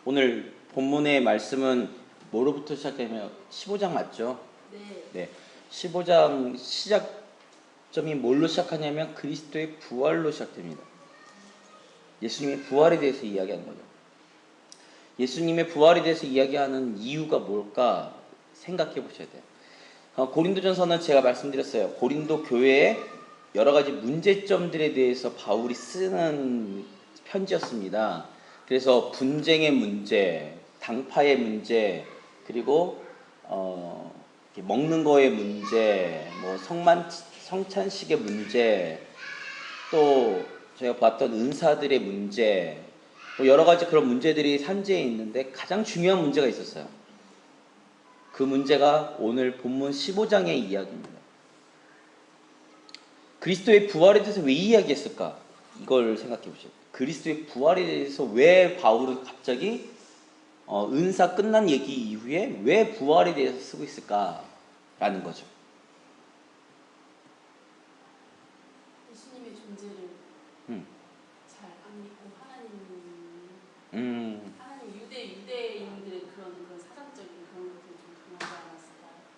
오늘 본문의 말씀은 뭐로부터 시작되면 15장 맞죠? 네. 15장 시작점이 뭘로 시작하냐면 그리스도의 부활로 시작됩니다. 예수님의 부활에 대해서 이야기하는 거죠. 예수님의 부활에 대해서 이야기하는 이유가 뭘까 생각해 보셔야 돼요. 고린도전서는 제가 말씀드렸어요. 고린도 교회의 여러 가지 문제점들에 대해서 바울이 쓰는 편지였습니다. 그래서 분쟁의 문제, 당파의 문제, 그리고 먹는 거의 문제, 뭐 성찬식의 문제, 또 제가 봤던 은사들의 문제, 뭐 여러 가지 그런 문제들이 산재에 있는데 가장 중요한 문제가 있었어요. 그 문제가 오늘 본문 15장의 이야기입니다. 그리스도의 부활에 대해서 왜 이야기했을까? 이걸 생각해 보세요. 그리스도의 부활에 대해서 왜 바울은 갑자기 은사 끝난 얘기 이후에 왜 부활에 대해서 쓰고 있을까라는 거죠. 예수님의 존재를 잘 안 믿고 하나님 유대인들의 그런 사상적인 그런 것들이 좀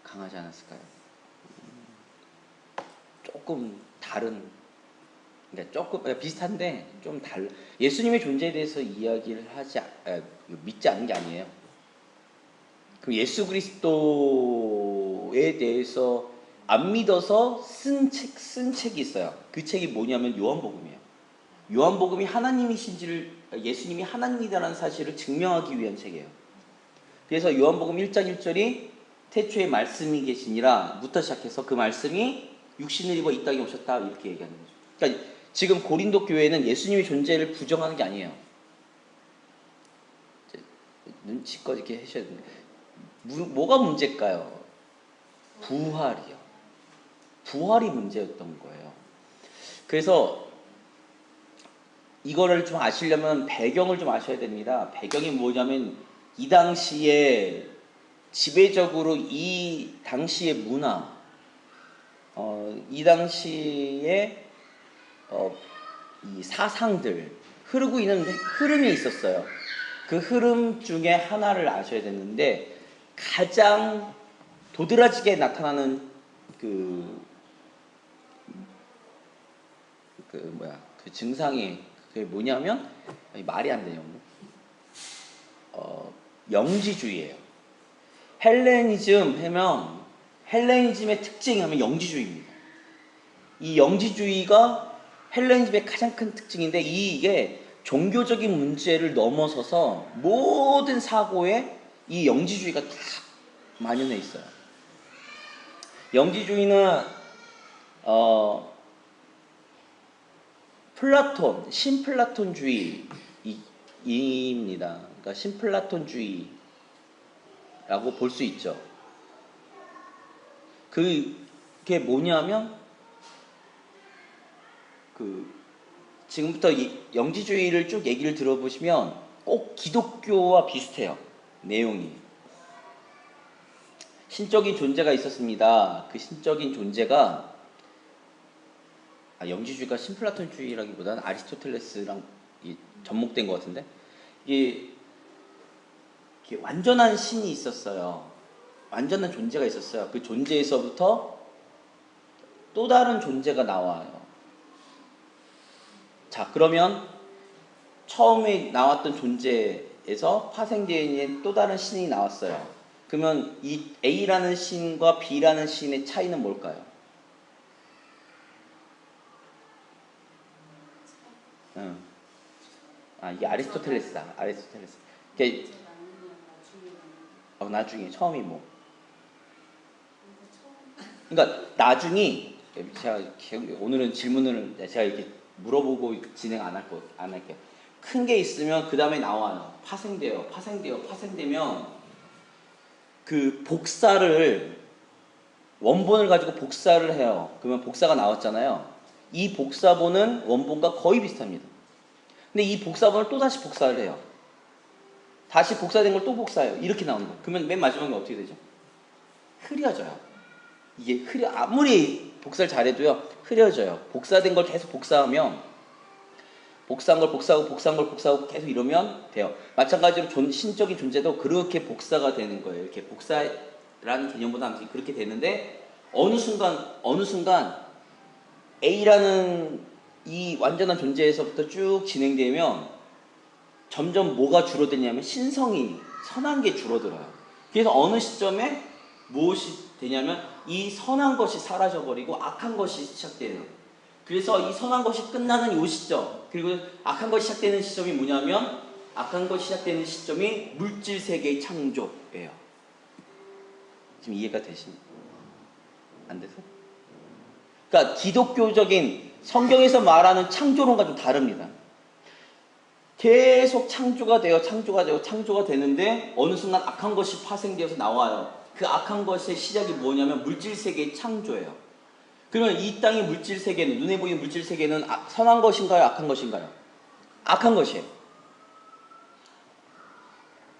강하지 않았을까요? 조금 다른, 그러니까 조금 비슷한데 좀 예수님의 존재에 대해서 이야기를 믿지 않는 게 아니에요. 그 예수 그리스도에 대해서 안 믿어서 쓴 책이 있어요. 그 책이 뭐냐면 요한복음이에요. 요한복음이 예수님이 하나님이라는 사실을 증명하기 위한 책이에요. 그래서 요한복음 1장 1절이 태초에 말씀이 계시니라 부터 시작해서 그 말씀이 육신을 입어 이 땅에 오셨다 이렇게 얘기하는 거죠. 그러니까 지금 고린도 교회는 예수님의 존재를 부정하는 게 아니에요. 눈치껏 이렇게 하셔야 됩니다. 뭐가 문제일까요? 부활이요. 부활이 문제였던 거예요. 그래서 이거를 좀 아시려면 배경을 좀 아셔야 됩니다. 배경이 뭐냐면 이 당시에 지배적으로 이 당시의 문화, 이 당시에 이 사상들 흐르고 있는 흐름이 있었어요. 그 흐름 중에 하나를 아셔야 되는데 가장 도드라지게 나타나는 그 증상이 그게 뭐냐면 말이 안 되냐 영지주의예요. 헬레니즘의 특징이 하면 영지주의입니다. 이 영지주의가 헬레니즘의 가장 큰 특징인데 이게 종교적인 문제를 넘어서서 모든 사고에 이 영지주의가 다 만연해 있어요. 영지주의는 신플라톤주의입니다. 그러니까 신플라톤주의라고 볼 수 있죠. 그게 뭐냐면 지금부터 영지주의를 쭉 얘기를 들어보시면 꼭 기독교와 비슷해요. 내용이. 신적인 존재가 있었습니다. 그 신적인 존재가 영지주의가 신플라톤주의라기보다는 아리스토텔레스랑 접목된 것 같은데 이게 완전한 신이 있었어요. 완전한 존재가 있었어요. 그 존재에서부터 또 다른 존재가 나와요. 자, 그러면 처음에 나왔던 존재에서 파생되는 또 다른 신이 나왔어요. 그러면 이 A라는 신과 B라는 신의 차이는 뭘까요? 이게 아리스토텔레스다. 아리스토텔레스. 나중에 처음이 뭐? 그러니까 나중이 오늘은 질문을 제가 이렇게 물어보고 진행 안 할게요. 큰 게 있으면 그 다음에 나와요. 파생되면 그 원본을 가지고 복사를 해요. 그러면 복사가 나왔잖아요. 이 복사본은 원본과 거의 비슷합니다. 근데 이 복사본을 또 다시 복사를 해요. 다시 복사된 걸 또 복사해요. 이렇게 나오는 거예요. 그러면 맨 마지막에 어떻게 되죠? 흐려져요. 이게 아무리 복사를 잘해도요, 흐려져요. 복사된 걸 계속 복사하면 복사한 걸 복사하고 복사한 걸 복사하고 계속 이러면 돼요. 마찬가지로 신적인 존재도 그렇게 복사가 되는 거예요. 이렇게 복사라는 개념보다 아무튼 그렇게 되는데 어느 순간 A라는 이 완전한 존재에서부터 쭉 진행되면 점점 뭐가 줄어드냐면 신성이 선한 게 줄어들어요. 그래서 어느 시점에 무엇이 되냐면 이 선한 것이 사라져버리고 악한 것이 시작돼요. 그래서 이 선한 것이 끝나는 이 시점, 그리고 악한 것이 시작되는 시점이 뭐냐면 악한 것이 시작되는 시점이 물질 세계의 창조예요. 지금 이해가 되십니까? 안 돼서? 그러니까 기독교적인 성경에서 말하는 창조론과 좀 다릅니다. 계속 창조가 되는데 어느 순간 악한 것이 파생되어서 나와요. 그 악한 것의 시작이 뭐냐면 물질 세계의 창조예요. 그러면 이 땅의 물질 세계는, 눈에 보이는 물질 세계는 선한 것인가요? 악한 것인가요? 악한 것이에요.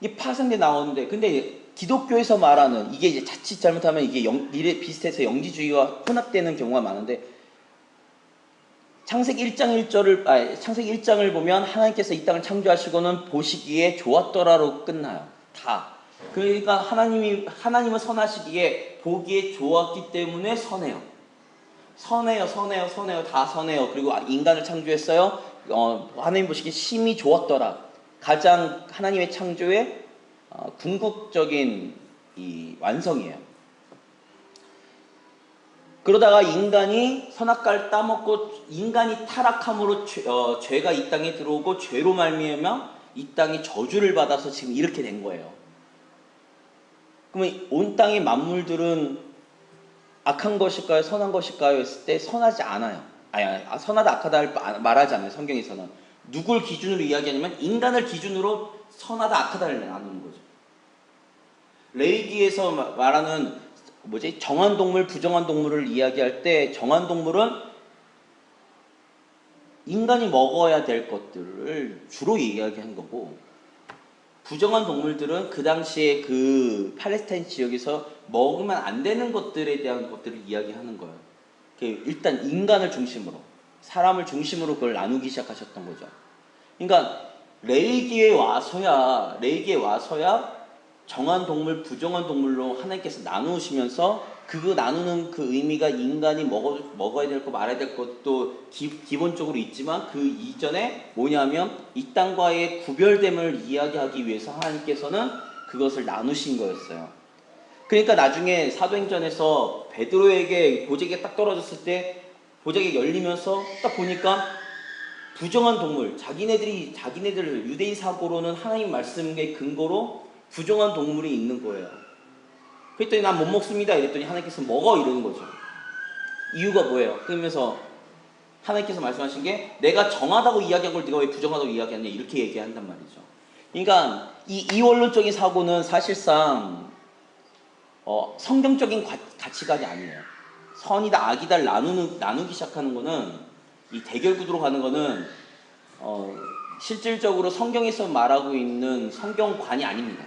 이게 파생돼 나오는데, 근데 기독교에서 말하는 이게 이제 자칫 잘못하면 이게 미래 비슷해서 영지주의와 혼합되는 경우가 많은데, 창세기 1장을 보면 하나님께서 이 땅을 창조하시고는 보시기에 좋았더라로 끝나요. 다. 그러니까 하나님은 선하시기에 보기에 좋았기 때문에 선해요. 선해요. 다 선해요. 그리고 인간을 창조했어요. 하나님 보시기에 심히 좋았더라. 가장 하나님의 창조의 궁극적인 이 완성이에요. 그러다가 인간이 선악과를 따먹고 인간이 타락함으로 죄가 이 땅에 들어오고 죄로 말미암아 이 땅이 저주를 받아서 지금 이렇게 된 거예요. 그러면 온 땅의 만물들은 악한 것일까요? 선한 것일까요? 했을 때 선하지 않아요. 선하다 악하다 말하지 않아요. 성경에서는. 누굴 기준으로 이야기하냐면 인간을 기준으로 선하다 악하다를 나누는 거죠. 레위기에서 말하는 정한 동물, 부정한 동물을 이야기할 때 정한 동물은 인간이 먹어야 될 것들을 주로 이야기한 거고, 부정한 동물들은 그 당시에 그 팔레스타인 지역에서 먹으면 안 되는 것들에 대한 것들을 이야기하는 거예요. 일단 인간을 중심으로, 사람을 중심으로 그걸 나누기 시작하셨던 거죠. 그러니까 레위기에 와서야 정한 동물, 부정한 동물로 하나님께서 나누시면서 그 나누는 그 의미가 인간이 먹어야 될 것, 말아야 될 것도 기본적으로 있지만 그 이전에 뭐냐면 이 땅과의 구별됨을 이야기하기 위해서 하나님께서는 그것을 나누신 거였어요. 그러니까 나중에 사도행전에서 베드로에게 보자기가 딱 떨어졌을 때 보자기가 열리면서 딱 보니까 부정한 동물, 자기네들 유대인 사고로는 하나님 말씀의 근거로 부정한 동물이 있는 거예요. 그랬더니 난 못 먹습니다 이랬더니 하나님께서 먹어 이러는 거죠. 이유가 뭐예요? 그러면서 하나님께서 말씀하신 게 내가 정하다고 이야기한 걸 네가 왜 부정하다고 이야기하냐 이렇게 얘기한단 말이죠. 그러니까 이 이원론적인 사고는 사실상 성경적인 가치관이 아니에요. 선이다 악이다를 나누기 시작하는 거는, 이 대결 구도로 가는 거는 실질적으로 성경에서 말하고 있는 성경관이 아닙니다.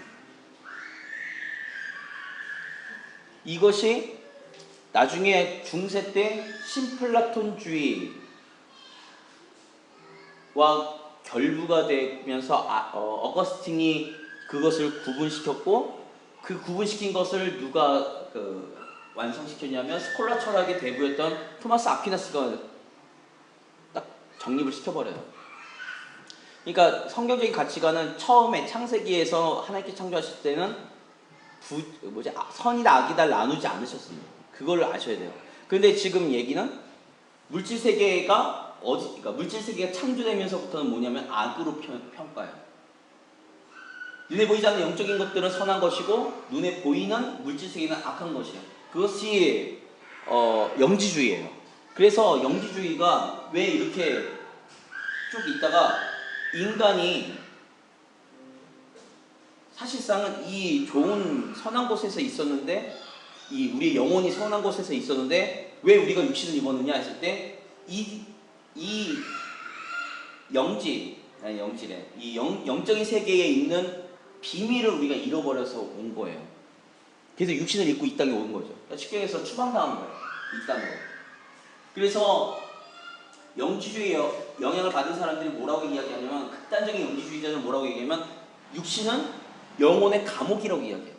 이것이 나중에 중세 때 신플라톤주의와 결부가 되면서 어거스틴이 그것을 구분시켰고, 그 구분시킨 것을 누가 완성시켰냐면 스콜라 철학의 대부였던 토마스 아퀴나스가 딱 정립을 시켜버려요. 그러니까 성경적인 가치관은 처음에 창세기에서 하나님께 창조하실 때는 선이다 악이다 나누지 않으셨습니다. 그걸 아셔야 돼요. 그런데 지금 얘기는 물질 세계가 그러니까 물질 세계가 창조되면서부터는 뭐냐면 악으로 평가해요. 눈에 보이지 않는 영적인 것들은 선한 것이고 눈에 보이는 물질 세계는 악한 것이에요. 그것이 영지주의예요. 그래서 영지주의가 왜 이렇게 쭉 있다가 인간이 사실상은 이 좋은 선한 곳에서 있었는데, 우리의 영혼이 선한 곳에서 있었는데 왜 우리가 육신을 입었느냐 했을 때 이 영적인 세계에 있는 비밀을 우리가 잃어버려서 온 거예요. 그래서 육신을 입고 이 땅에 온 거죠. 쉽게 해서 추방당한 거예요. 이 땅으로. 그래서 영지주의 영향을 받은 사람들이 뭐라고 이야기하냐면, 극단적인 영지주의자들은 뭐라고 얘기하면 육신은 영혼의 감옥이라고 이야기해요.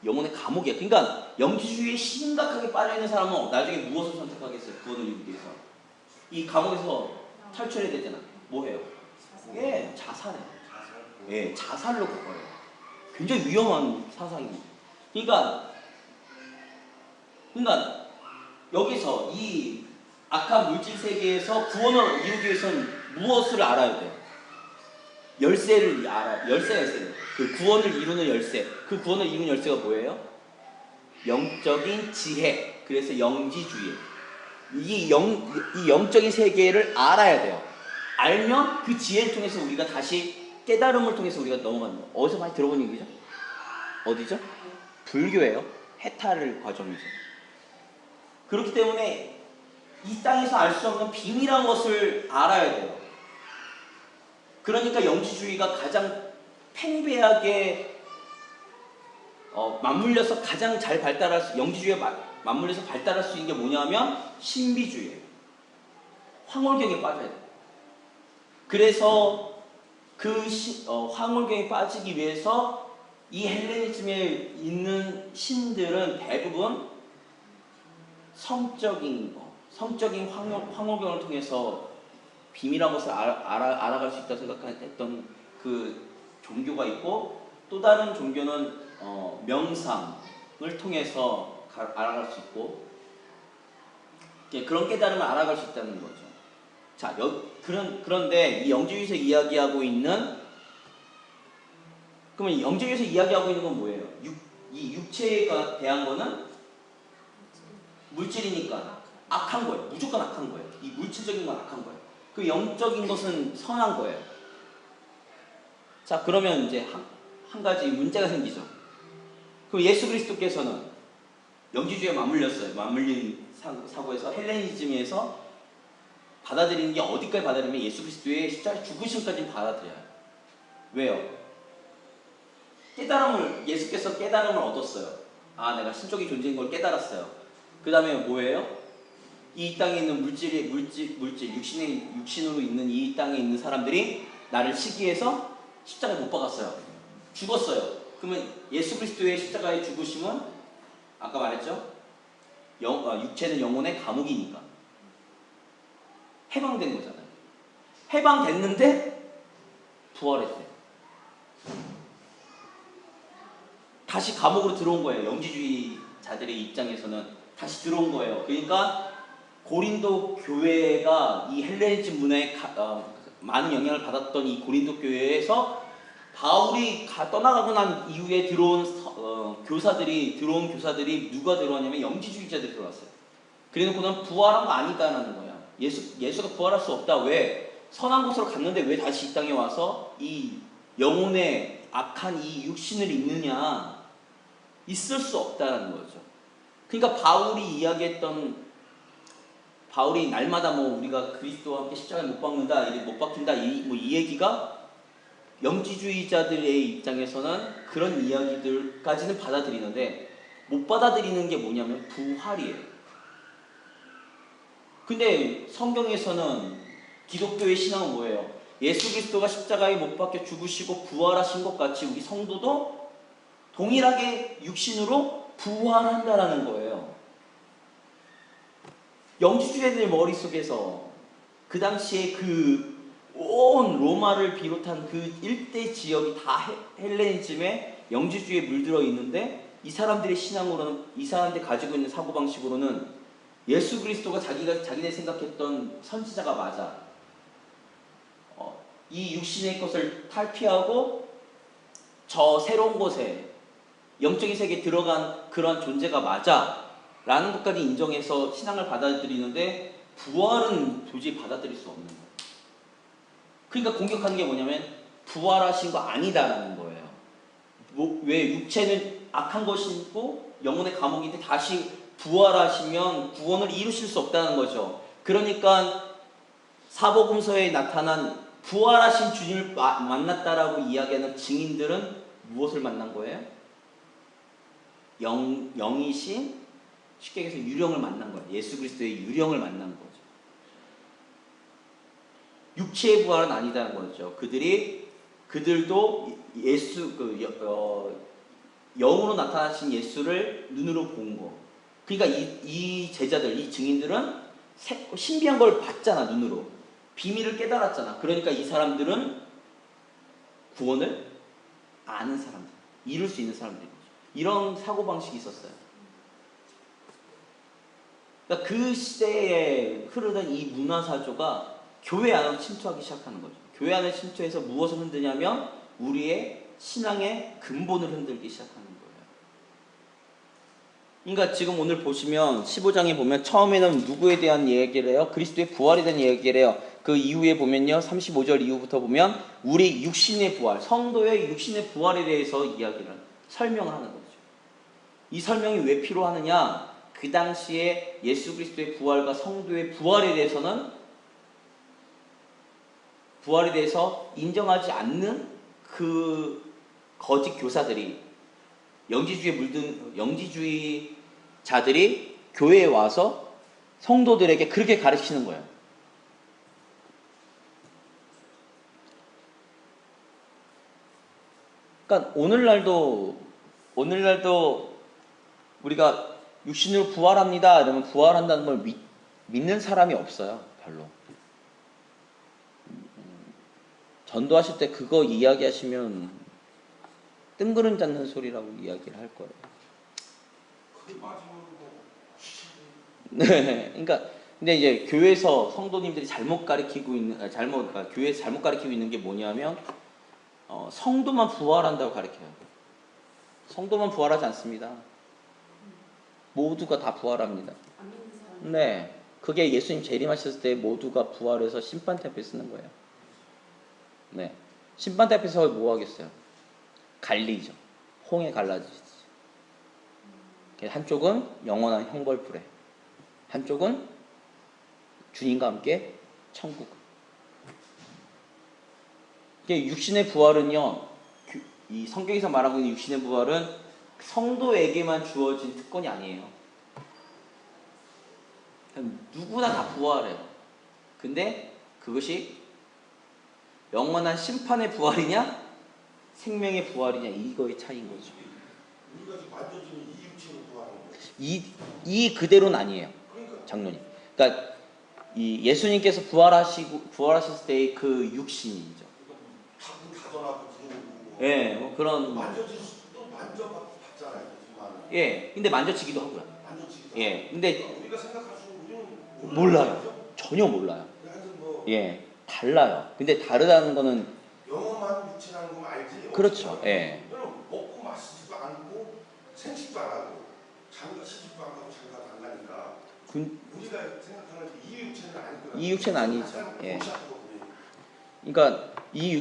영혼의 감옥이야. 그러니까 영지주의에 심각하게 빠져있는 사람은 나중에 무엇을 선택하겠어요? 구원을 이루기 위해서. 이 감옥에서 탈출해야 되잖아. 뭐 해요? 예, 자살해요. 예, 자살로 가요. 굉장히 위험한 사상입니다. 그러니까 여기서 이 악한 물질 세계에서 구원을 이루기 위해서는 무엇을 알아야 돼요? 열쇠를 열쇠가 있어요. 그 구원을 이루는 열쇠. 그 구원을 이루는 열쇠가 뭐예요? 영적인 지혜. 그래서 영지주의. 이 영적인 세계를 알아야 돼요. 알면 그 지혜를 통해서 우리가 다시 깨달음을 통해서 우리가 넘어가는 거예요. 어디서 많이 들어본 얘기죠? 어디죠? 불교예요. 해탈 과정이죠. 그렇기 때문에 이 땅에서 알 수 없는 비밀한 것을 알아야 돼요. 그러니까 영지주의가 가장 팽배하게 맞물려서 가장 잘 발달할 수, 영지주의에 맞물려서 발달할 수 있는 게 뭐냐면 신비주의예요. 황홀경에 빠져야 돼요. 그래서 그 황홀경에 빠지기 위해서 이 헬레니즘에 있는 신들은 대부분 성적인 황홀경을 통해서 비밀한 것을 알아갈 수 있다고 생각했던 그 종교가 있고, 또 다른 종교는 명상을 통해서 알아갈 수 있고, 그런 깨달음을 알아갈 수 있다는 거죠. 자, 그런데 이 영지주의에서 이야기하고 있는, 그러면 영지주의에서 이야기하고 있는 건 뭐예요? 이 육체에 대한 거는 물질이니까 악한 거예요. 무조건 악한 거예요. 이 물질적인 건 악한 거예요. 그 영적인 것은 선한 거예요. 자, 그러면 이제 한 가지 문제가 생기죠. 그럼 예수 그리스도께서는 영지주의에 맞물렸어요. 맞물린 사고에서 헬레니즘에서 받아들이는 게 어디까지 받아들이면 예수 그리스도의 십자가 죽으심까지 받아들여요. 왜요? 예수께서 깨달음을 얻었어요. 아, 내가 신적인 존재인 걸 깨달았어요. 그 다음에 뭐예요? 이 땅에 있는 육신으로 있는 이 땅에 있는 사람들이 나를 시기해서 십자가에 못 박았어요. 죽었어요. 그러면 예수 그리스도의 십자가의 죽으심은 아까 말했죠? 육체는 영혼의 감옥이니까 해방된 거잖아요. 해방됐는데 부활했어요. 다시 감옥으로 들어온 거예요. 영지주의자들의 입장에서는 다시 들어온 거예요. 그러니까 고린도 교회가 이 헬레니즘 문화에 많은 영향을 받았던 이 고린도 교회에서 바울이 떠나가고 난 이후에 들어온 교사들이 누가 들어왔냐면 영지주의자들이 들어왔어요. 그래놓고는 부활한 거 아니다라는 거야. 예수가 부활할 수 없다. 왜? 선한 곳으로 갔는데 왜 다시 이 땅에 와서 이 영혼의 악한 이 육신을 입느냐? 있을 수 없다라는 거죠. 그러니까 바울이 날마다 우리가 그리스도와 함께 십자가에 못 박는다, 못 박힌다, 이 얘기가 영지주의자들의 입장에서는 그런 이야기들까지는 받아들이는데 못 받아들이는 게 뭐냐면 부활이에요. 근데 성경에서는 기독교의 신앙은 뭐예요? 예수 그리스도가 십자가에 못 박혀 죽으시고 부활하신 것 같이 우리 성도도 동일하게 육신으로 부활한다라는 거예요. 영지주의자들 머릿속에서 그 당시에 온 로마를 비롯한 그 일대 지역이 다 헬레니즘에 영지주의에 물들어 있는데, 이 사람들의 신앙으로는, 이 사람들이 가지고 있는 사고방식으로는 예수 그리스도가 자기네 생각했던 선지자가 맞아. 이 육신의 것을 탈피하고 저 새로운 곳에 영적인 세계에 들어간 그런 존재가 맞아 라는 것까지 인정해서 신앙을 받아들이는데, 부활은 도저히 받아들일 수 없는 거예요. 그러니까 공격하는 게 뭐냐면 부활하신 거 아니다라는 거예요. 왜? 육체는 악한 것이고 영혼의 감옥인데 다시 부활하시면 구원을 이루실 수 없다는 거죠. 그러니까 사복음서에 나타난 부활하신 주님을 만났다라고 이야기하는 증인들은 무엇을 만난 거예요? 영이신, 쉽게 얘기해서 유령을 만난 거예요. 예수 그리스도의 유령을 만난 거죠. 육체의 부활은 아니다는 거죠. 그들도 예수 영으로 나타나신 예수를 눈으로 본 거. 그러니까 이 제자들, 이 증인들은 신비한 걸 봤잖아, 눈으로. 비밀을 깨달았잖아. 그러니까 이 사람들은 구원을 아는 사람들, 이룰 수 있는 사람들인 거죠. 이런 사고방식이 있었어요. 그러니까 그 시대에 흐르던 이 문화사조가 교회 안으로 침투하기 시작하는 거죠. 교회 안에 침투해서 무엇을 흔드냐면 우리의 신앙의 근본을 흔들기 시작하는 거예요. 그러니까 지금 오늘 보시면 15장에 보면 처음에는 누구에 대한 이야기를 해요? 그리스도의 부활에 대한 이야기를 해요. 그 이후에 보면요, 35절 이후부터 보면 우리 육신의 부활, 성도의 육신의 부활에 대해서 설명을 하는 거죠. 이 설명이 왜 필요하느냐? 그 당시에 예수 그리스도의 부활과 성도의 부활에 대해서 인정하지 않는 그 거짓 교사들이, 영지주의자들이 교회에 와서 성도들에게 그렇게 가르치는 거예요. 그러니까 오늘날도 우리가 육신으로 부활합니다 이러면 부활한다는 걸 믿는 사람이 없어요. 별로. 전도하실 때 그거 이야기하시면 뜬구름 잡는 소리라고 이야기를 할 거예요. 네, 그러니까 근데 이제 교회에서 성도님들이 교회에서 잘못 가르치고 있는 게 뭐냐면 성도만 부활한다고 가르쳐요. 성도만 부활하지 않습니다. 모두가 다 부활합니다. 네, 그게 예수님 재림하셨을 때 모두가 부활해서 심판대 앞에 쓰는 거예요. 네, 심판대 앞에서 뭐 하겠어요? 갈리죠. 홍해 갈라지죠. 한쪽은 영원한 형벌불에, 한쪽은 주님과 함께 천국. 육신의 부활은요, 이 성경에서 말하고 있는 육신의 부활은 성도에게만 주어진 특권이 아니에요. 누구나 다 부활해요. 근데 그것이 영원한 심판의 부활이냐 생명의 부활이냐, 이거의 차이인 거죠. 우리가 지금 만져지는 이 육체로 부활하는 거예요. 이 그대로는 아니에요. 장로님. 그러니까 이 예수님께서 부활하셨을 때의 그 육신이죠. 가져나고 들어오고. 예, 뭐 그런. 또 만져봤잖아요. 예, 근데 만져지기도 하고요. 만져지기도. 예, 근데 우리가 생각할 수 우리는 몰라요. 전혀 몰라요. 뭐 예, 달라요. 근데 다르다는 거는 영험한 육체라는 거 알지? 그렇죠. 예. 먹고 마시지도 않고 생식도 안 하고 시집도 안 가고 장가도 안 가니까 우리가 생각하는 이 육체는 아니고요. 이 육체는 아니죠. 예. 그러니까 이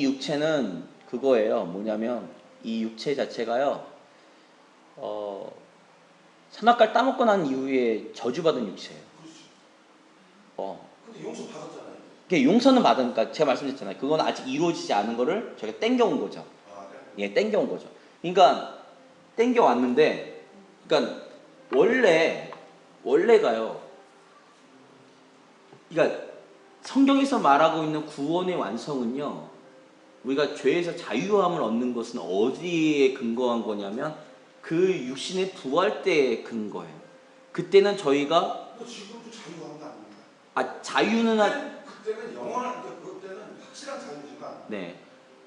육체는 그거예요. 뭐냐면 이 육체 자체가요. 선악과를 따먹고 난 이후에 저주받은 육체예요. 근데 용서 받았잖아요. 용서는 받으니까 제가 말씀드렸잖아요. 그건 아직 이루어지지 않은 거를 저희가 땡겨온 거죠. 예, 땡겨온 거죠. 그러니까 땡겨왔는데, 그러니까 원래가요. 그러니까 성경에서 말하고 있는 구원의 완성은요, 우리가 죄에서 자유함을 얻는 것은 어디에 근거한 거냐면 그 육신의 부활 때에 근거해요. 그때는 저희가 지금도 자유함도 아닙니다. 자유는 그때는 영원한, 그때는 확실한 자유지만. 네,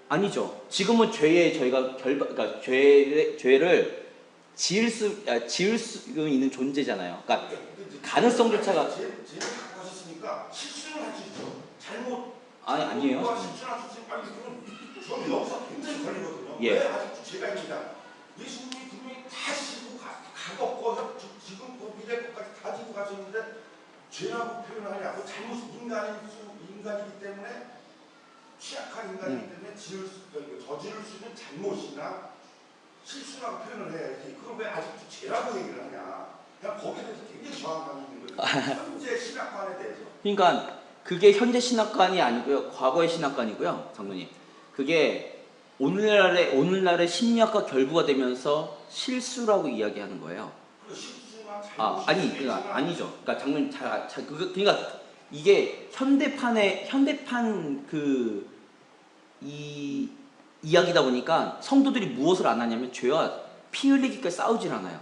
아니죠. 지금은 저희가 그러니까 죄를 지을 수 있는 존재잖아요. 그러니까 가능성조차가. 죄를 갖고 하셨으니까 실수는 할 수 있죠. 아니에요. 실수는 할 수 있으니까 저는 여기서 굉장히 걸리거든요. 예. 왜 아직도 죄가 있느냐. 예수님이 분명히 다 지고 가뒀고 지금 그 미래 것까지 다 지고 가셨는데 죄라고 표현하냐고. 인간이기 때문에 취약한 인간이기 때문에 저지를 수 있는 잘못이나 실수라고 표현을 해야지. 그걸 왜 아직도 죄라고 얘기를 하냐. 그냥 거기에 대해서 굉장히 저항감이 있는 거예요. 현재 신학관에 대해서. 그러니까 그게 현재 신학관이 아니고요. 과거의 신학관이고요. 장로님. 그게 오늘날의 심리학과 결부가 되면서 실수라고 이야기하는 거예요. 실수는 아니, 그러니까 아니죠. 그러니까 장로님 그러니까 이게 현대판 이 이야기다 보니까 성도들이 무엇을 안 하냐면 죄와 피 흘리기까지 싸우질 않아요.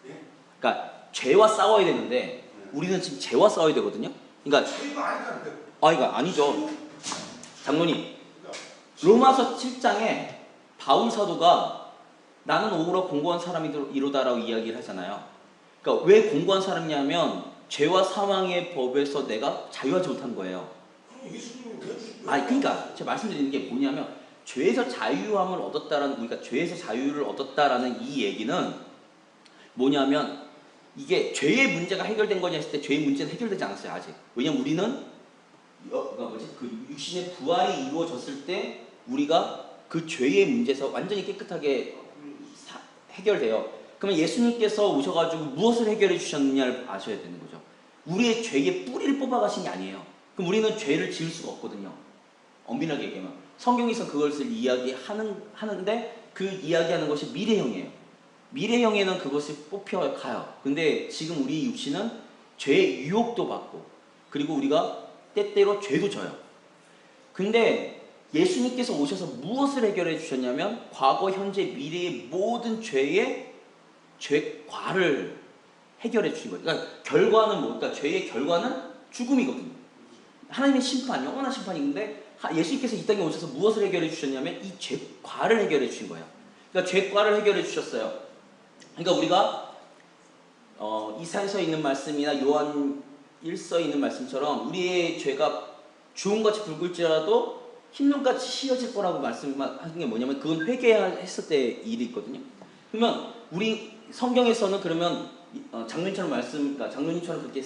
예? 그러니까 죄와 싸워야 되는데 우리는 지금 죄와 싸워야 되거든요. 그러니까 죄가 아니라는데. 이거 아니죠. 장로님, 로마서 7장에 바울 사도가 나는 오히려 공고한 사람이로다라고 이야기를 하잖아요. 그러니까 왜 공고한 사람이냐면 죄와 사망의 법에서 내가 자유하지 못한 거예요. 그럼 예수님이 왜 그러니까 제가 말씀드리는 게 뭐냐면 죄에서 자유함을 얻었다라는 우리가 죄에서 자유를 얻었다라는 이 얘기는 뭐냐면 이게 죄의 문제가 해결된 거냐 했을 때 죄의 문제는 해결되지 않았어요 아직. 왜냐면 우리는 그 육신의 부활이 이루어졌을 때 우리가 그 죄의 문제에서 완전히 깨끗하게 해결돼요. 그러면 예수님께서 오셔가지고 무엇을 해결해 주셨느냐를 아셔야 되는 거죠. 우리의 죄의 뿌리를 뽑아가신 게 아니에요. 그럼 우리는 죄를 지을 수가 없거든요. 엄밀하게 얘기하면 성경에서 그것을 이야기하는데 그 이야기하는 것이 미래형이에요. 미래형에는 그것이 뽑혀가요. 근데 지금 우리 육신은 죄의 유혹도 받고 그리고 우리가 때때로 죄도 져요. 근데 예수님께서 오셔서 무엇을 해결해 주셨냐면 과거, 현재, 미래의 모든 죄과를 해결해 주신 거예요. 그러니까 결과는 그러니까 죄의 결과는 죽음이거든요. 하나님의 심판, 영원한 심판인데 예수님께서 이 땅에 오셔서 무엇을 해결해 주셨냐면 이 죄과를 해결해 주신 거예요. 그러니까 죄과를 해결해 주셨어요. 그러니까 우리가 이사야서에 있는 말씀이나 요한 1서에 있는 말씀처럼 우리의 죄가 주홍같이 붉을지라도 흰눈같이 휘어질 거라고 말씀하는 게 뭐냐면 그건 회개했을 때 일이 있거든요. 그러면 우리 성경에서는 그러면 장로님처럼 그렇게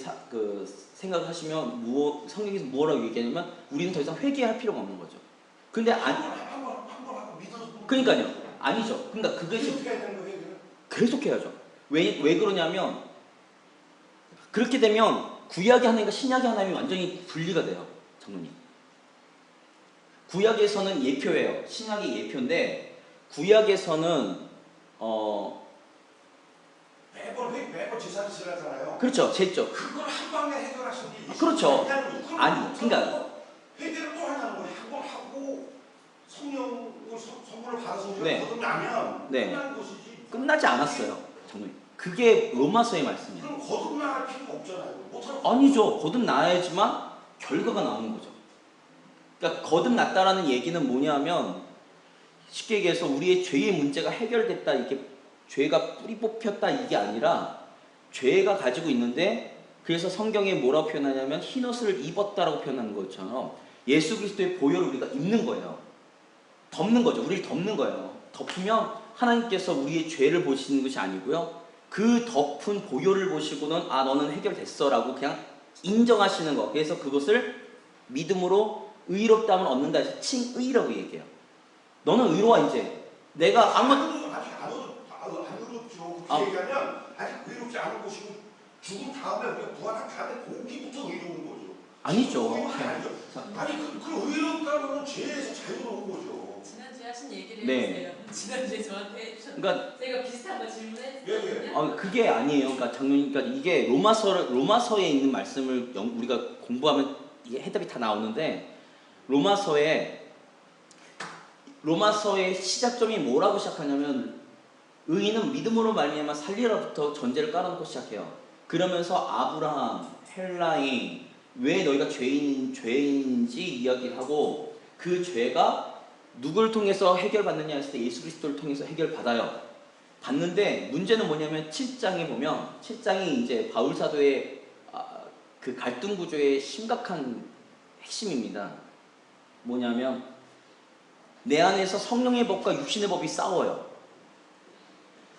생각하시면 성경에서 뭐라고 얘기하냐면 우리는 더 이상 회개할 필요가 없는 거죠. 근데 한번 하고 믿어서 그러니까요. 아니죠. 그러니까 그것이 계속 해야죠. 왜 그러냐면 그렇게 되면 구약의 하나님과 신약의 하나님이 완전히 분리가 돼요. 장로님. 구약에서는 예표예요. 신약이 예표인데 구약에서는 매번 제사를 지나잖아요. 그렇죠. 쟀죠. 그걸 한 방에 해결하신 게 그렇죠. 아니, 그러니까 회개를 또 하냐는 거예요. 한 번 하고 성령을 선물을 받아서 네. 거듭나면 네. 끝난 것이지. 끝나지 않았어요. 장로님. 그게 로마서의 말씀이에요. 그럼 거듭나갈 필요가 없잖아요. 아니죠. 거듭나야지만 결과가 나오는 거죠. 그러니까 거듭났다라는 얘기는 뭐냐면 쉽게 얘기해서 우리의 죄의 문제가 해결됐다, 이게 죄가 뿌리 뽑혔다 이게 아니라 죄가 가지고 있는데 그래서 성경에 뭐라고 표현하냐면 흰옷을 입었다라고 표현하는 것처럼 예수 그리스도의 보혈을 우리가 입는 거예요. 덮는 거죠. 우리를 덮는 거예요. 덮으면 하나님께서 우리의 죄를 보시는 것이 아니고요. 그 덮은 보혈을 보시고는 너는 해결됐어 라고 그냥 인정하시는 거. 그래서 그것을 믿음으로 의롭다함을 얻는다 해서 칭의라고 얘기해요. 너는 의로워 이제. 내가 아직 안 의롭죠. 그렇게 얘기하면 아직 의롭지 않은 것이고 죽은 다음에 우리가 부활한 다음에 거기부터 의로운 거죠. 아니죠. 아니 그 의롭다는 죄에서 자유로운 거죠. 지난주에 하신 얘기를 네. 해주세요. 지난주에 저한테 해주셨는데 그러니까 제가 비슷한 거 질문했거든요. 그게 아니에요. 그러니까 장로님, 그러니까 이게 로마서에 있는 말씀을 우리가 공부하면 이게 해답이 다 나오는데 로마서의 시작점이 뭐라고 시작하냐면 의인은 믿음으로 말미암아 살리라부터 전제를 깔아놓고 시작해요. 그러면서 아브라함, 헬라인, 왜 너희가 죄인인지 이야기를 하고 그 죄가 누굴 통해서 해결받느냐 했을 때 예수 그리스도를 통해서 해결받아요. 받는데 문제는 뭐냐면 7장에 보면 7장이 이제 바울 사도의 그 갈등 구조의 심각한 핵심입니다. 뭐냐면 내 안에서 성령의 법과 육신의 법이 싸워요.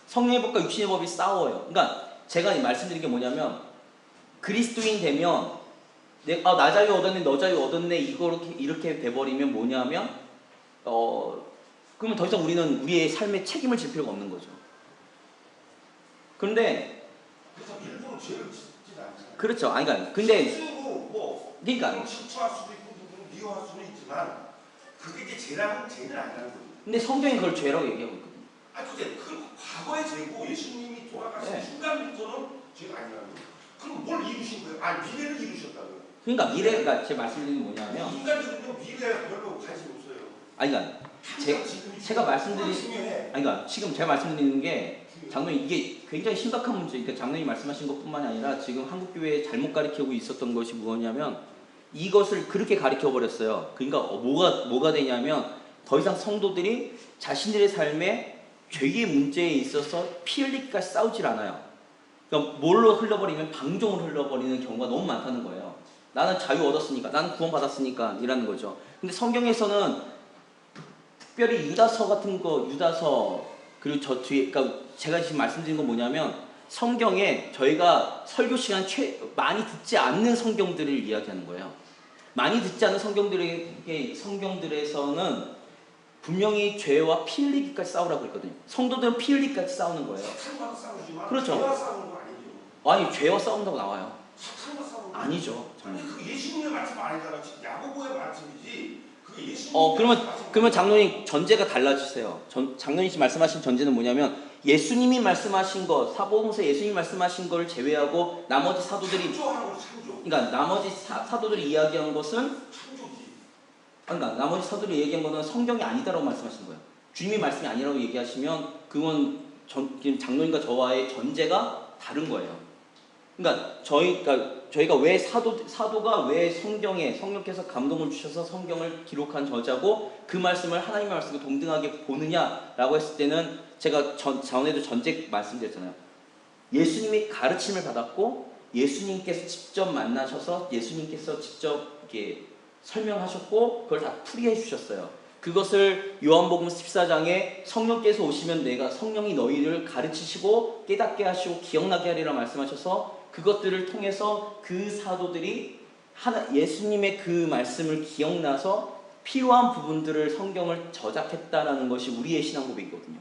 성령의 법과 육신의 법이 싸워요. 그러니까 제가 말씀드린 게 뭐냐면 그리스도인 되면 나 자유 얻었네, 너 자유 얻었네 이렇게 돼버리면 뭐냐면 그러면 더 이상 우리는 우리의 삶에 책임을 질 필요가 없는 거죠. 그런데 그래서 일부러 죄를 짓지 않잖아요. 그렇죠. 근데 그러니까 실수할 수도 있고 누구는 미워할 수는 있지만 그게 이제 죄는 아니라는 거예요. 근데 성경이 그걸 죄라고 얘기하고 있거든요. 그게 그 과거의 죄고 예수님이 돌아가신 네. 순간부터는 제가 아니라고. 그럼 뭘 이루신 거예요? 아니 미래를 이루셨다고요. 그러니까 미래가 제 말씀드리는 게 뭐냐면 인간들은요 미래에 별로 관심 없어요. 아니 그러니까 제가 말씀드린 아니 그러니까 지금 제가 말씀드리는 게 장로님 이게 굉장히 심각한 문제. 그러니까 장로님 말씀하신 것뿐만이 아니라 지금 한국 교회에 잘못 가르치고 있었던 것이 뭐냐면 이것을 그렇게 가르쳐 버렸어요. 그러니까 뭐가 되냐면 더 이상 성도들이 자신들의 삶에 죄의 문제에 있어서 피 흘리기까지 싸우질 않아요. 그러니까 뭘로 흘러버리면 방종으로 흘러버리는 경우가 너무 많다는 거예요. 나는 자유 얻었으니까, 나는 구원 받았으니까 이라는 거죠. 근데 성경에서는 특별히 유다서 같은 거, 유다서 그리고 저 뒤에, 그러니까 제가 지금 말씀드린 건 뭐냐면 성경에 저희가 설교 시간 많이 듣지 않는 성경들을 이야기하는 거예요. 많이 듣지 않는 성경들에서는 분명히 죄와 피 흘리기까지 싸우라고 했거든요. 성도들은 피 흘리기까지 싸우는 거예요. 사탄과 싸우지만 그렇죠. 죄와 싸우는 거 아니죠. 아니 죄와 싸운다고 나와요. 사탄과 싸우는 거 아니죠. 아니 그 예수님의 말씀 아니잖아. 야고보의 말씀이지. 그 예수님. 그러면 장로님 전제가 달라지세요. 장로님 말씀하신 전제는 뭐냐면 예수님이 말씀하신 것, 사복음서 예수님이 말씀하신 걸 제외하고 나머지 사도들이 창조하는 거 창조. 그러니까 나머지 사도들이 이야기한 것은 창조지. 그러니까 나머지 사도들이 얘기한 거는 성경이 아니다라고 말씀하시는 거예요. 주님의 말씀이 아니라고 얘기하시면 그건 지금 장로님과 저와의 전제가 다른 거예요. 그러니까 저희가 왜 사도가 왜 성령께서 감동을 주셔서 성경을 기록한 저자고 그 말씀을 하나님의 말씀과 동등하게 보느냐라고 했을 때는 제가 전에도 전제 말씀드렸잖아요. 예수님이 가르침을 받았고 예수님께서 직접 만나셔서 예수님께서 직접 이렇게 설명하셨고 그걸 다 풀이해 주셨어요. 그것을 요한복음 14장에 성령께서 오시면 성령이 너희를 가르치시고 깨닫게 하시고 기억나게 하리라 말씀하셔서 그것들을 통해서 그 사도들이 예수님의 그 말씀을 기억나서 필요한 부분들을 성경을 저작했다라는 것이 우리의 신앙 고백이거든요.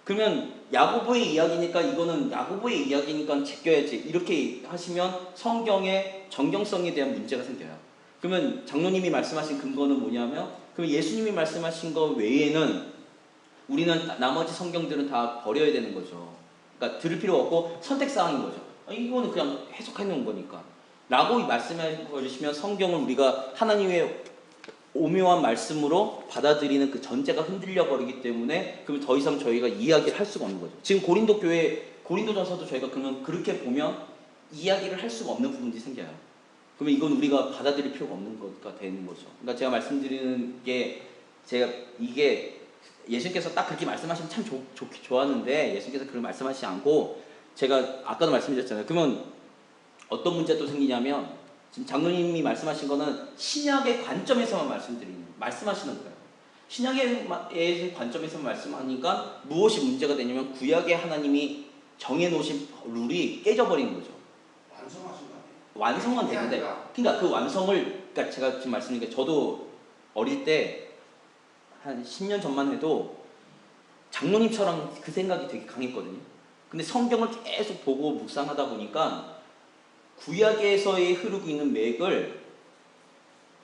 그러면 야고보의 이야기니까 이거는 야고보의 이야기니까 제껴야지 이렇게 하시면 성경의 정경성에 대한 문제가 생겨요. 그러면 장로님이 말씀하신 근거는 뭐냐면 그럼 예수님이 말씀하신 것 외에는 우리는 나머지 성경들은 다 버려야 되는 거죠. 그러니까 들을 필요가 없고 선택사항인 거죠. 이거는 그냥 해석해 놓은 거니까 라고 말씀해 주시면 성경을 우리가 하나님의 오묘한 말씀으로 받아들이는 그 전제가 흔들려 버리기 때문에 그러면 더 이상 저희가 이야기를 할 수가 없는 거죠. 지금 고린도전서도 저희가 그러면 그렇게 보면 이야기를 할 수가 없는 부분이 생겨요. 그러면 이건 우리가 받아들일 필요가 없는 거가 되는 거죠. 그러니까 제가 말씀드리는 게 이게 예수님께서 딱 그렇게 말씀하시면 참 좋았는데 예수님께서 그렇게 말씀하시지 않고 제가 아까도 말씀드렸잖아요. 그러면 어떤 문제가 또 생기냐면 지금 장로님이 말씀하신 거는 신약의 관점에서만 말씀하시는 거예요. 신약의 관점에서 말씀하니까 무엇이 문제가 되냐면 구약의 하나님이 정해놓으신 룰이 깨져버리는 거죠. 완성만 되는데 그러니까 그 완성을 그러니까 제가 지금 말씀드린 게 저도 어릴 때 한 10년 전만 해도 장로님처럼 그 생각이 되게 강했거든요. 근데 성경을 계속 보고 묵상하다 보니까 구약에서의 흐르고 있는 맥을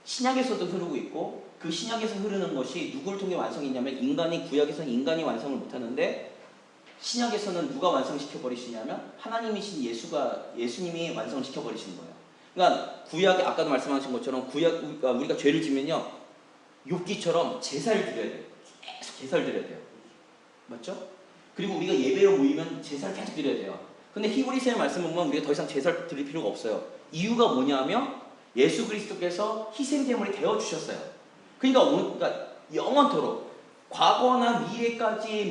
신약에서도 흐르고 있고 그 신약에서 흐르는 것이 누구를 통해 완성이냐면 구약에서는 인간이 완성을 못하는데 신약에서는 누가 완성시켜 버리시냐면 하나님이신 예수님이 완성을 시켜 버리시는 거예요. 그러니까 구약에 아까도 말씀하신 것처럼 우리가 죄를 지면요 욥기처럼 제사를 드려야 돼요. 계속 제사를 드려야 돼요. 맞죠? 그리고 우리가 예배로 모이면 제사를 계속 드려야 돼요. 근데 히브리서의 말씀을 보면 우리가 더 이상 제사를 드릴 필요가 없어요. 이유가 뭐냐면 예수 그리스도께서 희생제물이 되어주셨어요. 그러니까 영원토록 과거나 미래까지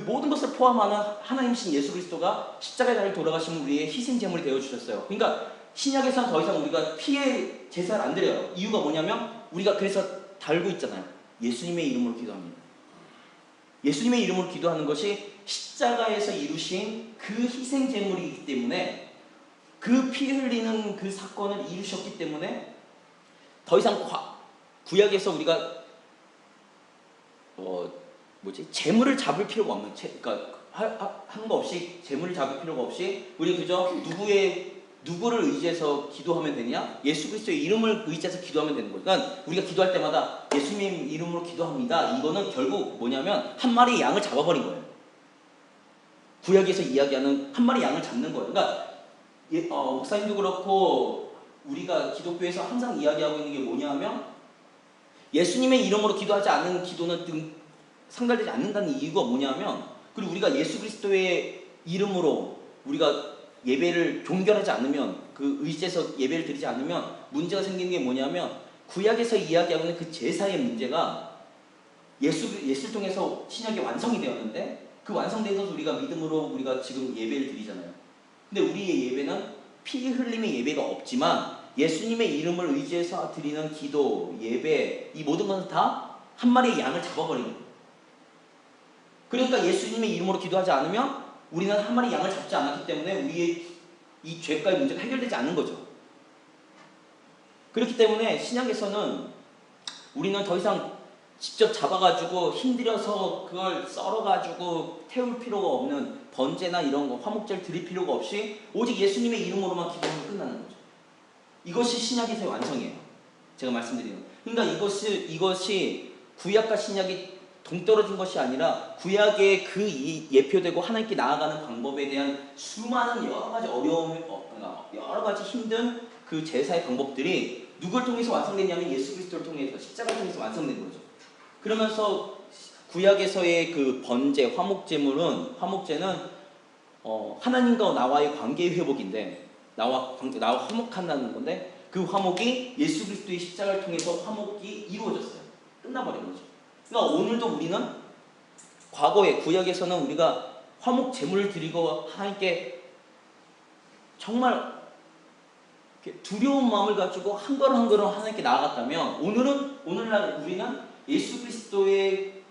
모든 것을 포함하는 하나님이신 예수 그리스도가 십자가에 달려 돌아가신 우리의 희생제물이 되어주셨어요. 그러니까 신약에서는 더 이상 우리가 피해 제사를 안 드려요. 이유가 뭐냐면 우리가 그래서 달고 있잖아요. 예수님의 이름으로 기도합니다. 예수님의 이름으로 기도하는 것이 십자가에서 이루신 그 희생제물이기 때문에 그 피 흘리는 그 사건을 이루셨기 때문에 더 이상 구약에서 우리가 재물을 잡을 필요가 없는 그러니까 한 거 없이 재물을 잡을 필요가 없이 우리 그저 누구를 의지해서 기도하면 되냐? 예수 그리스도의 이름을 의지해서 기도하면 되는 거예요. 그러니까 우리가 기도할 때마다 예수님 이름으로 기도합니다. 이거는 결국 뭐냐면 한 마리의 양을 잡아버린 거예요. 구약에서 이야기하는 한 마리 양을 잡는 거예요. 그러니까 목사님도 그렇고 우리가 기독교에서 항상 이야기하고 있는 게 뭐냐 하면 예수님의 이름으로 기도하지 않는 기도는 상달되지 않는다는 이유가 뭐냐 하면, 그리고 우리가 예수 그리스도의 이름으로 우리가 예배를 종결하지 않으면, 그 의지에서 예배를 드리지 않으면 문제가 생기는 게 뭐냐면, 구약에서 이야기하고 있는 그 제사의 문제가 예수를 통해서 신약이 완성이 되었는데, 그 완성된 것을 우리가 믿음으로 우리가 지금 예배를 드리잖아요. 근데 우리의 예배는 피 흘림의 예배가 없지만 예수님의 이름을 의지해서 드리는 기도, 예배, 이 모든 것은 다 한 마리의 양을 잡아버리는 거예요. 그러니까 예수님의 이름으로 기도하지 않으면 우리는 한 마리 양을 잡지 않았기 때문에 우리의 이 죄가의 문제가 해결되지 않는 거죠. 그렇기 때문에 신약에서는 우리는 더 이상 직접 잡아가지고 힘들여서 그걸 썰어가지고 태울 필요가 없는 번제나 이런 거, 화목제를 드릴 필요가 없이 오직 예수님의 이름으로만 기도하면 끝나는 거죠. 이것이 신약에서의 완성이에요. 제가 말씀드리는. 그러니까 이것이 구약과 신약이 동떨어진 것이 아니라 구약의 그 예표되고 하나님께 나아가는 방법에 대한 수많은 여러 가지 어려움, 여러 가지 힘든 그 제사의 방법들이 누굴 통해서 완성됐냐면 예수 그리스도를 통해서, 십자가를 통해서 완성된 거죠. 그러면서 구약에서의 그 번제, 화목제는 하나님과 나와의 관계의 회복인데, 나와 화목한다는 건데, 그 화목이 예수 그리스도의 십자가를 통해서 화목이 이루어졌어요. 끝나버린 거죠. 그러니까 오늘도 우리는 과거에 구약에서는 우리가 화목 제물을 드리고 하나님께 정말 두려운 마음을 가지고 한 걸음 한 걸음 하나님께 나아갔다면, 오늘날 우리는 예수 그리스도의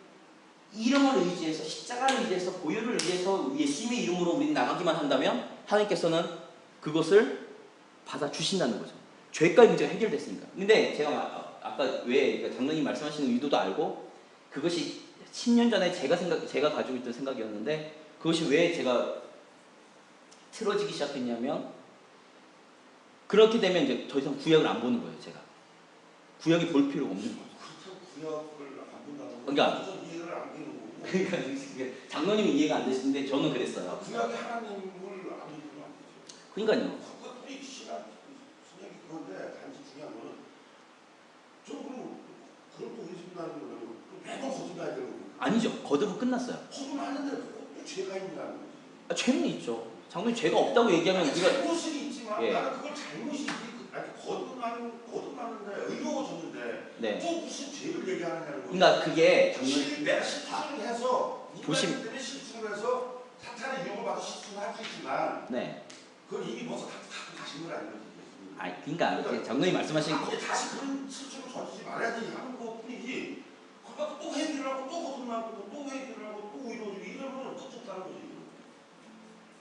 이름을 의지해서, 십자가를 의지해서, 보혈을 의지해서 예수님의 이름으로 우리는 나가기만 한다면 하나님께서는 그것을 받아주신다는 거죠. 죄가의 문제가 해결됐으니까. 근데 제가 아까 왜 장로님 말씀하시는 의도도 알고, 그것이 10년 전에 제가 가지고 있던 생각이었는데, 그것이 왜 제가 틀어지기 시작했냐면, 그렇게 되면 이제 더 이상 구약을 안 보는 거예요. 제가 구약이 볼 필요가 없는 거예요. 그렇다고 구약을 안 본다는 건 그러니까 이해를 안 되는 거고. 그러니까 장로님은 이해가 안 되시는데 저는 그랬어요. 구약이 하나님을 안 믿으면 안 되죠. 그러니까요. 우리 신약이 그런데 단지 중요한 거는 좀 그런 또 의심나는 거는 매번 거듭나야 되는 거예요. 아니죠. 거듭은 끝났어요. 거듭나는데 또 죄가 있냐는 거지. 죄는 있죠. 장로님 죄가 없다고 얘기하면 우리가, 잘못은 있지만 예. 나는 그걸 잘못이지. 아니 거듭나는데 의로워졌는데 네. 또 무슨 죄를 얘기하느냐는 거지. 그러니까 그게 장로님 내가 실수를 해서 조심. 인간 때문에 실수를 해서 사탄의 유혹을 받아 실수를 할 수 있지만 네. 그걸 이미 벌써 갖고 가신 건 아닌 거지. 그러니까 장로님 말씀하신 다시 그런 실수를 저지르지 말아야지 하는 것뿐이지. 그러니까 또 회개를 하고 또 거듭나고 또 회개를 하고 또 의로워지고 이러면 섭섭다는 거지.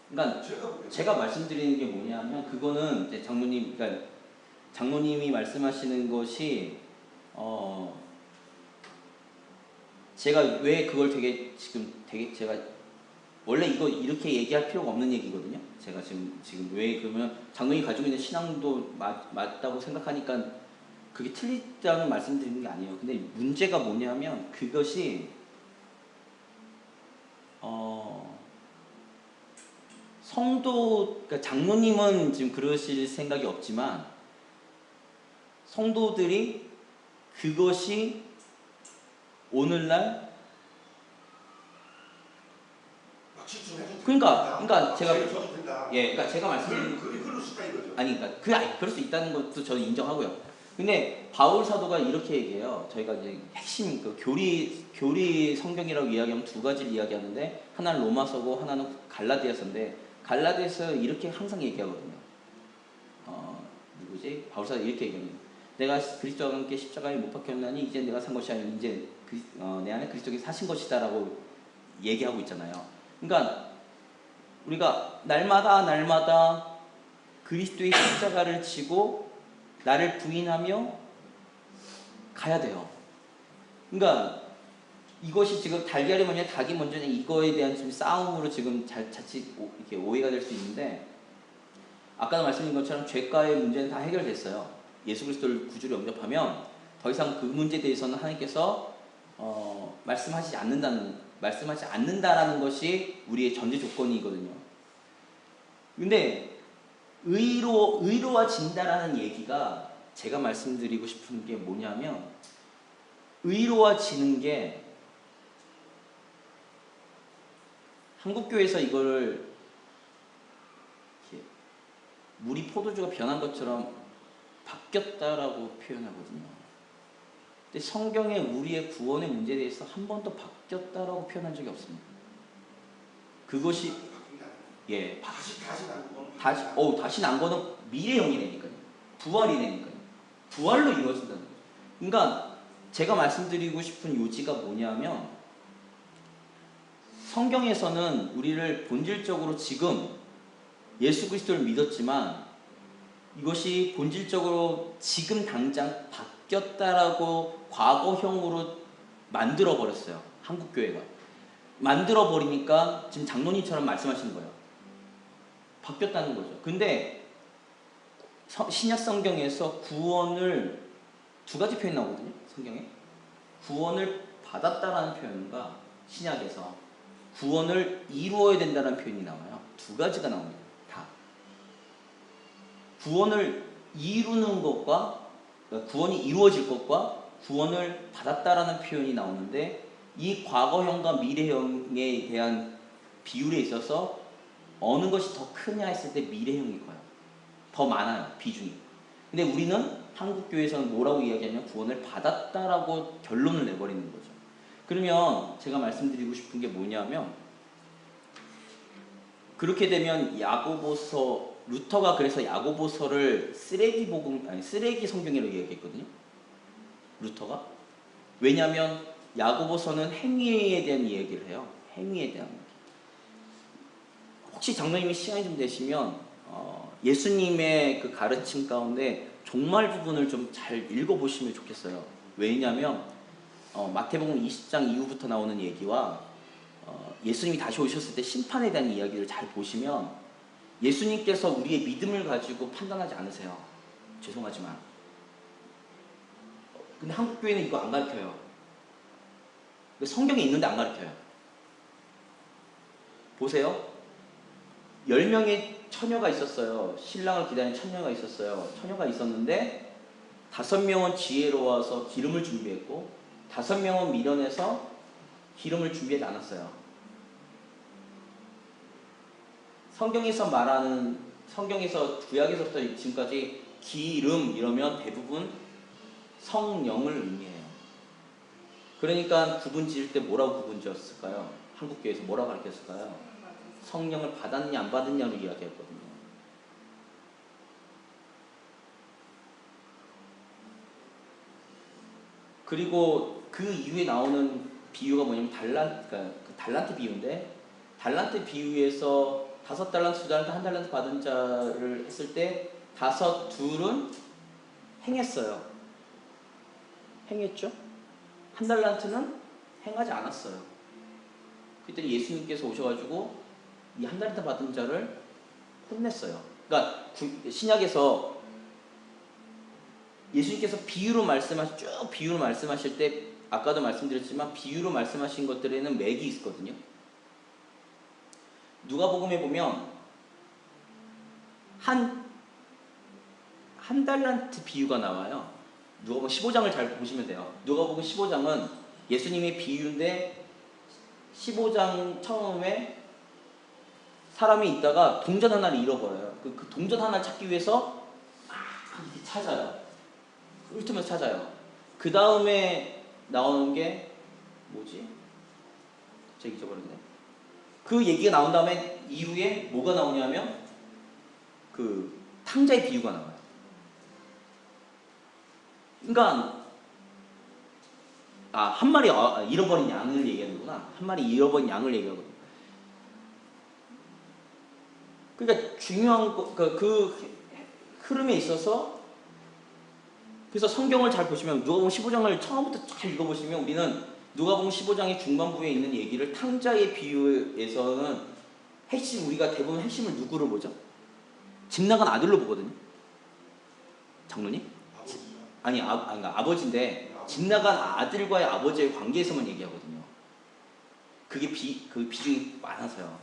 그러니까 제가 말씀드리는 게 뭐냐면, 그거는 이제 장로님이 말씀하시는 것이 제가 왜 그걸 제가 원래 이거 이렇게 얘기할 필요가 없는 얘기거든요. 제가 지금 왜 그러면 장로님이 가지고 있는 신앙도 맞다고 생각하니까 그게 틀리다는 말씀드리는 게 아니에요. 근데 문제가 뭐냐면, 그것이 그러니까 장로님은 지금 그러실 생각이 없지만 성도들이 그것이 오늘날 그러니까 제가 말씀드리는 그럴 수가 이거죠. 그럴 수 있다는 것도 저는 인정하고요. 근데 바울 사도가 이렇게 얘기해요. 저희가 이제 핵심 교리 성경이라고 이야기하면 두 가지를 이야기하는데, 하나는 로마서고 하나는 갈라디아서인데, 갈라디아서 이렇게 항상 얘기하거든요. 바울 사도가 이렇게 얘기합니다. 내가 그리스도와 함께 십자가에 못 박혔나니 이제 내가 산 것이 아니라 이제 내 안에 그리스도께 사신 것이다라고 얘기하고 있잖아요. 그러니까 우리가 날마다 그리스도의 십자가를 지고 나를 부인하며 가야 돼요. 그러니까 이것이 지금 달걀이 먼저 닭이 먼저냐, 이거에 대한 지금 싸움으로 지금 자칫 이렇게 오해가 될 수 있는데, 아까 말씀드린 것처럼 죄가의 문제는 다 해결됐어요. 예수 그리스도를 구주로 영접하면 더 이상 그 문제에 대해서는 하나님께서 말씀하시지 않는다는 말씀하지 않는다라는 것이 우리의 전제 조건이거든요. 근데 의로워진다라는 얘기가 제가 말씀드리고 싶은 게 뭐냐면, 의로워지는 게 한국교회에서 이걸 물이 포도주가 변한 것처럼 바뀌었다라고 표현하거든요. 근데 성경에 우리의 구원의 문제에 대해서 한 번도 바뀌었다라고 표현한 적이 없습니다. 그것이 예 다시 난 거는 미래형이라니까요. 부활이라니까요. 부활로 이루어진다는 거죠. 그러니까 제가 말씀드리고 싶은 요지가 뭐냐면, 성경에서는 우리를 본질적으로 지금 예수 그리스도를 믿었지만 이것이 본질적으로 지금 당장 바뀌었다라고 과거형으로 만들어 버렸어요. 한국교회가 만들어 버리니까 지금 장로님처럼 말씀하시는 거예요. 바뀌었다는 거죠. 근데 신약 성경에서 구원을 두 가지 표현 나오거든요. 성경에 구원을 받았다라는 표현과 신약에서 구원을 이루어야 된다는 표현이 나와요. 두 가지가 나옵니다. 다 구원을 이루는 것과, 구원이 이루어질 것과 구원을 받았다라는 표현이 나오는데, 이 과거형과 미래형에 대한 비율에 있어서 어느 것이 더 크냐 했을 때 미래형이 커요. 더 많아요, 비중이. 근데 우리는 한국교회에서는 뭐라고 이야기하냐면 구원을 받았다라고 결론을 내버리는 거죠. 그러면 제가 말씀드리고 싶은 게 뭐냐면, 그렇게 되면 야고보서, 루터가 그래서 야고보서를 쓰레기 성경이라고 이야기했거든요. 루터가. 왜냐하면 야고보서는 행위에 대한 이야기를 해요. 행위에 대한 얘기. 혹시 장로님이 시간이 좀 되시면 예수님의 그 가르침 가운데 종말 부분을 좀 잘 읽어보시면 좋겠어요. 왜냐하면 마태복음 20장 이후부터 나오는 얘기와 예수님이 다시 오셨을 때 심판에 대한 이야기를 잘 보시면, 예수님께서 우리의 믿음을 가지고 판단하지 않으세요. 죄송하지만. 근데 한국교회는 이거 안 가르쳐요. 성경에 있는데 안 가르쳐요. 보세요. 10명의 처녀가 있었어요. 신랑을 기다리는 처녀가 있었어요. 처녀가 있었는데 5명은 지혜로워서 기름을 준비했고 5명은 미련해서 기름을 준비하지 않았어요. 성경에서 말하는, 성경에서 구약에서부터 지금까지 기름 이러면 대부분 성령을 의미해요. 그러니까 구분 지을 때 뭐라고 구분 지었을까요? 한국교회에서 뭐라고 가르쳤을까요? 성령을 받았냐 안 받았냐를 이야기했거든요. 그리고 그 이후에 나오는 비유가 뭐냐면 달란트 비유인데, 달란트 비유에서 5달란트, 2달란트, 1달란트 받은 자를 했을 때 5, 2은 행했어요. 행했죠? 1달란트는 행하지 않았어요. 그때 예수님께서 오셔가지고 이 1달란트 받은 자를 혼냈어요. 그러니까 신약에서 예수님께서 비유로 말씀하실 때, 아까도 말씀드렸지만 비유로 말씀하신 것들에는 맥이 있거든요. 누가복음에 보면 한 달란트 비유가 나와요. 누가복음 15장을 잘 보시면 돼요. 누가복음 15장은 예수님의 비유인데, 15장 처음에 사람이 있다가 동전 하나를 잃어버려요. 그 동전 하나를 찾기 위해서 이렇게 찾아요. 훑으면서 찾아요. 그 다음에 나오는 게 뭐지? 제가 잊어버렸네. 그 얘기가 나온 다음에 이후에 뭐가 나오냐면 그 탕자의 비유가 나와요. 그러니까 한 마리 잃어버린 양을 얘기하는구나. 한 마리 잃어버린 양을 얘기하거든요. 그러니까 중요한 그 흐름에 있어서, 그래서 성경을 잘 보시면 누가복음 15장을 처음부터 잘 읽어보시면 우리는 누가복음 15장의 중반부에 있는 얘기를 탕자의 비유에서는 우리가 대부분 핵심을 누구로 보죠? 집 나간 아들로 보거든요. 장로님? 아버지인데 집 나간 아들과의 아버지의 관계에서만 얘기하거든요. 그게 그 비중이 많아서요.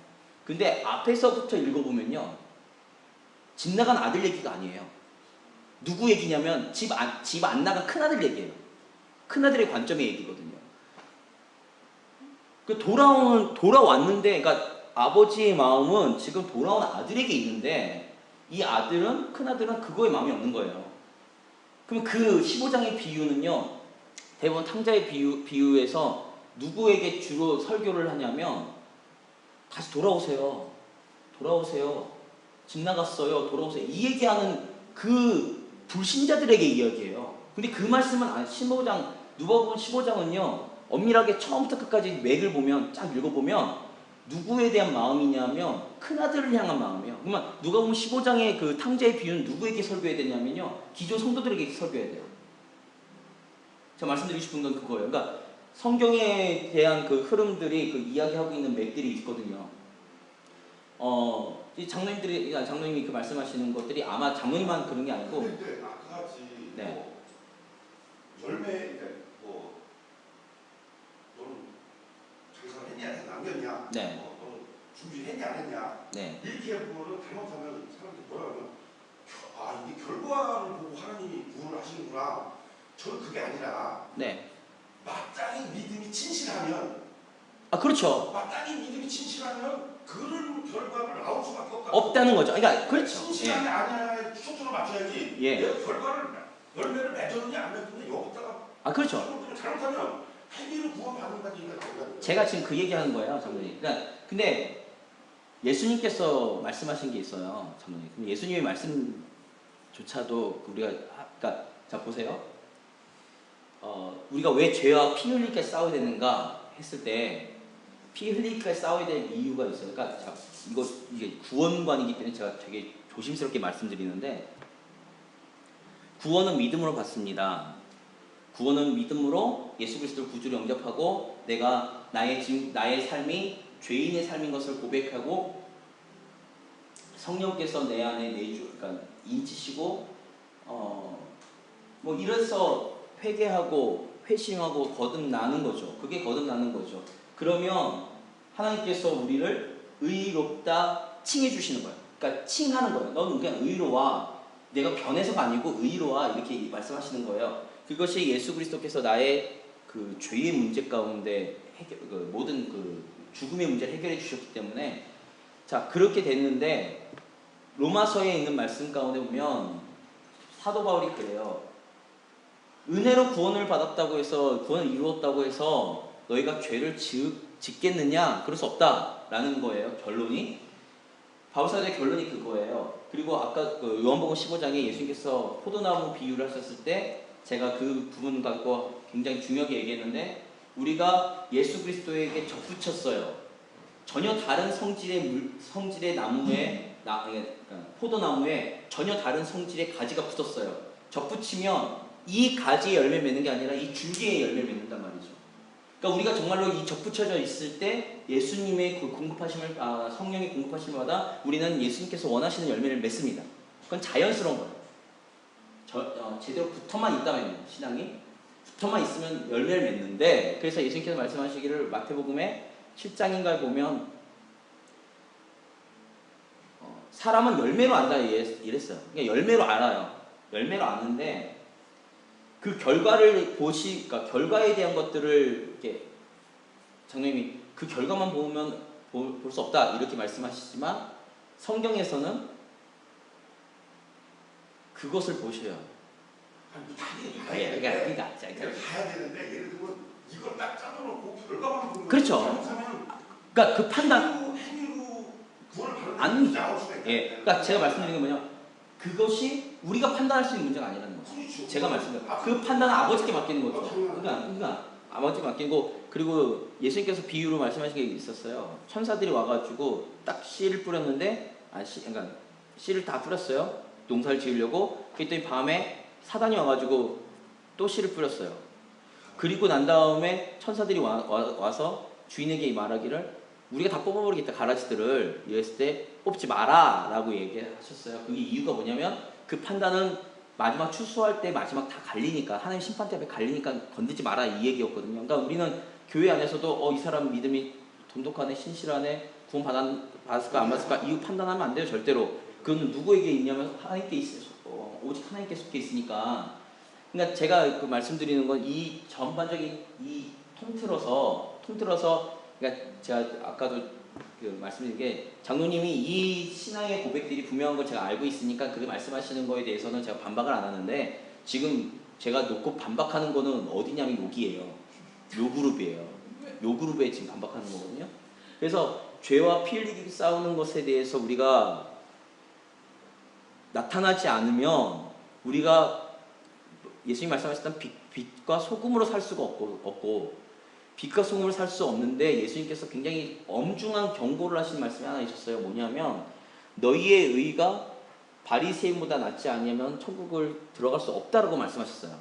근데 앞에서부터 읽어보면요, 집 나간 아들 얘기가 아니에요. 누구 얘기냐면 집 안 나간 큰아들 얘기예요. 큰아들의 관점의 얘기거든요. 돌아왔는데, 그러니까 아버지의 마음은 지금 돌아온 아들에게 있는데, 이 큰아들은 그거에 마음이 없는 거예요. 그럼 그 15장의 비유는요, 대부분 탕자의 비유에서 누구에게 주로 설교를 하냐면, 다시 돌아오세요. 돌아오세요. 집 나갔어요. 돌아오세요. 이 얘기하는 그 불신자들에게 이야기해요. 근데 그 말씀은 누가복음 15장은요, 엄밀하게 처음부터 끝까지 맥을 보면, 쫙 읽어보면, 누구에 대한 마음이냐면, 큰아들을 향한 마음이에요. 그러면 누가복음 15장의 그 탕자의 비유는 누구에게 설교해야 되냐면요, 기존 성도들에게 설교해야 돼요. 제가 말씀드리고 싶은 건 그거예요. 그러니까 성경에 대한 그 흐름들이 그 이야기하고 있는 맥들이 있거든요. 이 장로님이 그 말씀하시는 것들이 아마 장로님만 그런 게 아니고. 근데 아까 같이 네. 열매, 그러니까 너는 장사를 했냐, 남겼냐, 네. 너는 준비했냐, 안 했냐, 네. 이렇게 보면 잘못하면 사람들이 뭐라 그러면 이게 결과를 보고 하나님이 구원을 하시는구나. 저는 그게 아니라 네. 마땅히 믿음이 진실하면, 그렇죠. 마땅히 믿음이 진실하면 그런 결과를 나올 수밖에 없다는 거죠. 그러니까 그렇죠. 진실하게 아니야 초점을 맞춰야지. 예. 내가 열매를 맺었느냐 안 맺었느냐 여기다가 그렇죠. 잘못하면 회개를 구원받는다는 얘기가 나오거든요. 제가 지금 그 얘기하는 거예요, 장로님. 그러니까 근데 예수님께서 말씀하신 게 있어요, 장로님. 그럼 예수님의 말씀조차도 우리가 그러니까 자 보세요. 우리가 왜 죄와 피 흘리게 싸워야 되는가 했을 때 피 흘리게 싸워야 될 이유가 있어요. 그러니까 이게 구원관이기 때문에 제가 되게 조심스럽게 말씀드리는데, 구원은 믿음으로 받습니다. 구원은 믿음으로 예수 그리스도를 구주로 영접하고 내가 나의 삶이 죄인의 삶인 것을 고백하고 성령께서 내 안에 그러니까 인치시고 이래서 회개하고 회심하고 거듭나는 거죠. 그게 거듭나는 거죠. 그러면 하나님께서 우리를 의롭다 칭해 주시는 거예요. 그러니까 칭하는 거예요. 너는 그냥 의로와, 내가 변해서가 아니고 의로와, 이렇게 말씀하시는 거예요. 그것이 예수 그리스도께서 나의 그 죄의 문제 가운데 모든 그 죽음의 문제를 해결해 주셨기 때문에, 자 그렇게 됐는데 로마서에 있는 말씀 가운데 보면 사도 바울이 그래요. 은혜로 구원을 받았다고 해서, 구원을 이루었다고 해서 너희가 죄를 짓겠느냐? 그럴 수 없다라는 거예요. 결론이. 바울사도의 결론이 그거예요. 그리고 아까 그 요한복음 15장에 예수님께서 포도나무 비유를 하셨을 때 제가 그 부분 갖고 굉장히 중요하게 얘기했는데, 우리가 예수 그리스도에게 접붙였어요. 전혀 다른 성질의 나무에 포도나무에 전혀 다른 성질의 가지가 붙었어요. 접붙이면 이 가지에 열매 맺는 게 아니라 이 줄기에 열매 맺는단 말이죠. 그러니까 우리가 정말로 이 접붙여져 있을 때 예수님의 그 성령의 공급하심을 받아 우리는 예수님께서 원하시는 열매를 맺습니다. 그건 자연스러운 거예요. 제대로 붙어만 있다면, 신앙이 붙어만 있으면 열매를 맺는데, 그래서 예수님께서 말씀하시기를 마태복음에 7장인가에 보면 사람은 열매로 안다 이랬어요. 그러니까 열매로 알아요. 열매로 아는데 그 결과를 그러니까 결과에 대한 것들을 이렇게 장로님이 그 결과만 보면 볼 수 없다 이렇게 말씀하시지만, 성경에서는 그것을 보셔요. 그러니까 가야 되는데, 예를 들면 이걸 딱 짜놓고 결과만 보면, 그렇죠. 그러니까 그 판단 행위로 구원을 받는 안, 나올 수가 있다. 그러니까 제가 말씀드리는 건 뭐냐, 그것이 우리가 판단할 수 있는 문제가 아니라는 거죠. 그렇죠. 제가 말씀드린 그 판단은 아버지께 맡기는 거죠. 그러니까 아버지께 맡기고, 그리고 예수님께서 비유로 말씀하신 게 있었어요. 천사들이 와가지고 딱 씨를 뿌렸는데, 그러니까 씨를 다 뿌렸어요. 농사를 지으려고. 그랬더니 밤에 사단이 와가지고 또 씨를 뿌렸어요. 그리고 난 다음에 천사들이 와서 주인에게 말하기를 우리가 다 뽑아버리겠다 가라지들을 이랬을 때 뽑지 마라 라고 얘기하셨어요. 그게 이유가 뭐냐면 그 판단은 마지막 추수할 때 마지막 다 갈리니까, 하나님 심판 때 앞에 갈리니까 건들지 마라 이 얘기였거든요. 그러니까 우리는 교회 안에서도 이 사람 믿음이 돈독하네, 신실하네, 구원 받았을까 안 받았을까 이거 판단하면 안 돼요, 절대로. 그건 누구에게 있냐면 하나님께 오직 하나님께 속해 있으니까. 그러니까 제가 그 말씀드리는 건 이 전반적인 이 통틀어서 그러니까 제가 아까도 그 말씀드린 게 장로님이 이 신앙의 고백들이 분명한 걸 제가 알고 있으니까 그 말씀하시는 거에 대해서는 제가 반박을 안 하는데, 지금 제가 놓고 반박하는 거는 어디냐면 여기예요. 요 그룹이에요. 요 그룹에 지금 반박하는 거거든요. 그래서 죄와 피 흘리기 싸우는 것에 대해서 우리가 나타나지 않으면 우리가 예수님 말씀하셨던 빛과 소금으로 살 수가 없고 빛과 소금으로 살 수 없는데, 예수님께서 굉장히 엄중한 경고를 하신 말씀이 하나 있었어요. 뭐냐면 너희의 의가 바리새인보다 낫지 않으면 천국을 들어갈 수 없다라고 말씀하셨어요.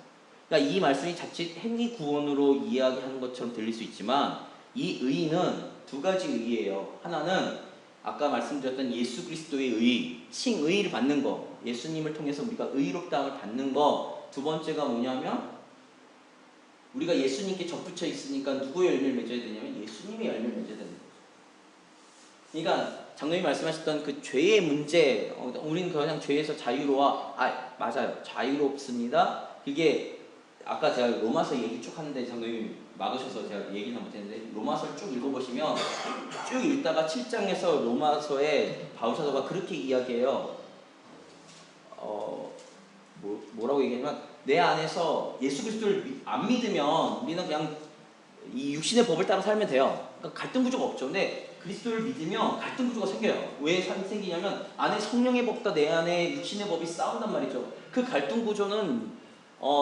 그러니까 이 말씀이 자칫 행위 구원으로 이야기하는 것처럼 들릴 수 있지만, 이 의는 두 가지 의예요. 하나는 아까 말씀드렸던 예수 그리스도의 의, 칭의를 받는 거, 예수님을 통해서 우리가 의롭다함을 받는 거. 두 번째가 뭐냐면 우리가 예수님께 접붙여 있으니까 누구의 열매를 맺어야 되냐면 예수님의 열매를 맺어야 되는 거죠. 그러니까 장로님이 말씀하셨던 그 죄의 문제, 우리는 그냥 죄에서 맞아요, 자유롭습니다. 그게 아까 제가 로마서 얘기 쭉 하는데 장로님이 막으셔서 제가 얘기는 못했는데, 로마서를 쭉 읽어보시면 쭉 읽다가 7장에서 로마서에 바울 사도가 그렇게 이야기해요. 뭐라고 얘기하냐면 내 안에서 예수 그리스도를 안 믿으면 우리는 그냥 이 육신의 법을 따라 살면 돼요. 그러니까 갈등 구조가 없죠. 근데 그리스도를 믿으면 갈등 구조가 생겨요. 왜 생기냐면 안에 성령의 법과 내 안에 육신의 법이 싸운단 말이죠. 그 갈등 구조는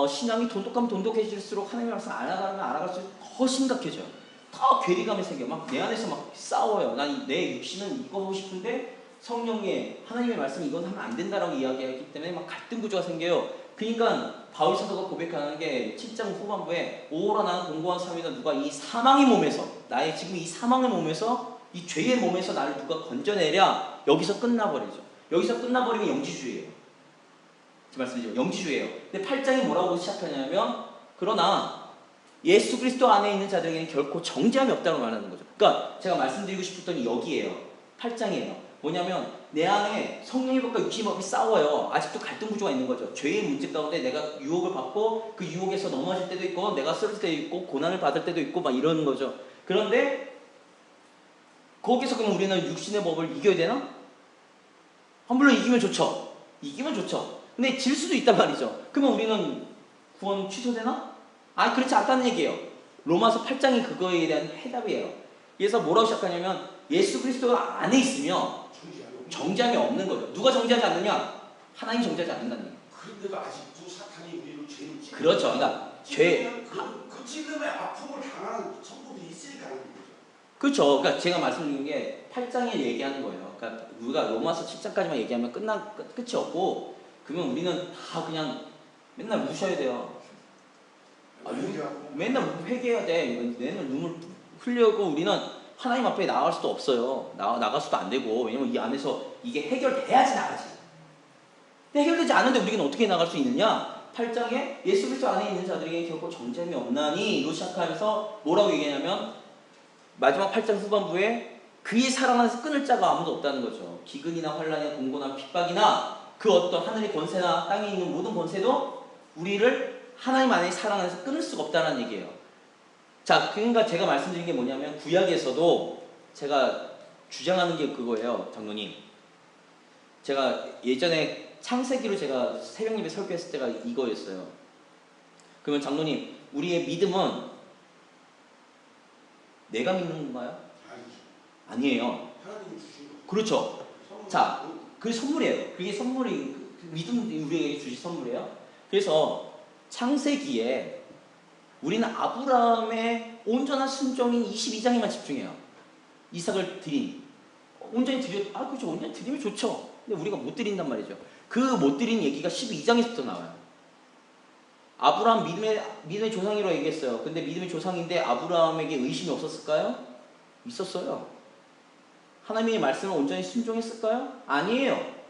신앙이 돈독하면 돈독해질수록 하나님의 말씀 알아갈수록 더 심각해져요. 더 괴리감이 생겨요. 막 내 안에서 막 싸워요. 난 내 육신은 이거 하고 싶은데 성령의 하나님의 말씀 이건 하면 안 된다라고 이야기하기 때문에 막 갈등 구조가 생겨요. 그러니까 바울 사도가 고백하는 게 7장 후반부에 오라 나는 공고한 삶이다. 누가 이 사망의 몸에서, 나의 지금 이 사망의 몸에서, 이 죄의 몸에서 나를 누가 건져내랴. 여기서 끝나버리죠. 여기서 끝나버리면 영지주의예요. 제 말씀이죠. 영지주의예요. 근데 8장이 뭐라고 시작하냐면 그러나 예수 그리스도 안에 있는 자들에게는 결코 정죄함이 없다고 말하는 거죠. 그러니까 제가 말씀드리고 싶었던 게 여기예요. 8장이에요. 뭐냐면 내 안에 성령의 법과 육신의 법이 싸워요. 아직도 갈등 구조가 있는 거죠. 죄의 문제 가운데 내가 유혹을 받고 그 유혹에서 넘어질 때도 있고 내가 쓰러질 때도 있고 고난을 받을 때도 있고 막 이러는 거죠. 그런데 거기서 그럼 우리는 육신의 법을 이겨야 되나? 물론 이기면 좋죠. 이기면 좋죠. 근데 질 수도 있단 말이죠. 그러면 우리는 구원 취소되나? 그렇지 않다는 얘기예요. 로마서 8장이 그거에 대한 해답이에요. 그래서 뭐라고 시작하냐면 예수 그리스도가 안에 있으면 정죄함이 없는 거죠. 누가 정죄하지 않느냐? 하나님 정죄하지 않는다는 얘기예요. 그런데도 아직도 사탄이 우리를 죄를 짓고, 그렇죠. 그러니까 그 지금의 아픔을 당하는 성도들이 있으니까 하는 거죠. 그렇죠. 그러니까 제가 말씀드린 게 8장에 얘기하는 거예요. 그러니까 우리가 로마서 7장까지만 얘기하면 끝이 없고, 그러면 우리는 다 그냥 맨날 우셔야 돼요. 맨날 회개해야 돼. 맨날 눈물 흘려고 우리는 하나님 앞에 나갈 수도 없어요. 나갈 수도 안 되고. 왜냐면 이 안에서 이게 해결돼야지 나가지. 근데 해결되지 않은데 우리는 어떻게 나갈 수 있느냐? 8장에 예수 그리스도 안에 있는 자들에게 결코 정죄함이 없나니 로 시작하면서 뭐라고 얘기하냐면 마지막 8장 후반부에 그의 사랑 안에서 끊을 자가 아무도 없다는 거죠. 기근이나 환난이나 공고나 핍박이나 그 어떤 하늘의 권세나 땅에 있는 모든 권세도 우리를 하나님 안에 사랑 안에서 끊을 수가 없다는 얘기예요. 자, 그러니까 제가 말씀드린 게 뭐냐면 구약에서도 제가 주장하는 게 그거예요, 장로님. 제가 예전에 창세기로 제가 새벽 예배 설교했을 때가 이거였어요. 그러면 장로님, 우리의 믿음은 내가 믿는 건가요? 아니에요. 하나님이 주신 거. 그렇죠. 자, 그게 선물이에요. 그게 선물이, 믿음이 우리에게 주신 선물이에요. 그래서 창세기에 우리는 아브라함의 온전한 순종인 22장에만 집중해요. 이삭을 드린. 온전히 그렇죠. 온전히 드리면 좋죠. 근데 우리가 못 드린단 말이죠. 그 못 드린 얘기가 12장에서부터 나와요. 아브라함 믿음의 조상이라고 얘기했어요. 근데 믿음의 조상인데 아브라함에게 의심이 없었을까요? 있었어요. 하나님의 말씀을 온전히 순종했을까요? 아니에요.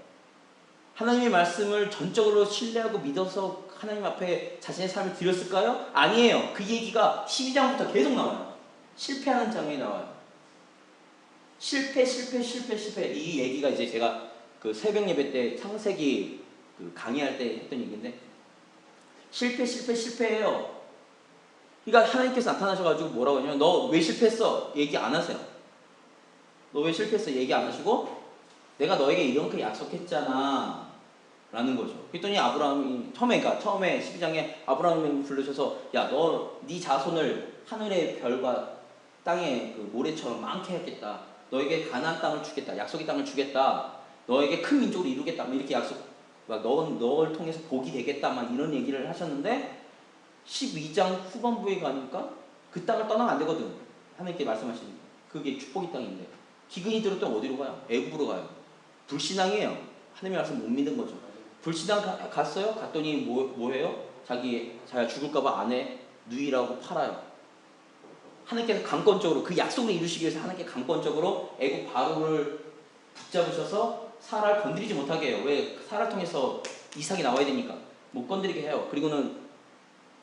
하나님의 말씀을 전적으로 신뢰하고 믿어서 하나님 앞에 자신의 삶을 드렸을까요? 아니에요. 그 얘기가 12장부터 계속 나와요. 실패하는 장면이 나와요. 실패. 이 얘기가 이제 제가 그 새벽 예배 때 창세기 그 강의할 때 했던 얘기인데, 실패해요. 그러니까 하나님께서 나타나셔가지고 뭐라고 하냐면, 너 왜 실패했어? 얘기 안 하세요. 너 왜 실패했어? 얘기 안 하시고, 내가 너에게 이렇게 약속했잖아 라는 거죠. 그랬더니 아브라함이 처음에 12장에 아브라함이 부르셔서, 야, 너 네 자손을 하늘의 별과 땅의 그 모래처럼 많게 하겠다. 너에게 가나안 땅을 주겠다. 약속의 땅을 주겠다. 너에게 큰 민족을 이루겠다. 이렇게 약속, 막 너를 통해서 복이 되겠다. 막 이런 얘기를 하셨는데, 12장 후반부에 가니까 그 땅을 떠나면 안 되거든. 하나님께 말씀하시는 거. 그게 축복의 땅인데, 기근이 들었던 어디로 가요? 애굽으로 가요. 불신앙이에요. 하나님의 말씀 못 믿는 거죠. 불신앙 갔어요? 갔더니 뭐예요? 자기가 죽을까봐 아내 누이라고 팔아요. 하나님께서 강권적으로 그 약속을 이루시기 위해서 하나님께 강권적으로 애굽 바로를 붙잡으셔서 사라를 건드리지 못하게 해요. 왜? 사라를 통해서 이삭이 나와야 되니까 못 건드리게 해요. 그리고는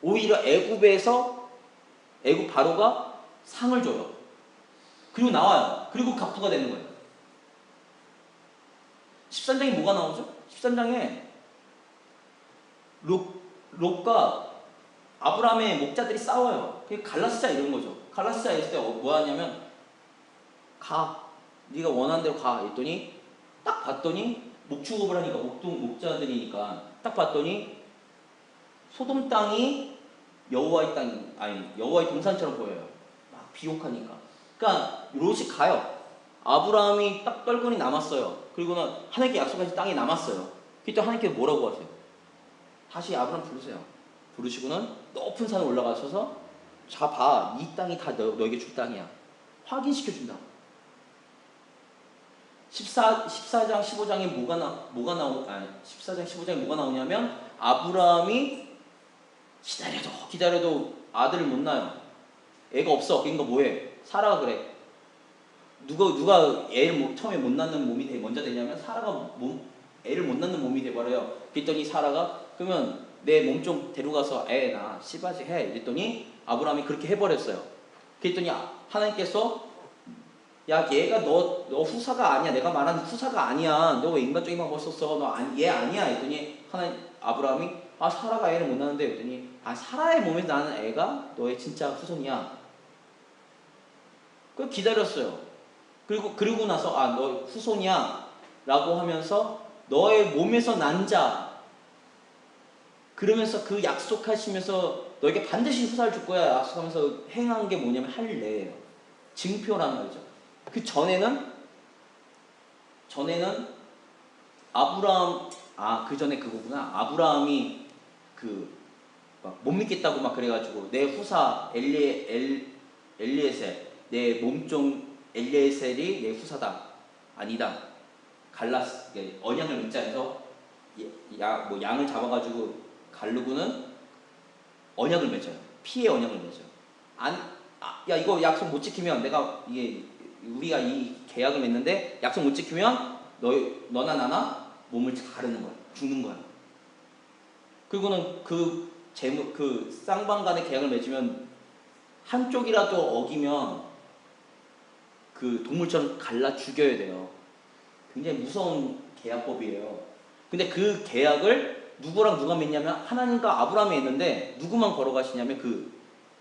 오히려 애굽 바로가 상을 줘요. 그리고 나와요. 그리고 갑부가 되는 거예요. 13장에 뭐가 나오죠? 13장에 롯과 아브라함의 목자들이 싸워요. 그게 갈라스자 이런 거죠. 갈라스자 있을 때 뭐 하냐면, 네가 원하는 대로 가. 했더니 딱 봤더니 목축업을 하니까 목자들이니까 딱 봤더니 소돔 땅이 여호와의 동산처럼 보여요. 막 비옥하니까. 그러니까 롯이 가요. 아브라함이 딱 떨거니 남았어요. 그리고는 하나님께 약속하신 땅이 남았어요. 그때 하나님께서 뭐라고 하세요? 다시 아브라함 부르세요. 부르시고는 높은 산에 올라가셔서, 자 봐, 이 땅이 다 너에게 줄 땅이야. 확인시켜준다. 14장 15장에 14장 15장에 뭐가 나오냐면, 아브라함이 기다려도 아들을 못 낳아요. 애가 없어. 그러니까 뭐해? 사라가 그래. 누가 애를 처음에 못 낳는 몸이 먼저 되냐면, 사라가 애를 못 낳는 몸이 돼버려요. 그랬더니 사라가, 그러면 내 몸 좀 데려가서 애 낳아, 씨바지 해. 이랬더니 아브라함이 그렇게 해버렸어요. 그랬더니 하나님께서, 야, 얘가 너 후사가 아니야. 내가 말하는 후사가 아니야. 너 왜 인간적인 방법을 썼어? 얘 아니야. 했더니 아브라함이, 사라가 애를 못 낳는데. 했더니, 사라의 몸에서 나는 애가 너의 진짜 후손이야. 그 기다렸어요. 그리고 나서, 너 후손이야 라고 하면서, 너의 몸에서 난 자, 그러면서 그 약속하시면서 너에게 반드시 후사를 줄 거야 약속하면서 행한 게 뭐냐면 할례예요. 증표라는 거죠. 그 전에는 아브라함, 그 전에 그거구나. 아브라함이 못 믿겠다고 막 그래가지고, 내 후사 엘리에셀, 내 몸종 엘리에셀이 내 후사다. 아니다. 언약을 맺자해서 양을 잡아가지고 가르고는 언약을 맺어요. 피의 언약을 맺어요. 야, 이거 약속 못 지키면 우리가 이 계약을 맺는데 약속 못 지키면 너나 나나 몸을 가르는 거야. 죽는 거야. 그리고는 그 쌍방 간의 계약을 맺으면 한쪽이라도 어기면 그 동물처럼 갈라 죽여야 돼요. 굉장히 무서운 계약법이에요. 근데 그 계약을 누구랑 누가 맺냐면 하나님과 아브라함이 했는데, 누구만 걸어가시냐면 그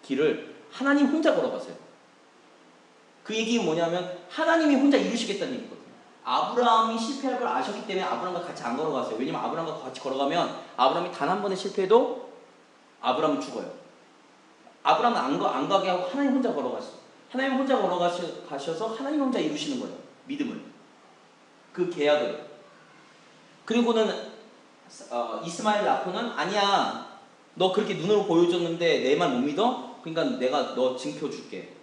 길을 하나님 혼자 걸어가세요. 그 얘기는 뭐냐면 하나님이 혼자 이루시겠다는 얘기거든요. 아브라함이 실패할 걸 아셨기 때문에 아브라함과 같이 안 걸어가세요. 왜냐면 아브라함과 같이 걸어가면 아브라함이 단 한 번의 실패해도 아브라함은 죽어요. 아브라함은 안 가게 하고 하나님 혼자 걸어가시죠. 하나님 혼자 걸어가셔서 하나님 혼자 이루시는 거예요. 믿음을. 그 계약을. 그리고는 이스마엘 낳고는, 아니야, 너 그렇게 눈으로 보여줬는데 내 말 못 믿어? 그러니까 내가 너 증표 줄게.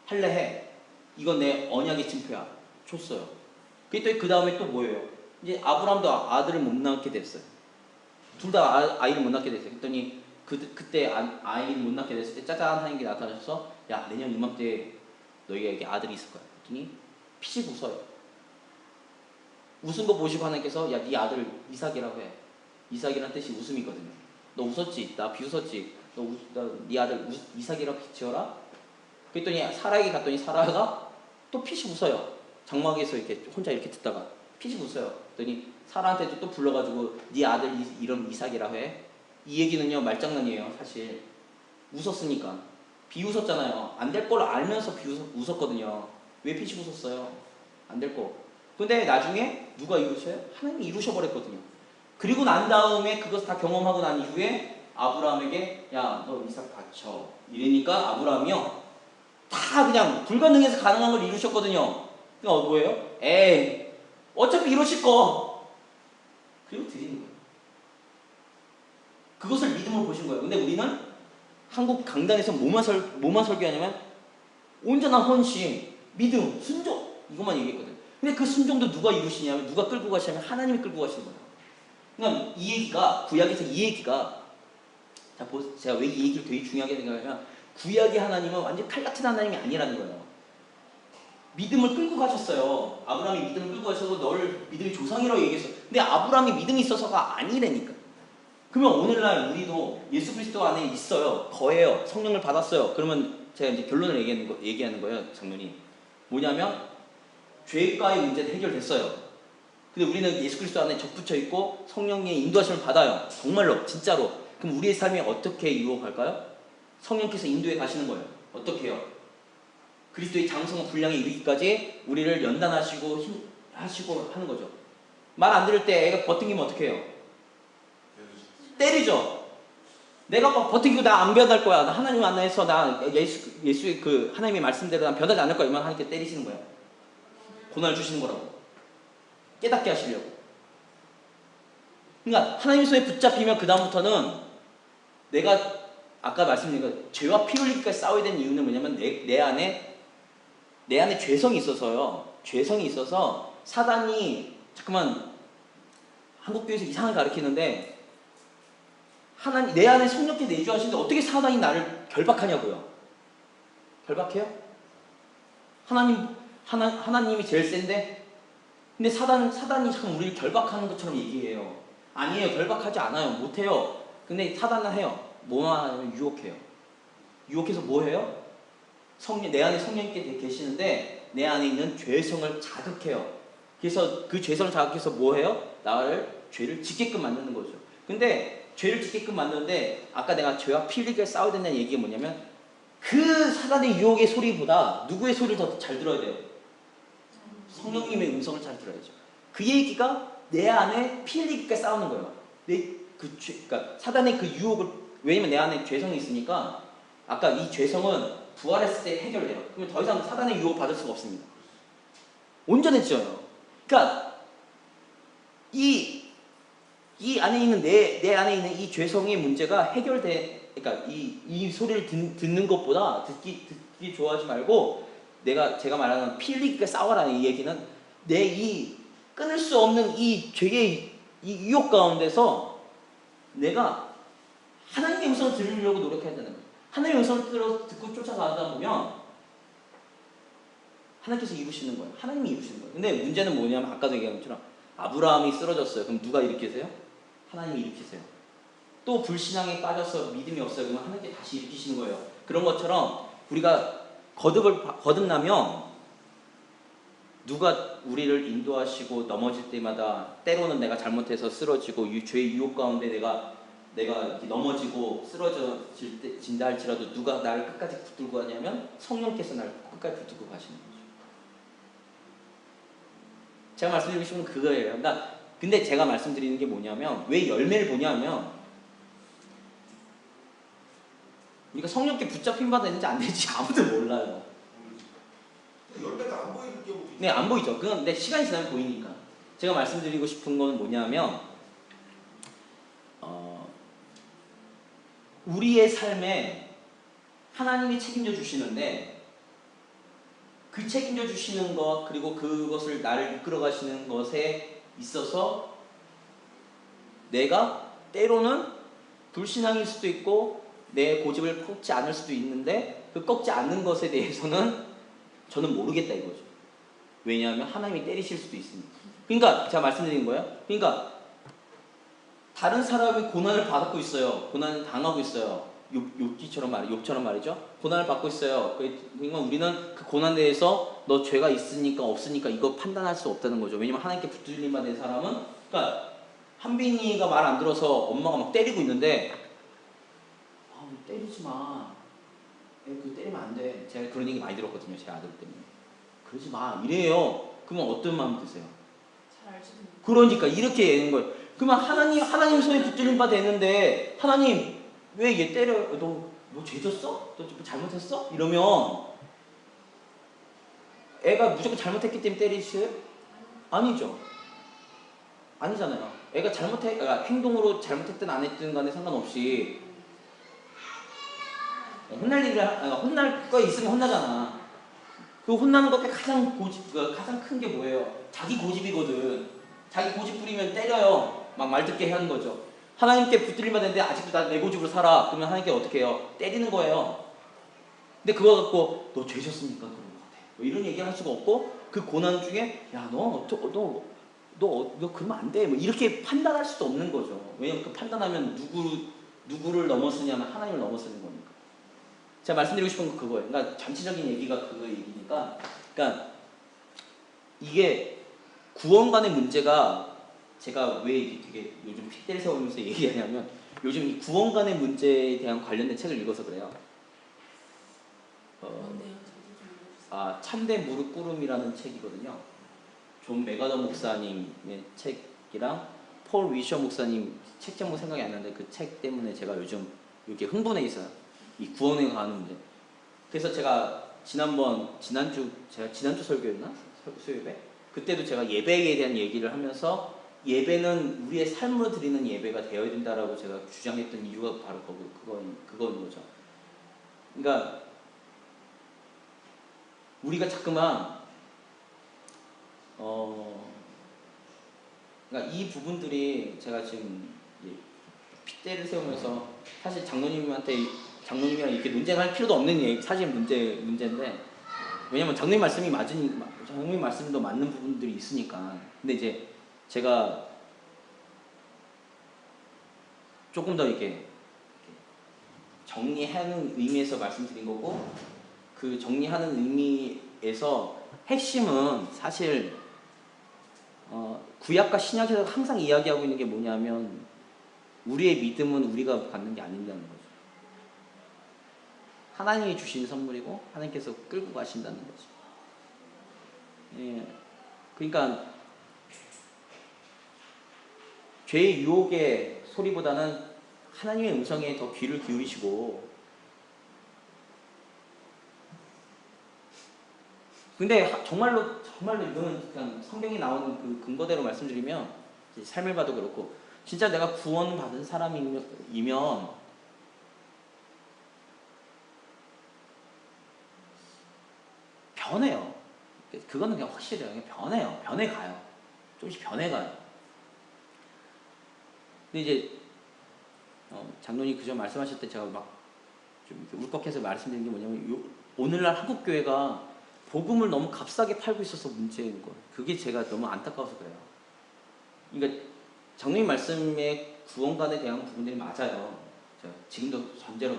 할례해. 이건 내 언약의 증표야. 줬어요. 그 다음에 또 뭐예요? 이제 아브라함도 아들을 못 낳게 됐어요. 둘 다 아이를 못 낳게 됐어요. 그랬더니 그때 아이를 못 낳게 됐을 때 짜잔 하나님께 나타나셔서, 야, 내년 이맘때 너희에게 아들이 있을 거야. 그랬더니 피식 웃어요. 웃은 거 보시고 하나님께서, 야, 네 아들 이삭이라고 해. 이삭이라는 뜻이 웃음이거든요. 너 웃었지? 나 비웃었지? 네 아들 이삭이라고 지어라? 그랬더니 사라에게 갔더니 사라가 또 피식 웃어요. 장막에서 이렇게 혼자 이렇게 듣다가 피식 웃어요. 그랬더니 사라한테 또 불러가지고 네 아들 이름 이삭이라 해. 이 얘기는요 말장난이에요. 사실 웃었으니까 비웃었잖아요. 안 될 걸 알면서 웃었거든요. 왜 피식 웃었어요? 안 될 거. 근데 나중에 누가 이루셔요? 하나님이 이루셔버렸거든요. 그리고 난 다음에 그것을 다 경험하고 난 이후에 아브라함에게 야 너 이삭 바쳐 이러니까 아브라함이요 다 그냥 불가능해서 가능한 걸 이루셨거든요. 그러니까 뭐예요? 에이 어차피 이루실 거 그리고 드리는 거예요. 그것을 믿음으로 보신 거예요. 근데 우리는 한국 강단에서 뭐만 설교하냐면 온전한 헌신, 믿음, 순종 이것만 얘기했거든요. 근데 그 순종도 누가 이루시냐면 누가 끌고 가시냐면 하나님이 끌고 가시는 거예요. 그러니까 이 얘기가 구약에서 이 얘기가 제가 왜 이 얘기를 되게 중요하게 생각하냐면 구약의 하나님은 완전 칼 같은 하나님이 아니라는 거예요. 믿음을 끌고 가셨어요. 아브라함이 믿음을 끌고 가셔서 너를 믿음의 조상이라고 얘기했어. 근데 아브라함이 믿음이 있어서가 아니라니까. 그러면 오늘날 우리도 예수 그리스도 안에 있어요. 거예요. 성령을 받았어요. 그러면 제가 이제 결론을 얘기하는 거예요. 장면이 뭐냐면 죄가의 문제는 해결됐어요. 근데 우리는 예수 그리스도 안에 접붙여 있고 성령의 인도하심을 받아요. 정말로 진짜로. 그럼 우리의 삶이 어떻게 이루어갈까요? 성령께서 인도해 가시는 거예요. 어떻게 해요? 그리스도의 장성한 분량에 이르기까지 우리를 연단하시고 하시고 하는 거죠. 말 안 들을 때 애가 버팅기면 어떻게 해요? 때리죠. 내가 막 버팅기고 나 안 변할 거야. 나 하나님 안에서 나 예수의 그 하나님의 말씀대로 난 변하지 않을 거야. 이만 하나님께 때리시는 거예요. 고난을 주시는 거라고. 깨닫게 하시려고. 그러니까 하나님 손에 붙잡히면 그 다음부터는 내가 아까 말씀드린 것 죄와 피 흘리기까지 싸워야 되는 이유는 뭐냐면 내 안에 죄성이 있어서요. 죄성이 있어서 사단이 잠깐만 한국교회에서 이상하게 가르치는데 하나님 내 안에 성령께 내주하시는데 어떻게 사단이 나를 결박하냐고요. 결박해요? 하나님이 제일 센데 근데 사단이 잠깐 우리를 결박하는 것처럼 얘기해요. 아니에요. 결박하지 않아요. 못해요. 근데 사단은 해요. 뭐만 하면 유혹해요. 유혹해서 뭐 해요? 내 안에 성령님께 계시는데 내 안에 있는 죄성을 자극해요. 그래서 그 죄성을 자극해서 뭐 해요? 나를 죄를 짓게끔 만드는 거죠. 근데 죄를 짓게끔 만드는데 아까 내가 죄와 피 흘리기를 싸워야 된다는 얘기가 뭐냐면 그 사단의 유혹의 소리보다 누구의 소리를 더 잘 들어야 돼요? 성령님의 음성을 잘 들어야죠. 그 얘기가 내 안에 피 흘리기까지 싸우는 거예요. 그러니까 사단의 그 유혹을 왜냐면 내 안에 죄성이 있으니까 아까 이 죄성은 부활했을 때 해결돼요. 그러면 더 이상 사단의 유혹을 받을 수가 없습니다. 온전해져요. 그러니까 이 안에 있는 내 안에 있는 이 죄성의 문제가 해결돼. 그러니까 이 소리를 듣는 것보다 듣기 좋아하지 말고 제가 말하는 피 흘리기가 싸워라는 이 얘기는 내 이 끊을 수 없는 이 죄의 이 유혹 가운데서 내가 하나님의 음성을 들으려고 노력해야 되는 거예요. 하나님의 음성을 듣고 쫓아가다 보면 하나님께서 이루시는 거예요. 하나님이 이루시는 거예요. 근데 문제는 뭐냐면 아까도 얘기한 것처럼 아브라함이 쓰러졌어요. 그럼 누가 일으키세요? 하나님이 일으키세요. 또 불신앙에 빠져서 믿음이 없어요. 그러면 하나님께 다시 일으키시는 거예요. 그런 것처럼 우리가 거듭나면 누가 우리를 인도하시고 넘어질 때마다 때로는 내가 잘못해서 쓰러지고 죄의 유혹 가운데 내가 이렇게 넘어지고 쓰러진다 할지라도 누가 나를 끝까지 붙들고 가냐면 성령께서 나를 끝까지 붙들고 가시는 거죠. 제가 말씀드리고 싶은 건 그거예요. 그러니까 근데 제가 말씀드리는 게 뭐냐면 왜 열매를 보냐면 우리가 성령께 붙잡힘 받았는지 안 되는지 아무도 몰라요. 열매가 안 보이는 경우도 네, 안 보이죠. 근데 시간이 지나면 보이니까. 제가 말씀드리고 싶은 건 뭐냐면 우리의 삶에 하나님이 책임져 주시는데 그 책임져 주시는 것 그리고 그것을 나를 이끌어 가시는 것에 있어서 내가 때로는 불신앙일 수도 있고 내 고집을 꺾지 않을 수도 있는데 그 꺾지 않는 것에 대해서는 저는 모르겠다 이거죠. 왜냐하면 하나님이 때리실 수도 있으니까. 그러니까 제가 말씀드린 거예요. 그러니까 다른 사람이 고난을 받고 있어요. 고난을 당하고 있어요. 욥처럼 말이죠. 고난을 받고 있어요. 그러니까 우리는 그 고난에 대해서 너 죄가 있으니까 없으니까 이거 판단할 수 없다는 거죠. 왜냐면 하나님께 붙들림 받은 사람은, 그러니까 한빈이가 말 안 들어서 엄마가 막 때리고 있는데, 아, 때리지 마. 그 때리면 안 돼. 제가 그런 얘기 많이 들었거든요. 제 아들 때문에. 그러지 마. 이래요. 그러면 어떤 마음 드세요? 잘 알지도 못해. 그러니까 이렇게 얘는 거예요. 그러면 하나님 손에 붙들림 받아 되는데, 하나님 왜 얘 때려? 너 죄졌어? 너 잘못했어? 이러면 애가 무조건 잘못했기 때문에 때리시요? 아니죠. 아니잖아요. 애가 그러니까 행동으로 잘못했든 안 했든 간에 상관없이 혼날 거 있으면 혼나잖아. 그 혼나는 것에 가장 큰 게 뭐예요? 자기 고집이거든. 자기 고집 부리면 때려요. 막 말 듣게 하는 거죠. 하나님께 붙들림 받았는데 아직도 나 내 고집으로 살아. 그러면 하나님께 어떻게 해요? 때리는 거예요. 근데 그거 갖고 너 죄졌으니까 그런 거 같아. 뭐 이런 얘기 할 수가 없고 그 고난 중에 야 너 그러면 안 돼. 뭐 이렇게 판단할 수도 없는 거죠. 왜냐면 그 판단하면 누구를 넘어서냐면 하나님을 넘어서는 거니까. 제가 말씀드리고 싶은 건 그거예요. 그러니까 전체적인 얘기가 그거 얘기니까. 그러니까 이게 구원관의 문제가 제가 왜 이게 되게 요즘 핏대를 세우면서 얘기하냐면 요즘 이 구원관의 문제에 대한 관련된 책을 읽어서 그래요. 뭔데요? 저도 좀 알려주세요. 참된 무릎 꿇음이라는 책이거든요. 존 메가더 목사님의 책이랑 폴 위셔 목사님 책 제목 생각이 안 나는데 그 책 때문에 제가 요즘 이렇게 흥분해 있어요. 이 구원에 관한 문제. 그래서 제가 지난주 설교였나? 수요일에? 그때도 제가 예배에 대한 얘기를 하면서 예배는 우리의 삶으로 드리는 예배가 되어야 된다라고 제가 주장했던 이유가 바로 그거인 거죠. 그러니까 우리가 자꾸만 그러니까 이 부분들이 제가 지금 핏대를 세우면서 사실 장로님이랑 이렇게 논쟁할 필요도 없는 사실 문제인데 왜냐면 장로님 말씀도 맞는 부분들이 있으니까. 근데 이제 제가 조금 더 이렇게 정리하는 의미에서 말씀드린 거고 그 정리하는 의미에서 핵심은 사실 구약과 신약에서 항상 이야기하고 있는 게 뭐냐면 우리의 믿음은 우리가 갖는 게 아닌다는 거죠. 하나님이 주신 선물이고 하나님께서 끌고 가신다는 거죠. 예, 그러니까 죄의 유혹의 소리보다는 하나님의 음성에 더 귀를 기울이시고 근데 정말로 이거는 그냥 성경에 나오는 그 근거대로 말씀드리면 삶을 봐도 그렇고 진짜 내가 구원받은 사람이면 변해요. 그거는 그냥 확실해요. 그냥 변해요. 변해가요. 조금씩 변해가요. 근데 이제 장로님 그저 말씀하실 때 제가 막 좀 울컥해서 말씀드린 게 뭐냐면 오늘날 한국 교회가 복음을 너무 값싸게 팔고 있어서 문제인 거예요. 그게 제가 너무 안타까워서 그래요. 그러니까 장로님 말씀에 구원관에 대한 부분들이 맞아요. 제가 지금도 전제로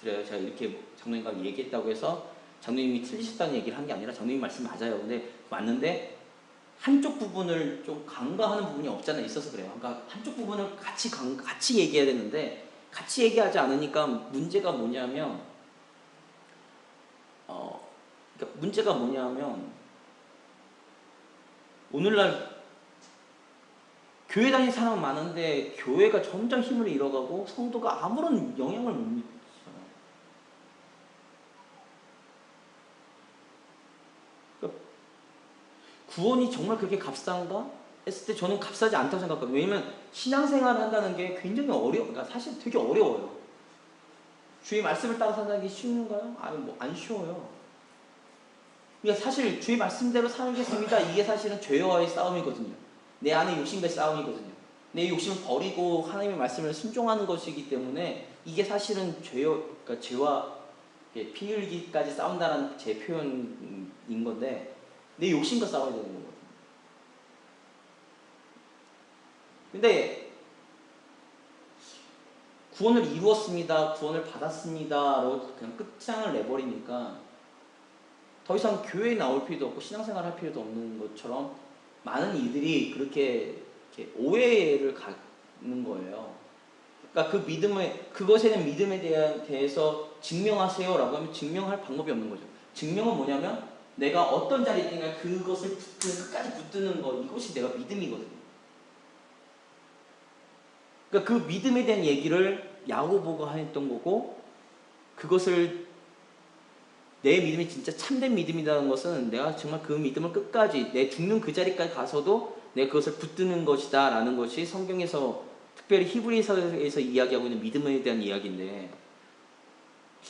드려요. 제가 이렇게 장로님과 얘기했다고 해서 장로님이 틀리셨다는 얘기를 한 게 아니라 장로님 말씀 맞아요. 근데 맞는데 한쪽 부분을 좀 간과하는 부분이 없잖아 있어서 그래요. 그러니까 한쪽 부분을 같이 얘기해야 되는데 같이 얘기하지 않으니까 문제가 뭐냐면 오늘날 교회 다니는 사람 많은데 교회가 점점 힘을 잃어가고 성도가 아무런 영향을 못 미치잖아요. 그러니까 구원이 정말 그렇게 값싼가? 했을 때 저는 값싸지 않다고 생각하거든요. 왜냐면 신앙생활을 한다는 게 굉장히 그러니까 사실 되게 어려워요. 주의 말씀을 따라 산다는 게 쉬운가요? 아니 뭐 안 쉬워요. 그러니까 사실 주의 말씀대로 살겠습니다. 이게 사실은 죄와의 싸움이거든요. 내 안에 욕심과의 싸움이거든요. 내 욕심을 버리고 하나님의 말씀을 순종하는 것이기 때문에 이게 사실은 그러니까 죄와 피 흘기까지 싸운다는 제 표현인 건데 내 욕심과 싸워야 되는 거거든요. 근데 구원을 이루었습니다. 구원을 받았습니다라고 그냥 끝장을 내버리니까 더 이상 교회에 나올 필요도 없고 신앙생활 할 필요도 없는 것처럼 많은 이들이 그렇게 이렇게 오해를 갖는 거예요. 그러니까 그 믿음을, 그것에 대한 믿음에 대해서 증명하세요라고 하면 증명할 방법이 없는 거죠. 증명은 뭐냐면 내가 어떤 자리에 있든가 그것을 끝까지 붙드는 거, 이것이 내가 믿음이거든요. 그러니까 그 믿음에 대한 얘기를 야고보가 했던 거고, 그것을 내 믿음이 진짜 참된 믿음이라는 것은 내가 정말 그 믿음을 끝까지 내 죽는 그 자리까지 가서도 내가 그것을 붙드는 것이다 라는 것이 성경에서, 특별히 히브리서에서 이야기하고 있는 믿음에 대한 이야기인데,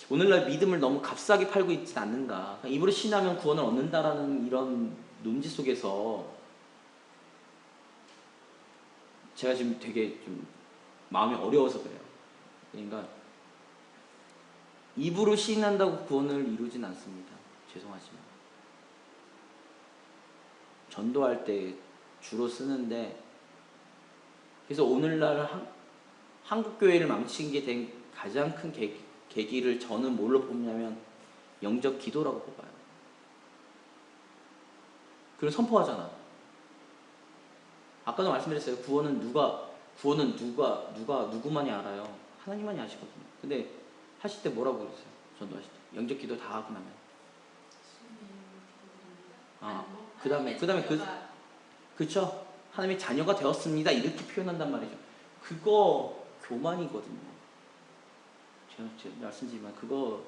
오늘날 믿음을 너무 값싸게 팔고 있진 않는가. 입으로 신하면 구원을 얻는다라는 이런 논지 속에서 제가 지금 되게 좀 마음이 어려워서 그래요. 그러니까 입으로 시인한다고 구원을 이루진 않습니다. 죄송하지만. 전도할 때 주로 쓰는데, 그래서 오늘날 한국교회를 망치게 된 가장 큰 계기를 저는 뭘로 뽑냐면 영적 기도라고 뽑아요. 그걸 선포하잖아. 아까도 말씀드렸어요. 구원은 누구만이 알아요? 하나님만이 아시거든요. 근데 하실 때 뭐라고 그랬어요? 전도하실 때. 영적 기도 다 하고 나면. 그 다음에 그쵸? 하나님의 자녀가 되었습니다. 이렇게 표현한단 말이죠. 그거 교만이거든요. 제가 말씀드리지만 그거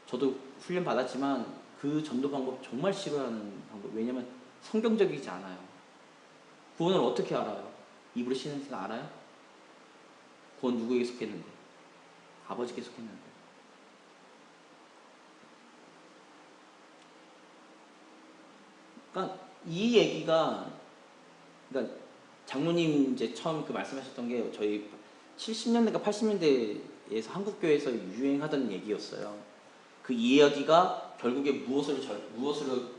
저도 훈련 받았지만 그 전도 방법 정말 싫어하는 방법. 왜냐면 성경적이지 않아요. 구원을 어떻게 알아요? 입으로 쉬는 생각 알아요? 구원 누구에게 속했는데? 아버지께 속했는데. 그러니까 이 얘기가, 그러니까 장로님 이제 처음 그 말씀하셨던 게 저희 70년대가 80년대에서 한국교회에서 유행하던 얘기였어요. 그 이야기가 결국에 무엇으로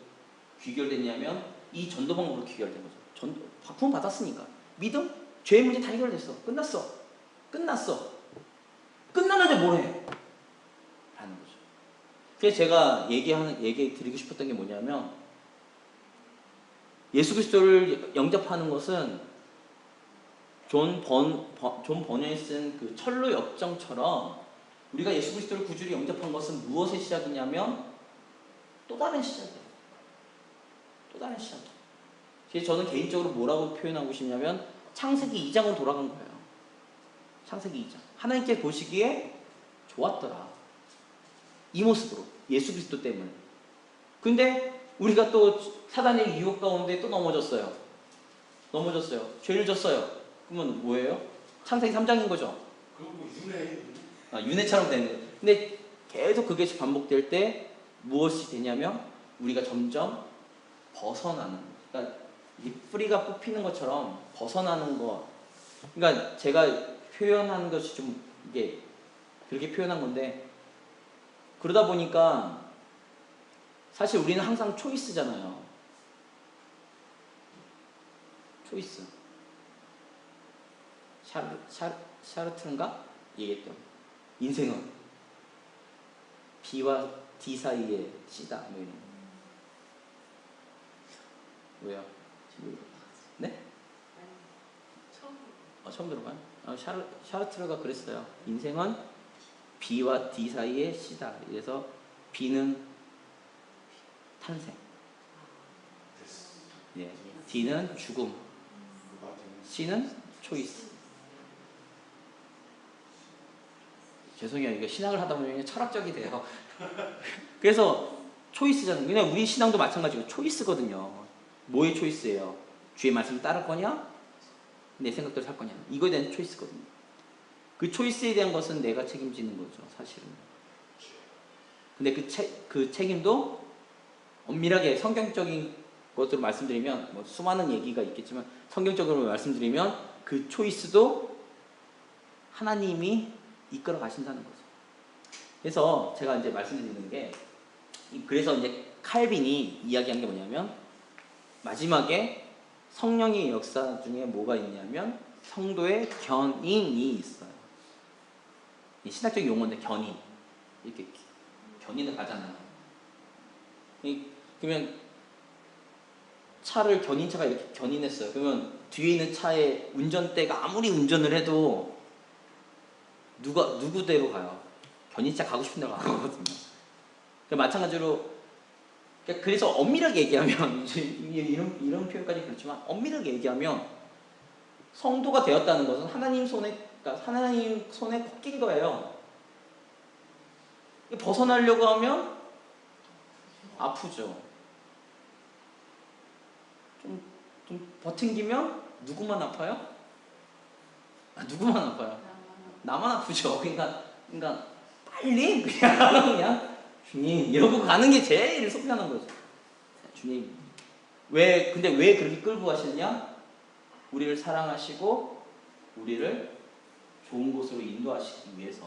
귀결됐냐면 이 전도 방법으로 귀결된 거죠. 구원 받았으니까. 믿음? 죄의 문제 다 해결됐어. 끝났어. 끝났는데 뭘 해? 라는 거죠. 그래서 제가 얘기 드리고 싶었던 게 뭐냐면, 예수 그리스도를 영접하는 것은 존 번연이 쓴 그 철로 역정처럼 우리가 예수 그리스도를 구주로 영접한 것은 무엇의 시작이냐면 또 다른 시작이에요. 또 다른 시작. 그래서 저는 개인적으로 뭐라고 표현하고 싶냐면 창세기 2장으로 돌아간 거예요. 창세기 2장. 하나님께 보시기에 좋았더라. 이 모습으로. 예수 그리스도 때문에. 근데 우리가 또 사단의 유혹 가운데 또 넘어졌어요. 죄를 졌어요. 그러면 뭐예요? 창세기 3장인 거죠. 그리고 윤회. 윤회처럼 되는 거예요. 근데 계속 그게 반복될 때 무엇이 되냐면 우리가 점점 벗어나는, 그러니까 이 뿌리가 뽑히는 것처럼 벗어나는 거. 그러니까 제가 표현한 것이 좀 이게 그렇게 표현한 건데, 그러다 보니까 사실 우리는 항상 초이스잖아요. 초이스. 샤르트인가? 얘기했던. 인생은 B와 D 사이의 C다. 뭐 이런. 왜요? 네? 처음 들어봐요? 샤르트르가 그랬어요. 인생은 B와 D 사이의 C다. 그래서 B는 탄생, 예. D는 죽음, C는 초이스. 죄송해요. 이거 신앙을 하다 보면 철학적이 돼요. 그래서 초이스잖아요. 그냥 우리 신앙도 마찬가지고 초이스거든요. 뭐의 초이스예요? 주의 말씀을 따를 거냐? 내 생각대로 살 거냐? 이거에 대한 초이스거든요. 그 초이스에 대한 것은 내가 책임지는 거죠, 사실은. 근데 그 책임도 엄밀하게 성경적인 것으로 말씀드리면, 뭐 수많은 얘기가 있겠지만 성경적으로 말씀드리면 그 초이스도 하나님이 이끌어 가신다는 거죠. 그래서 제가 이제 말씀드리는 게, 그래서 이제 칼빈이 이야기한 게 뭐냐면, 마지막에 성령의 역사 중에 뭐가 있냐면 성도의 견인이 있어요. 신학적 용어인데 견인. 이렇게 견인을 가잖아요. 그러면 차를 견인차가 이렇게 견인했어요. 그러면 뒤에 있는 차의 운전대가 아무리 운전을 해도 누구대로 가요? 견인차 가고 싶은 데로 가거든요. 마찬가지로 그래서 엄밀하게 얘기하면 이런 표현까지 그렇지만 엄밀하게 얘기하면 성도가 되었다는 것은 하나님 손에 꺾인 거예요. 벗어나려고 하면 아프죠. 좀 버팅기면 누구만 아파요? 누구만 아파요? 나만 아프죠. 그러니까 빨리 그냥 주님 이러고 가는 게 제일 속 편한 거죠. 주님 근데 왜 그렇게 끌고 가시느냐? 우리를 사랑하시고 우리를 좋은 곳으로 인도하시기 위해서,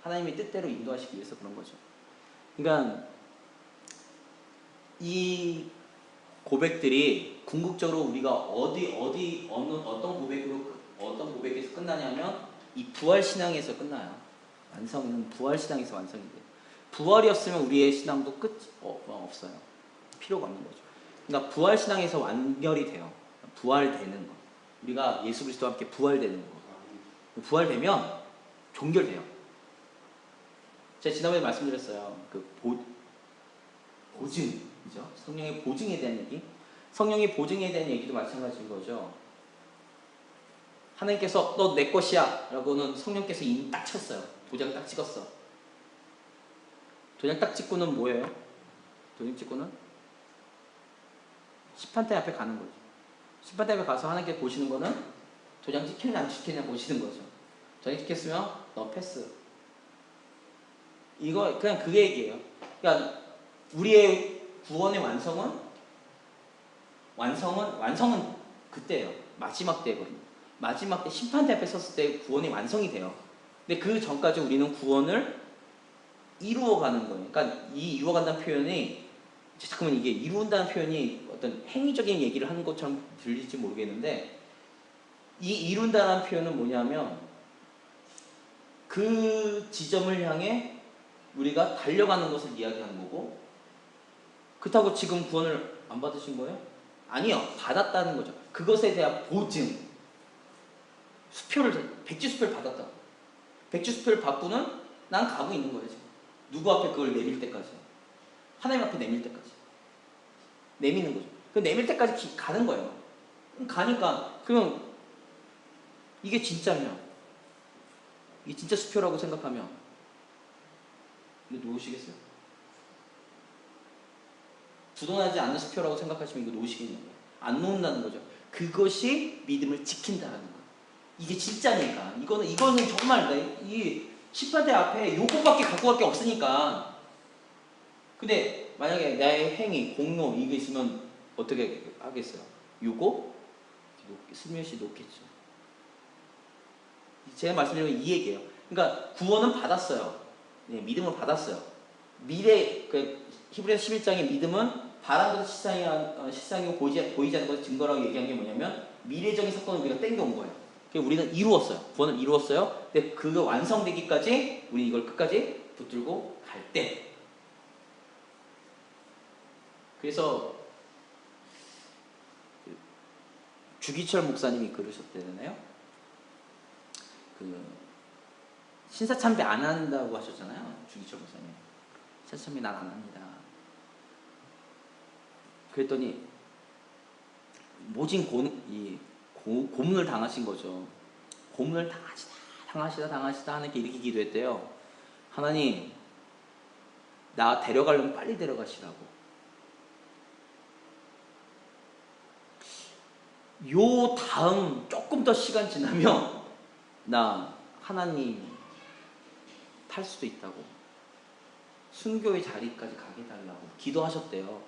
하나님의 뜻대로 인도하시기 위해서 그런 거죠. 그러니까 이 고백들이 궁극적으로 우리가 어떤 고백에서 끝나냐면 이 부활 신앙에서 끝나요. 완성은 부활 신앙에서 완성이 돼요. 부활이 없으면 우리의 신앙도 없어요. 필요가 없는 거죠. 그러니까 부활 신앙에서 완결이 돼요. 부활되는 거. 우리가 예수 그리스도와 함께 부활되는 거. 부활되면 종결돼요. 제가 지난번에 말씀드렸어요. 보증이죠. 성령의 보증에 대한 얘기. 성령의 보증에 대한 얘기도 마찬가지인 거죠. 하나님께서 너 내 것이야 라고는 성령께서 이미 딱 쳤어요. 도장 딱 찍었어. 도장 딱 찍고는 뭐예요? 도장 찍고는 심판대 앞에 가는 거죠. 심판대 앞에 가서 하나님께 보시는 거는 도장 찍혔냐 안 찍혔냐 보시는 거죠. 도장 찍혔으면 너 패스. 이거 그냥 그 얘기예요. 그러니까 우리의 구원의 완성은 그때예요. 마지막 때거든요. 마지막 때 심판대 앞에 섰을 때 구원이 완성이 돼요. 근데 그 전까지 우리는 구원을 이루어가는 거예요. 그러니까 이 이루어간다는 표현이 잠깐만 이게 이루는다는 표현이 어떤 행위적인 얘기를 하는 것처럼 들릴지 모르겠는데 이 이룬다는 표현은 뭐냐면 그 지점을 향해 우리가 달려가는 것을 이야기하는 거고 그렇다고 지금 구원을 안 받으신 거예요? 아니요. 받았다는 거죠. 그것에 대한 보증. 백지수표를 받았다. 백지수표를 받고는 난 가고 있는 거예요. 지금. 누구 앞에 그걸 내밀 때까지. 하나님 앞에 내밀 때까지. 내미는 거죠. 그 내밀 때까지 가는 거예요. 가니까 그러면 이게 진짜면 이게 진짜 수표라고 생각하면 이거 놓으시겠어요? 부동하지 않는 수표라고 생각하시면 이거 놓으시겠냐고요. 안 놓는다는 거죠. 그것이 믿음을 지킨다는 거예요. 이게 진짜니까. 이거는 정말 이 심판대 앞에 요것밖에 갖고 갈 게 없으니까. 근데 만약에 나의 행위, 공로 이게 있으면 어떻게 하겠어요? 요거 슬며시 놓겠죠. 제가 말씀드린 건 이 얘기예요. 그러니까 구원은 받았어요. 네, 믿음은 받았어요. 미래 히브리서 11장의 믿음은 바란 것을 실상이고 보이지 않는 것을 증거라고 얘기한 게 뭐냐면 미래적인 사건을 우리가 땡겨온 거예요. 우리는 이루었어요. 구원을 이루었어요. 근데 그거 완성되기까지 우리 이걸 끝까지 붙들고 갈 때. 그래서 주기철 목사님이 그러셨대잖아요. 신사참배 안 한다고 하셨잖아요. 주기철 목사님. 신사참배 난 안 합니다. 그랬더니 모진 고문을 당하신 거죠. 고문을 당하시다 하나님께 이렇게 기도했대요. 하나님, 나 데려가려면 빨리 데려가시라고. 요 다음 조금 더 시간 지나면 나 하나님 탈 수도 있다고. 순교의 자리까지 가게 해달라고 기도하셨대요.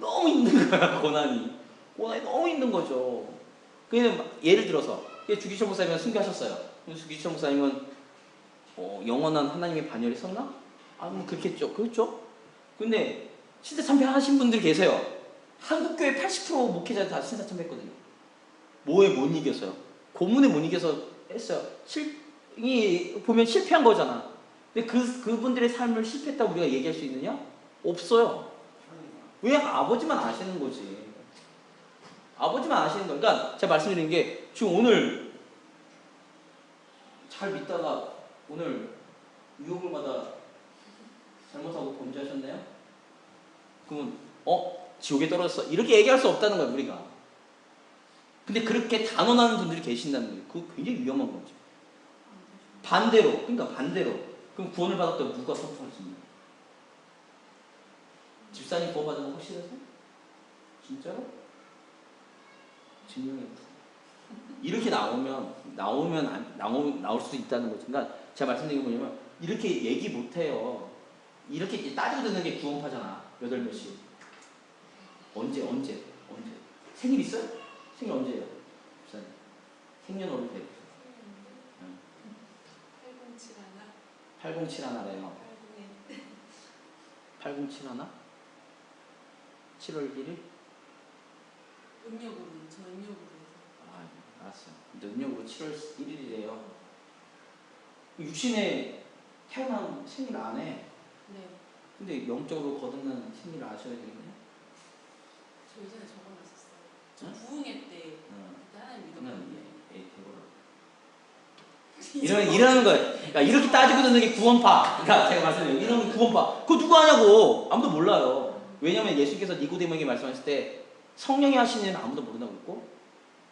너무 힘든 거야, 고난이 너무 힘든 거죠. 그냥 예를 들어서 주기철 목사님은 순교하셨어요. 주기철 목사님은 영원한 하나님의 반열에 섰나? 뭐 그렇겠죠. 그렇죠? 근데 신사참배 하신 분들 계세요. 한국교회 80% 목회자들 다 신사참배했거든요. 뭐에 못 이겼어요? 고문에 못 이겨서 했어요. 보면 실패한 거잖아. 근데 그분들의 삶을 실패했다고 우리가 얘기할 수 있느냐? 없어요. 왜? 아버지만 아시는 거지. 아버지만 아시는 거. 그러니까 제가 말씀드리는 게 지금 오늘 잘 믿다가 오늘 유혹을 받아 잘못하고 범죄하셨나요? 그러면 지옥에 떨어졌어. 이렇게 얘기할 수 없다는 거야, 우리가. 근데 그렇게 단언하는 분들이 계신다는 거예요. 그거 굉장히 위험한 거죠. 반대로, 그러니까 반대로. 그럼 구원을 받았다고 누가 선포할 수 있냐? 집사님 구원받은 거 확실하세요? 진짜로? 증명해. 이렇게 나올 수도 있다는 거죠. 그러니까 제가 말씀드린 게 뭐냐면 이렇게 얘기 못해요. 이렇게 따지고 듣는 게 구원파잖아. 8몇 시. 언제? 생일 있어요? 생일 언제예요? 집사님. 생년월일 돼. 807 하나? 807 하나래요. 801. 807 하나? 7월 1일? 음력으로, 저 음력으로 해서. 알았어요. 근데 음력으로 7월 1일이래요. 육신에 태어난 생일 안 해. 네. 근데 영적으로 거듭난 생일을 아셔야 되겠네. 저 예전에 적어놨었어요. 저 응? 부흥회 때 그때 하나님 믿었거든요. 이러는 거예요. 그러니까 이렇게 따지고 듣는 게 구원파. 그러니까 제가 말씀드려요. 이런 구원파. 그거 누가 하냐고. 아무도 몰라요. 왜냐면 예수께서 니고데모에게 말씀하실 때 성령이 하시는 일은 아무도 모른다고 했고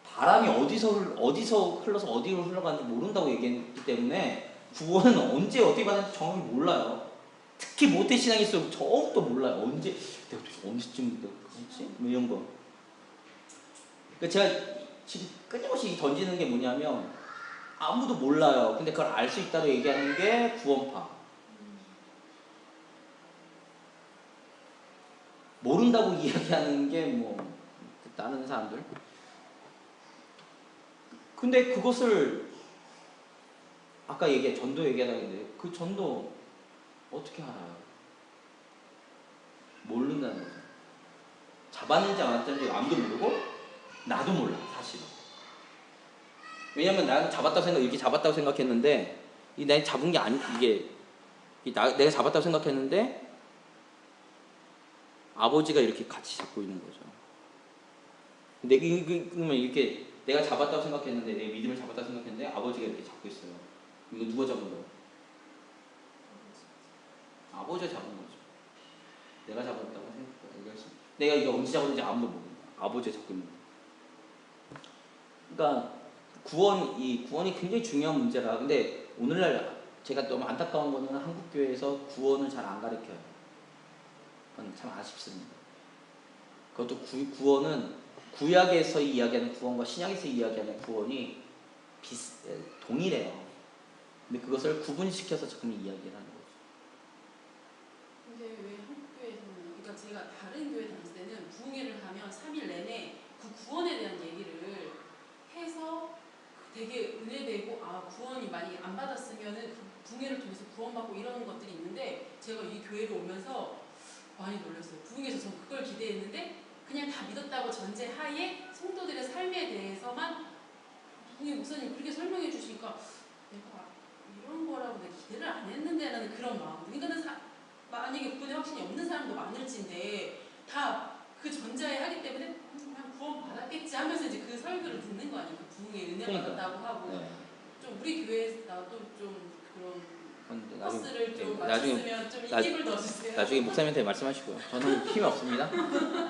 바람이 어디서 흘러서 어디로 흘러가는지 모른다고 얘기했기 때문에 구원은 언제 어떻게 받는지 정확히 몰라요. 특히 모태신앙일수록 더욱더 몰라요. 내가 언제쯤 그랬지? 뭐 이런 거. 그러니까 제가 지금 끊임없이 던지는 게 뭐냐면 아무도 몰라요. 근데 그걸 알 수 있다고 얘기하는 게 구원파. 모른다고 이야기하는 게 뭐 다른 사람들. 근데 그것을 아까 전도 얘기하다가 했는데 그 전도 어떻게 알아요? 모른다는 거죠. 잡았는지 안 잡았는지 아무도 모르고 나도 몰라 사실은. 왜냐면 나는 이렇게 잡았다고 생각했는데 내가 잡은 게 내가 잡았다고 생각했는데 아버지가 이렇게 같이 잡고 있는 거죠. 근데 그러면 이렇게 내가 잡았다고 생각했는데 내 믿음을 잡았다고 생각했는데 아버지가 이렇게 잡고 있어요. 이거 누가 잡은 거예요? 아버지가 잡은 거죠. 내가 잡았다고 생각했어요. 내가 이게 언제 잡았는지 아무도 모른다. 아버지가 잡고 있는 거예요. 그러니까 구원이 굉장히 중요한 문제라. 근데 오늘날 제가 너무 안타까운 거는 한국 교회에서 구원을 잘 안 가르쳐요. 그건 참 아쉽습니다. 그것도 구원은 구약에서 이야기하는 구원과 신약에서 이야기하는 구원이 동일해요. 근데 그것을 구분시켜서 조금 이야기를 하는 거죠. 근데 왜 한국 교회에서는, 그러니까 제가 다른 교회 다닐 때는 부흥회를 하면 3일 내내 그 구원에 대한 얘기를 해서 되게 은혜되고 구원이 많이 안 받았으면은 그 부흥회를 통해서 구원받고 이런 것들이 있는데 제가 이 교회로 오면서 많이 놀랐어요. 부흥회에서 전 그걸 기대했는데 그냥 다 믿었다고 전제하에 성도들의 삶에 대해서만 부흥회 목사님 그렇게 설명해 주시니까 내가 이런 거라고 내가 기대를 안 했는데라는 그런 마음. 그러니까 만약에 그분의 확신이 없는 사람도 많을진데 다 그 전자에 하기 때문에 그냥 구원 받았겠지 하면서 이제 그 설교를 듣는 거 아니에요. 그 부흥에 은혜 받았다고 하고 네. 좀 우리 교회에서 나도 좀 그런 버스를 좀 나중에 맞췄으면 좀 입을 넣어주세요. 나중에 목사님한테 말씀하시고요. 저는 힘이 없습니다.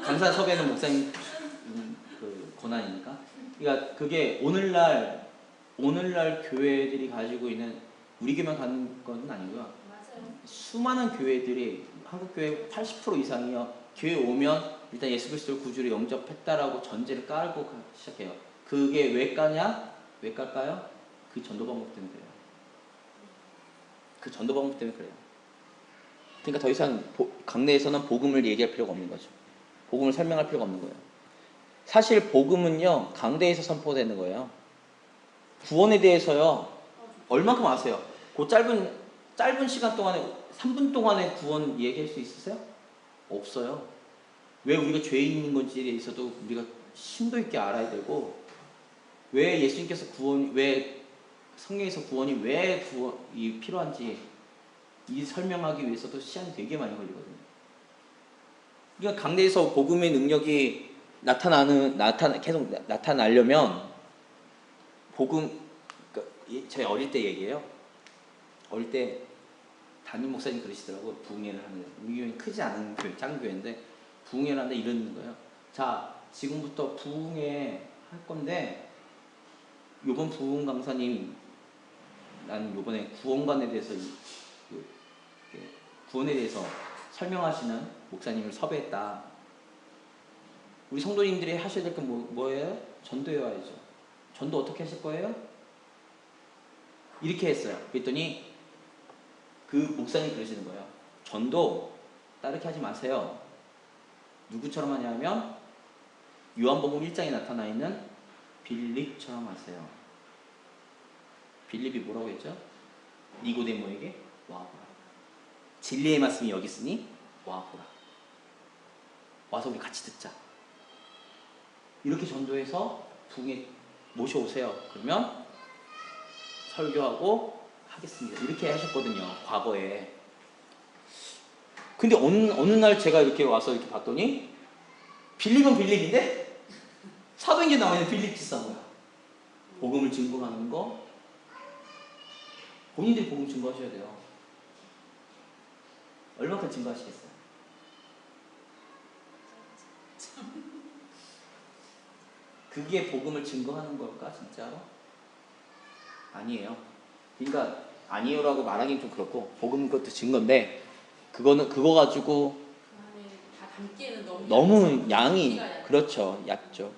강사 섭외는 목사님 그 권한이니까. 그러니까 그게 오늘날 교회들이 가지고 있는 우리 교회만 가는 건 아니고요. 맞아요. 수많은 교회들이 한국 교회 80% 이상이요. 교회 오면 일단 예수 그리스도를 구주로 영접했다라고 전제를 깔고 시작해요. 그게 왜 까냐? 왜 깔까요? 그 전도 방법 때문에 그래요. 그 전도 방법 때문에 그래요. 그러니까 더 이상 강내에서는 복음을 얘기할 필요가 없는 거죠. 복음을 설명할 필요가 없는 거예요. 사실 복음은요 강대에서 선포되는 거예요. 구원에 대해서요 얼만큼 아세요? 그 짧은 시간 동안에 3분 동안에 구원 얘기할 수 있으세요? 없어요. 왜 우리가 죄 있는 건지에 대해서도 우리가 심도 있게 알아야 되고 왜 예수님께서 왜 성경에서 구원이 필요한지 이 설명하기 위해서도 시간이 되게 많이 걸리거든요. 그러니까 강대에서 복음의 능력이 계속 나타나려면 복음, 그러니까 제 어릴 때 얘기예요. 어릴 때 담임 목사님 그러시더라고요. 부흥회를 하는데 우리 교회는 크지 않은 교회, 작은 교회인데 부흥회를 하는데 이러는 거예요. 자, 지금부터 부흥회 할 건데 요번 부흥 강사님, 나는 요번에 구원관에 대해서 구원에 대해서 설명하시는 목사님을 섭외했다. 우리 성도님들이 하셔야 될 건 뭐예요? 전도해와야죠. 전도 어떻게 하실 거예요? 이렇게 했어요. 그랬더니 그 목사님 그러시는 거예요. 전도 따르게 하지 마세요. 누구처럼 하냐면 요한복음 1장에 나타나 있는 빌립처럼 하세요. 빌립이 뭐라고 했죠? 니고데모에게 와보라. 진리의 말씀이 여기 있으니 와보라. 와서 우리 같이 듣자. 이렇게 전도해서 부흥에 모셔오세요. 그러면 설교하고 하겠습니다. 이렇게 하셨거든요. 과거에. 근데 어느 날 제가 이렇게 와서 이렇게 봤더니 빌립은 빌립인데 사도행전에 나와 있는 빌립 지사인 거야. 복음을 증거하는 거. 본인들이 복음 증거하셔야 돼요. 얼마큼 증거하시겠어요? 그게 복음을 증거하는 걸까 진짜로? 아니에요. 그러니까 아니에요라고 말하기는 좀 그렇고 복음 것도 증거인데 그거 가지고 그 안에 다 담기에는 너무 양이 그렇죠. 얕죠.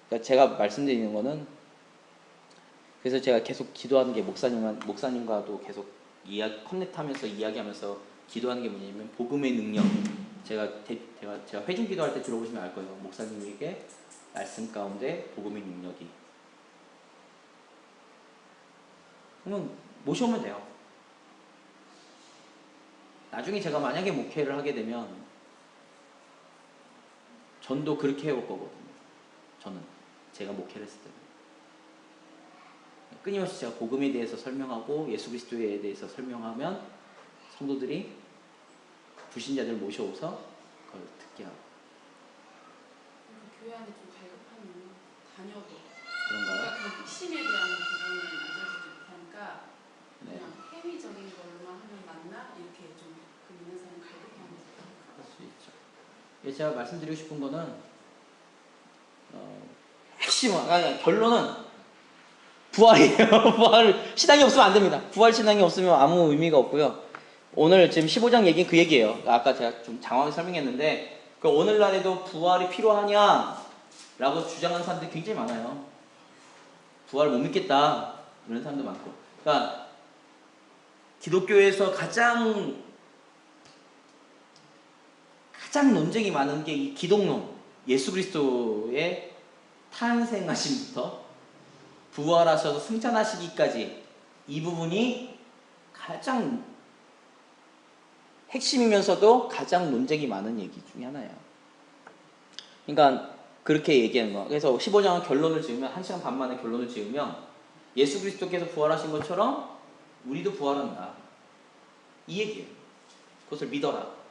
그러니까 제가 말씀드리는 거는 그래서 제가 계속 기도하는 게 목사님과도 계속 커넥트하면서 이야기하면서 기도하는 게 뭐냐면 복음의 능력. 제가 회중 기도할 때 들어보시면 알 거예요. 목사님에게 말씀 가운데 복음의 능력이. 그러면 모셔오면 돼요. 나중에 제가 만약에 목회를 하게 되면 전도 그렇게 해올 거거든요. 저는 제가 목회를 했을 때 끊임없이 제가 복음에 대해서 설명하고 예수 그리스도에 대해서 설명하면 성도들이 불신자들 모셔오서 그걸 듣게 하고. 교회 안에 좀 갈급하면 다녀도 그런가요? 그러니까 그 핵심에 대한 부분을 알려주지 못하니까 네. 그냥 행위적인 걸로만 하면 맞나? 이렇게 좀 그 믿는 사람이 갈급하는 그럴 수 있죠. 예, 제가 말씀드리고 싶은 거는 결론은 부활이에요. 신앙이 없으면 안 됩니다. 부활 신앙이 없으면 아무 의미가 없고요. 오늘 지금 15장 얘기는 그 얘기예요. 아까 제가 좀 장황하게 설명했는데 오늘날에도 부활이 필요하냐? 라고 주장하는 사람들이 굉장히 많아요. 부활 못 믿겠다. 이런 사람도 많고. 그러니까 기독교에서 가장 논쟁이 많은 게 이 기독론, 예수 그리스도의 탄생하심부터 부활하셔서 승천하시기까지 이 부분이 가장 핵심이면서도 가장 논쟁이 많은 얘기 중에 하나예요. 그러니까 그렇게 얘기하는 거. 그래서 15장은 결론을 지으면 1시간 반 만에 결론을 지으면 예수 그리스도께서 부활하신 것처럼 우리도 부활한다. 이 얘기예요. 그것을 믿어라.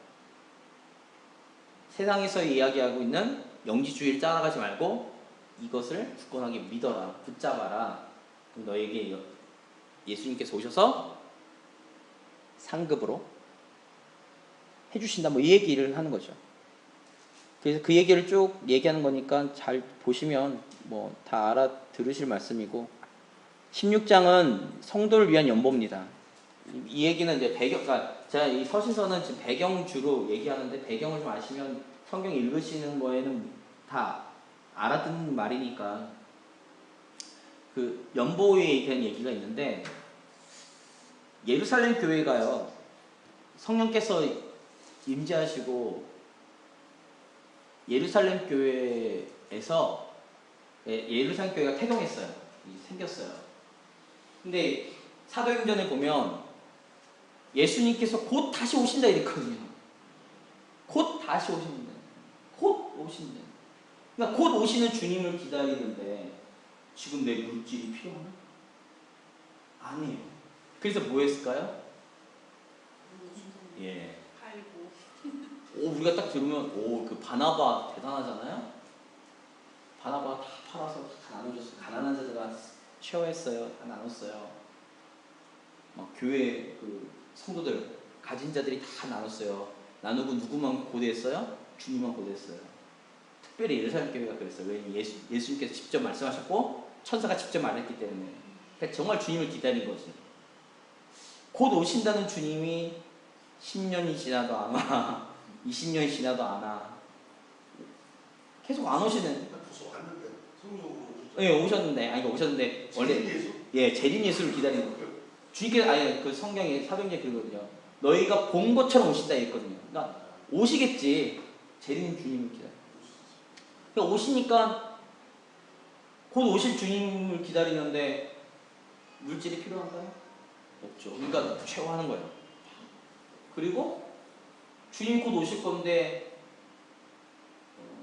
세상에서 이야기하고 있는 영지주의를 따라가지 말고 이것을 굳건하게 믿어라. 붙잡아라. 그럼 너에게 예수님께서 오셔서 상급으로 해주신다. 뭐 이 얘기를 하는 거죠. 그래서 그 얘기를 쭉 얘기하는 거니까 잘 보시면 뭐 다 알아들으실 말씀이고 16장은 성도를 위한 연보입니다. 이 얘기는 이제 그러니까 제가 이 서신서는 지금 배경 주로 얘기하는데 배경을 좀 아시면 성경 읽으시는 거에는 다 알아듣는 말이니까 그 연보에 대한 얘기가 있는데 예루살렘 교회가요 성령께서 임재하시고 예루살렘 교회에서 예루살렘 교회가 태동했어요. 생겼어요. 근데 사도행전에 보면 예수님께서 곧 다시 오신다 이랬거든요. 곧 다시 오신다. 곧 오신다. 그러니까 곧 오시는 주님을 기다리는데 지금 내 물질이 필요하나? 아니에요. 그래서 뭐 했을까요? 예. 팔고 우리가 딱 들으면 그 바나바 대단하잖아요. 바나바 다 팔아서 다 나눠줬어요. 가난한 자들아 쉐어했어요. 다 나눴어요. 막 교회 그 성도들 가진 자들이 다 나눴어요. 나누고 누구만 고대했어요? 주님만 고대했어요. 특별히 예루살렘 교회가 그랬어요. 왜냐면 예수님께서 직접 말씀하셨고 천사가 직접 말했기 때문에. 그러니까 정말 주님을 기다린 거지. 곧 오신다는 주님이 10년이 지나도 안 와. 20년이 지나도 안 와. 계속 안 오시는. 벌써 왔는데 성령으로 예, 오셨는데 원래 예수? 예, 재림 예수를 기다리는 거예요. 주님께서 아예 그 성경에 사도행전에 그러거든요. 너희가 본 것처럼 오신다 했거든요. 그러니까 오시겠지. 재림 주님을 기다려. 그러니까 오시니까 곧 오실 주님을 기다리는데 물질이 필요한가요? 없죠. 그러니까 최후하는 거예요. 그리고 주님 곧 오실 건데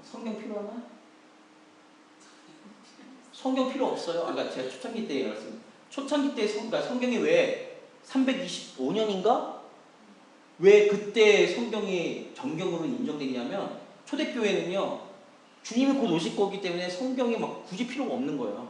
성경 필요하나? 성경 필요 없어요. 그러니까 제가 초창기 때 말씀. 초창기 때 그러니까 성경이 왜 325년인가? 왜 그때 성경이 정경으로 인정되냐면 초대교회는요 주님이 곧 오실 거기 때문에 성경이 막 굳이 필요가 없는 거예요.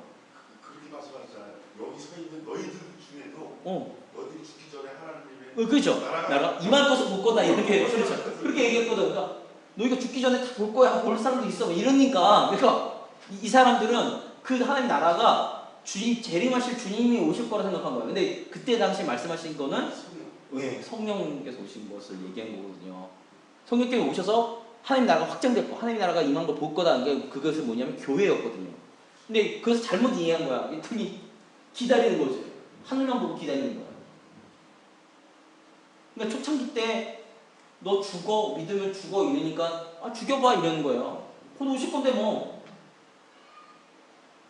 그렇게 말씀하셨잖아요. 여기 서 있는 너희들 중에도 너희들이 죽기 전에 하나님의 그렇죠. 나라 임할 것을 볼 거다 이렇게 그렇죠. 그렇게 얘기했거든. 그러니까 너희가 죽기 전에 다 볼 거야. 볼 사람도 있어. 뭐 이러니까 그러니까 이 사람들은 그 하나님 나라가 주님 재림하실 주님이 오실 거라 생각한 거예요. 근데 그때 당시 말씀하신 거는 왜 성령께서 오신 것을 얘기한 거거든요. 성령께서 오셔서 하나님 나라가 확장될 거, 하나님 나라가 임한 걸 볼 거다. 그것은 뭐냐면 교회였거든요. 근데 그것을 잘못 이해한 거야. 등이 기다리는 거죠. 하늘만 보고 기다리는 거야. 그러니까 초창기 때 너 죽어 믿으면 죽어 이러니까 죽여봐 이러는 거예요. 곧 오실 건데 뭐.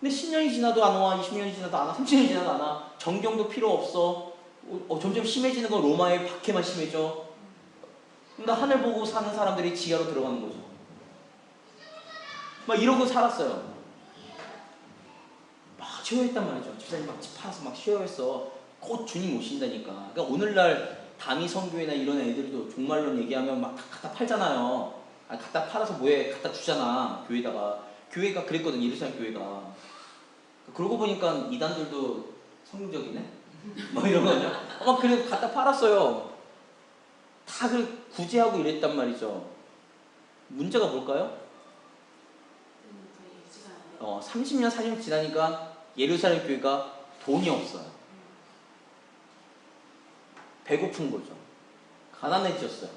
근데 10년이 지나도 안 와, 20년이 지나도 안 와, 30년이 지나도 안 와. 정경도 필요 없어. 점점 심해지는 건 로마의 박해만 심해져. 그러니까 하늘 보고 사는 사람들이 지하로 들어가는 거죠. 막 이러고 살았어요. 막 쉬어했단 말이죠. 집사님 막 집 팔아서 막 쉬어했어. 곧 주님 오신다니까. 그러니까 오늘날 다미 성교회나 이런 애들도 종말론 얘기하면 막 갖다 팔잖아요. 갖다 팔아서 뭐해? 갖다 주잖아. 교회다가. 교회가 그랬거든. 예루살렘 교회가. 그러고 보니까 이단들도 성경적이네? 뭐 이런 거죠. 막 그래도 갖다 팔았어요. 다 그 구제하고 이랬단 말이죠. 문제가 뭘까요? 30년, 40년 지나니까 예루살렘 교회가 돈이 없어요. 배고픈 거죠. 가난해졌어요.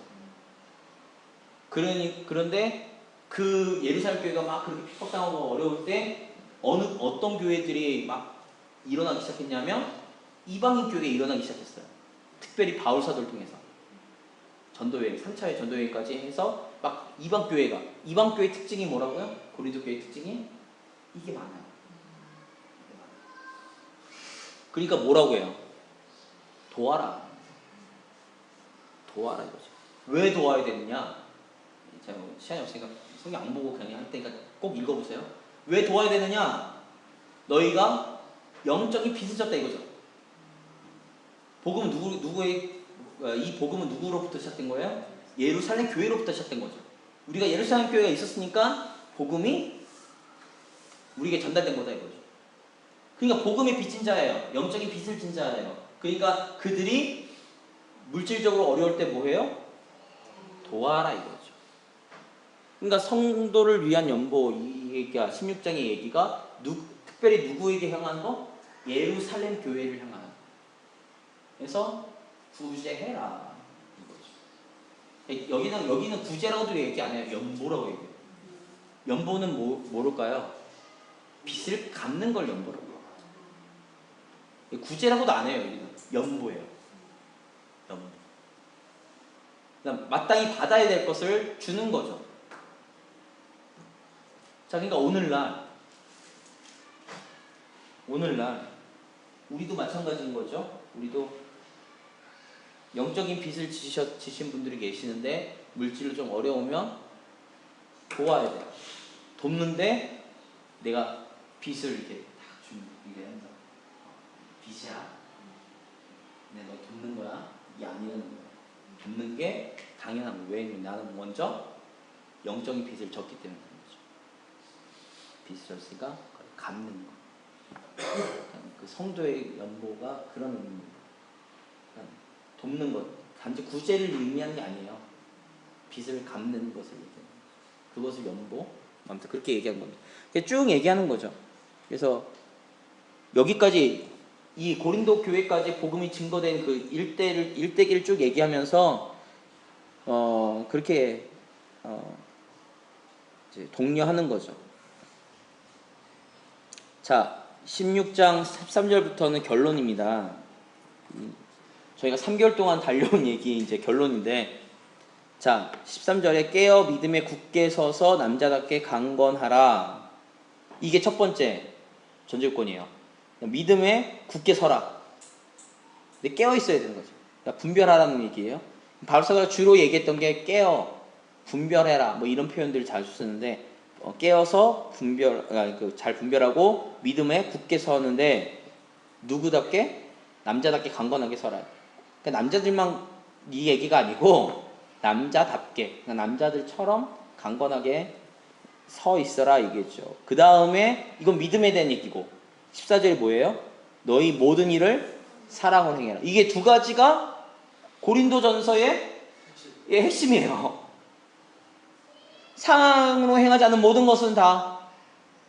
그런데 그 예루살렘 교회가 막 그렇게 핍박당하고 어려울 때 어떤 교회들이 막 일어나기 시작했냐면 이방인 교회가 일어나기 시작했어요. 특별히 바울 사도를 통해서 전도회, 3차의 전도회까지 해서 막 이방 교회 특징이 뭐라고요? 고린도 교회 특징이 이게 많아요. 그러니까 뭐라고 해요? 도와라 이거죠. 왜 도와야 되느냐? 제가 시간이 없으니까 성경 안 보고 그냥 할 테니까 꼭 읽어보세요. 왜 도와야 되느냐? 너희가 영적인 빚을 졌다 이거죠. 복음은 이 복음은 누구로부터 시작된 거예요? 예루살렘 교회로부터 시작된 거죠. 우리가 예루살렘 교회가 있었으니까 복음이 우리에게 전달된 거다 이거죠. 그러니까 복음의 빚진 자예요. 영적인 빚을 진 자예요. 그러니까 그들이 물질적으로 어려울 때 뭐해요? 도와라 이거죠. 그러니까 성도를 위한 연보 이 얘기가 16장의 얘기가 특별히 누구에게 향한 거? 예루살렘 교회를 향한. 그래서 구제해라 이거죠. 여기는 구제라고도 얘기 안 해요. 연보라고 얘기해요. 연보는 뭐랄까요? 빚을 갚는 걸 연보라고 해요. 구제라고도 안 해요. 여기는 연보예요. 연보. 그다음 마땅히 받아야 될 것을 주는 거죠. 자, 그러니까 오늘날 우리도 마찬가지인 거죠. 우리도 영적인 빚을 지신 분들이 계시는데 물질로 좀 어려우면 도와야 돼요. 돕는데 내가 빚을 이렇게 딱 준비를 한다. 빚이야. 너 돕는 거야. 이게 아니라는 거야. 돕는 게 당연한 거예요. 왜냐면 나는 먼저 영적인 빚을 졌기 때문에 그런 거죠. 빚을 졌으니까 그걸 갚는 거. 그 성도의 연보가 그런 의미입니다. 그러니까 돕는 것, 단지 구제를 의미하는 게 아니에요. 빚을 갚는 것을 얘기해요. 그것을 연보. 아무튼 그렇게 얘기한 겁니다. 쭉 얘기하는 거죠. 그래서 여기까지 이 고린도 교회까지 복음이 증거된 그 일대기를 쭉 얘기하면서 그렇게 이제 독려하는 거죠. 자, 16장 13절부터는 결론입니다. 저희가 3개월 동안 달려온 얘기 이제 결론인데, 자, 13절에 깨어 믿음에 굳게 서서 남자답게 강건하라. 이게 첫 번째 전제요건이에요. 믿음에 굳게 서라. 근데 깨어 있어야 되는 거죠. 그러니까 분별하라는 얘기예요. 바울사가 주로 얘기했던 게 깨어, 분별해라, 뭐 이런 표현들을 자주 쓰는데, 깨어서 잘 분별하고 믿음에 굳게 서는데, 누구답게? 남자답게 강건하게 서라. 그러니까 남자들만 이 얘기가 아니고 남자답게, 그러니까 남자들처럼 강건하게 서 있어라 이겠죠. 그 다음에 이건 믿음에 대한 얘기고, 14절이 뭐예요? 너희 모든 일을 사랑으로 행해라. 이게 두 가지가 고린도전서의 핵심이에요. 사랑으로 행하지 않는 모든 것은 다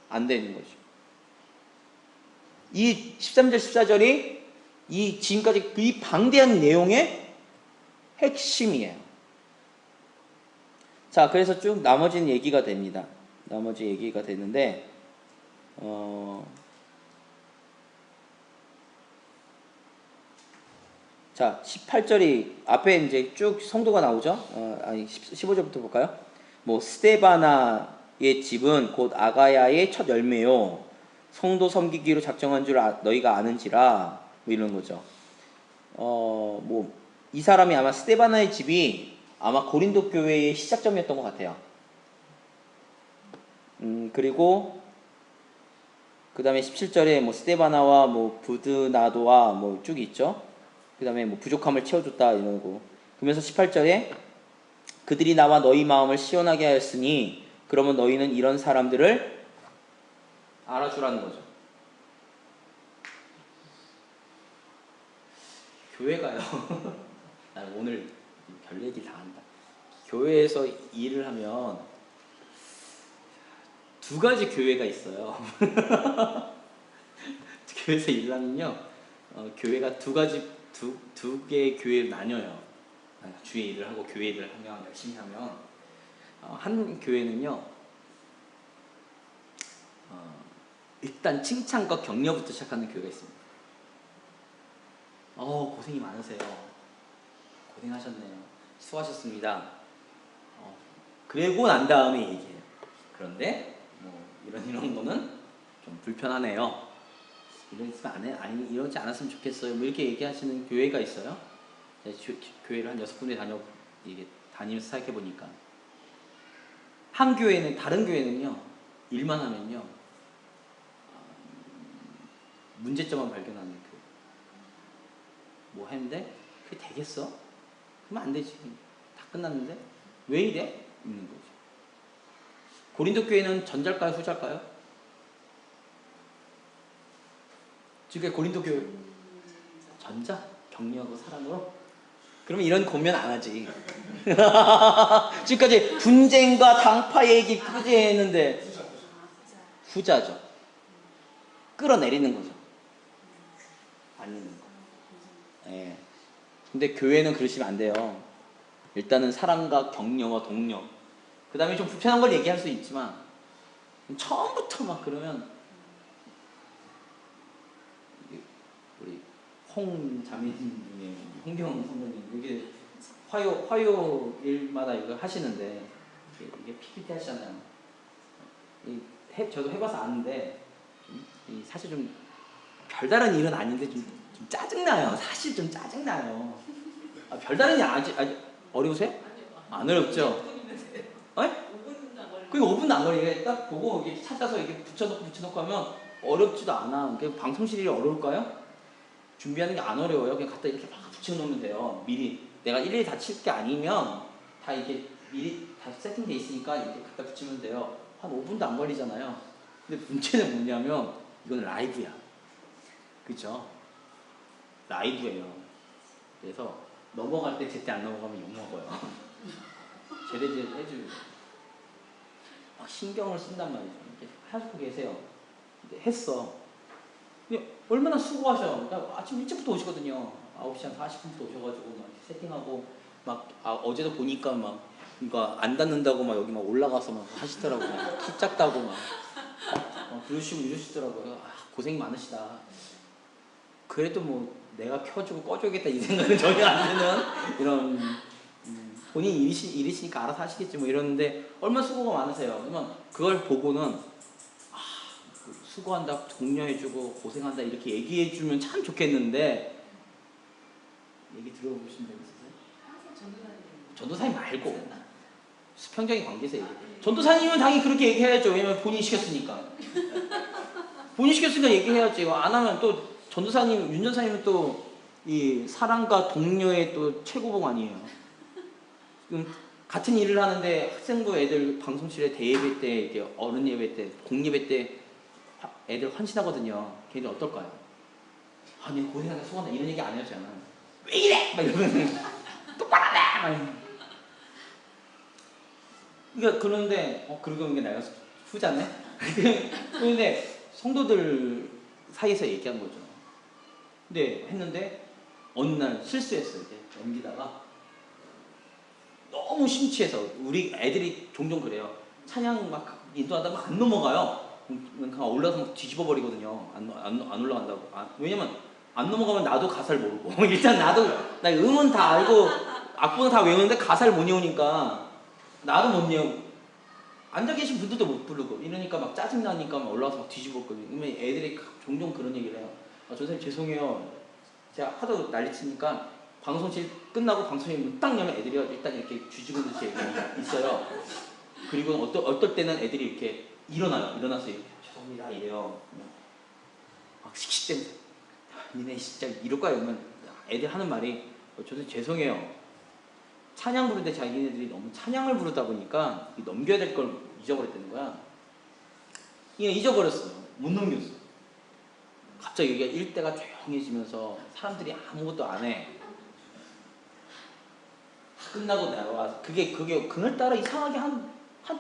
안 되는 거죠. 이 13절 14절이 이 지금까지 이 방대한 내용의 핵심이에요. 자, 그래서 쭉 나머지는 얘기가 됩니다. 나머지 얘기가 되는데 자, 18절이 앞에 이제 쭉 성도가 나오죠. 15절부터 볼까요? 뭐 스데바나의 집은 곧 아가야의 첫 열매요. 성도 섬기기로 작정한 줄 너희가 아는지라. 뭐 이런 거죠. 뭐 이 사람이 아마 스데바나의 집이 아마 고린도 교회의 시작점이었던 것 같아요. 그리고 그 다음에 17절에 뭐 스데바나와 뭐 부드나도와 뭐 쭉 있죠. 그 다음에 뭐 부족함을 채워줬다 이러고, 그러면서 18절에 그들이 나와 너희 마음을 시원하게 하였으니 그러면 너희는 이런 사람들을 알아주라는 거죠. 교회가요. 나 오늘 별 얘기 다 한다. 교회에서 일을 하면 두 가지 교회가 있어요. 교회에서 일을 하면요, 교회가 두 개의 교회로 나뉘어요. 주에 일을 하고 교회 일을 하면, 열심히 하면, 한 교회는요, 일단 칭찬과 격려부터 시작하는 교회가 있습니다. 고생이 많으세요. 고생하셨네요. 수고하셨습니다. 그리고 난 다음에 얘기해요. 그런데 뭐 이런 거는 좀 불편하네요. 이러지 않았으면 좋겠어요. 뭐 이렇게 얘기하시는 교회가 있어요. 교회를 한 6군데 다니면서 생각해보니까, 한 교회는, 다른 교회는요, 일만 하면요, 문제점만 발견하는 교회. 뭐 했는데 그게 되겠어? 그러면 안 되지. 다 끝났는데 왜 이래? 있는 거죠. 고린도 교회는 전자일까요, 후자일까요? 지금 고린도 교회 전자, 격려하고 사랑으로. 그러면 이런 고민 안 하지. 지금까지 분쟁과 당파 얘기 크게 했는데 후자죠. 끌어내리는 거죠. 아니는 거. 예. 근데 교회는 그러시면 안 돼요. 일단은 사랑과 격려와 동료. 그 다음에 좀 불편한 걸 얘기할 수 있지만, 처음부터 막 그러면, 우리 홍 자매님, 홍경 선배님, 이게 화요일마다 이거 하시는데, 이게 PPT 하시잖아요. 저도 해봐서 아는데, 사실 좀 별다른 일은 아닌데 좀 짜증나요. 사실 좀 짜증나요. 별다른 일 아직 어려우세요? 안 어렵죠? 그게 5분도 안 걸리게 딱 보고 이게 찾아서 이게 붙여놓고 하면 어렵지도 않아. 방송실이 어려울까요? 준비하는 게 안 어려워요. 그냥 갖다 이렇게 막 붙여놓으면 돼요. 미리 내가 일일이 다 칠 게 아니면 다 이게 미리 다 세팅돼 있으니까 이렇게 갖다 붙이면 돼요. 한 5분도 안 걸리잖아요. 근데 문제는 뭐냐면 이건 라이브야. 그죠? 라이브예요. 그래서 넘어갈 때 제때 안 넘어가면 욕먹어요. 제대로 해주고 막 신경을 쓴단 말이죠. 이렇게 하고 계세요. 근데 했어. 근데 얼마나 수고하셔. 그러니까 아침 일찍부터 오시거든요. 9시 한 40분부터 오셔가지고 막 세팅하고 막 어제도 보니까 막 그러니까 안 닿는다고 막 여기 막 올라가서 막 하시더라고요. 키 작다고 막 그러시고 이러시더라고요. 고생이 많으시다. 그래도 뭐 내가 켜주고 꺼줘야겠다 이 생각은 전혀 안 드는 이런 본인 일이시니까 알아서 하시겠지 뭐 이러는데 얼마나 수고가 많으세요. 그러면 그걸 보고는 수고한다, 독려해주고 고생한다 이렇게 얘기해주면 참 좋겠는데 얘기 들어보신 적 있으세요? 전도사님 말고 수평적인 관계에서 얘기. 전도사님은 당연히 그렇게 얘기해야죠. 왜냐면 본인이 시켰으니까. 본인이 시켰으니까 얘기해야지. 안 하면 또 전도사님, 윤 전사님은 또 이 사랑과 동료의 또 최고봉 아니에요. 같은 일을 하는데 학생부 애들 방송실에 대예배 때, 이렇게 어른 예배 때, 공예배 때 애들 환신하거든요. 걔들 어떨까요? 아니 고생한다, 수고한다 이런 얘기 안 해요 저는. 왜 이래? 막 이러면 똑바로 해! 막 그러니까 그런데 그러고 보니까 내가 후자네. 그런데 성도들 사이에서 얘기한 거죠. 근데 했는데 어느 날 실수했어요. 이제 넘기다가 너무 심취해서 우리 애들이 종종 그래요. 찬양 막 인도하다 막 안 넘어가요. 그냥 올라서 막 뒤집어 버리거든요. 안 올라간다고. 왜냐면 안 넘어가면 나도 가사를 모르고 일단 나 음은 다 알고 악보는 다 외우는데 가사를 못 외우니까 나도 못 외우고 앉아 계신 분들도 못 부르고 이러니까 막 짜증 나니까 막 올라와서 막 뒤집었거든요. 그러면 애들이 종종 그런 얘기를 해요. 전사님 죄송해요. 제가 하도 난리치니까 방송실 끝나고 방송실 문 딱 열면 애들이 일단 이렇게 쥐지고 듯이 있어요. 그리고 어떨 때는 애들이 이렇게 일어나서 죄송합니다 이래요. 막 씩씩대면서 니네 진짜 이럴 거야 이러면 애들 하는 말이 저도 죄송해요. 찬양 부르는데 자기네들이 너무 찬양을 부르다 보니까 넘겨야 될 걸 잊어버렸다는 거야. 잊어버렸어요. 못 넘겼어. 갑자기 여기가 일대가 조용해지면서 사람들이 아무것도 안 해. 끝나고 나와 그게 그날따라 이상하게 한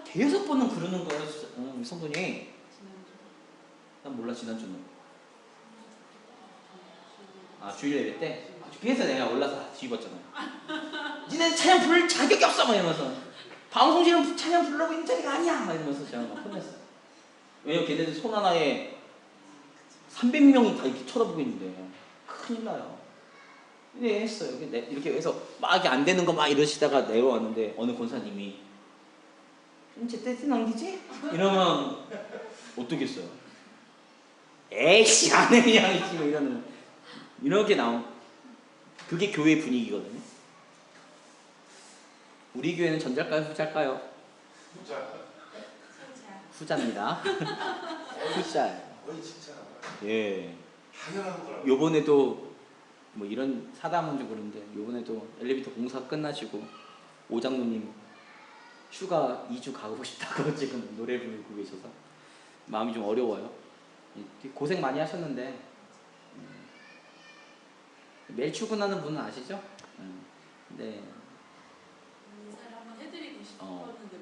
대여섯 번은 그러는 거예요. 성분이. 난 몰라 지난주는. 주일 예배 때? 그래서 내가 올라서 뒤집었잖아요. 니네 찬양 부를 자격이 없어! 막 이러면서. 방송실은 찬양 부르려고 있는 자리가 아니야! 막 이러면서 제가 막 혼냈어요. 왜냐면 걔네들 손 하나에 300명이 다 이렇게 쳐다보고 있는데 큰일 나요. 네, 했어요. 이렇게 해서 막 안 되는 거 막 이러시다가 내려왔는데 어느 권사님이 제때 넘기지? 이러면 어떻겠어요? 에이씨 안 해 그냥 이러는 이렇게 나온 그게 교회 분위기거든요. 우리 교회는 전자일까요? 후자일까요? 후자입니다. 후자예요. 거의 진짜. 예. 당연한 거라고. 요번에도 뭐 이런 사담은 좀 그런데 요번에도 엘리베이터 공사 끝나시고 오장로님 휴가 2주 가고 싶다고 지금 노래 부르고 계셔서 마음이 좀 어려워요. 고생 많이 하셨는데 매일 출근하는 분은 아시죠? 네. 인사를 한번 해드리고 싶었는데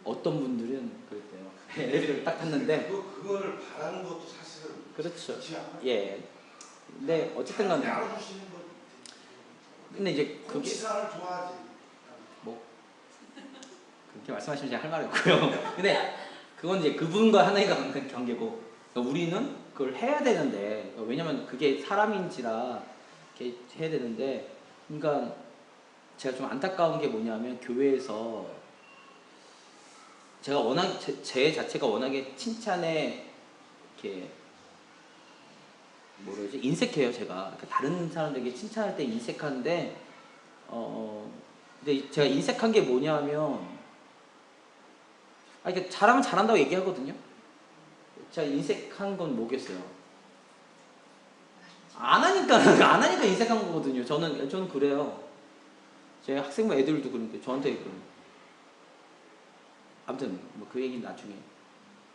어떤 분들은 그랬대요. 엘리베이터를 딱 탔는데 그거를 바라는 것도 사실은 그렇죠. 그렇지 않아요? 예. 근데 어쨌든 간에 알아주시는 거. 근데 이제 그게 지사를 좋아하지. 뭐 그렇게 말씀하시면 제가 할 말이 없고요. 근데 그건 이제 그분과 하나님과 관계고 그러니까 우리는 그걸 해야 되는데 왜냐면 그게 사람인지라 이렇게 해야 되는데 그러니까 제가 좀 안타까운 게 뭐냐면 교회에서 제가 워낙 제 자체가 워낙에 칭찬에 이렇게 뭐라지 인색해요 제가. 그러니까 다른 사람들에게 칭찬할 때 인색한데 근데 제가 인색한 게 뭐냐면 이렇게 잘하면 잘한다고 얘기하거든요. 제가 인색한 건 뭐겠어요? 안 하니까 인색한 거거든요. 저는 그래요. 제 학생부 애들도 그러니까 저한테 아무튼 뭐 그 얘기는 나중에.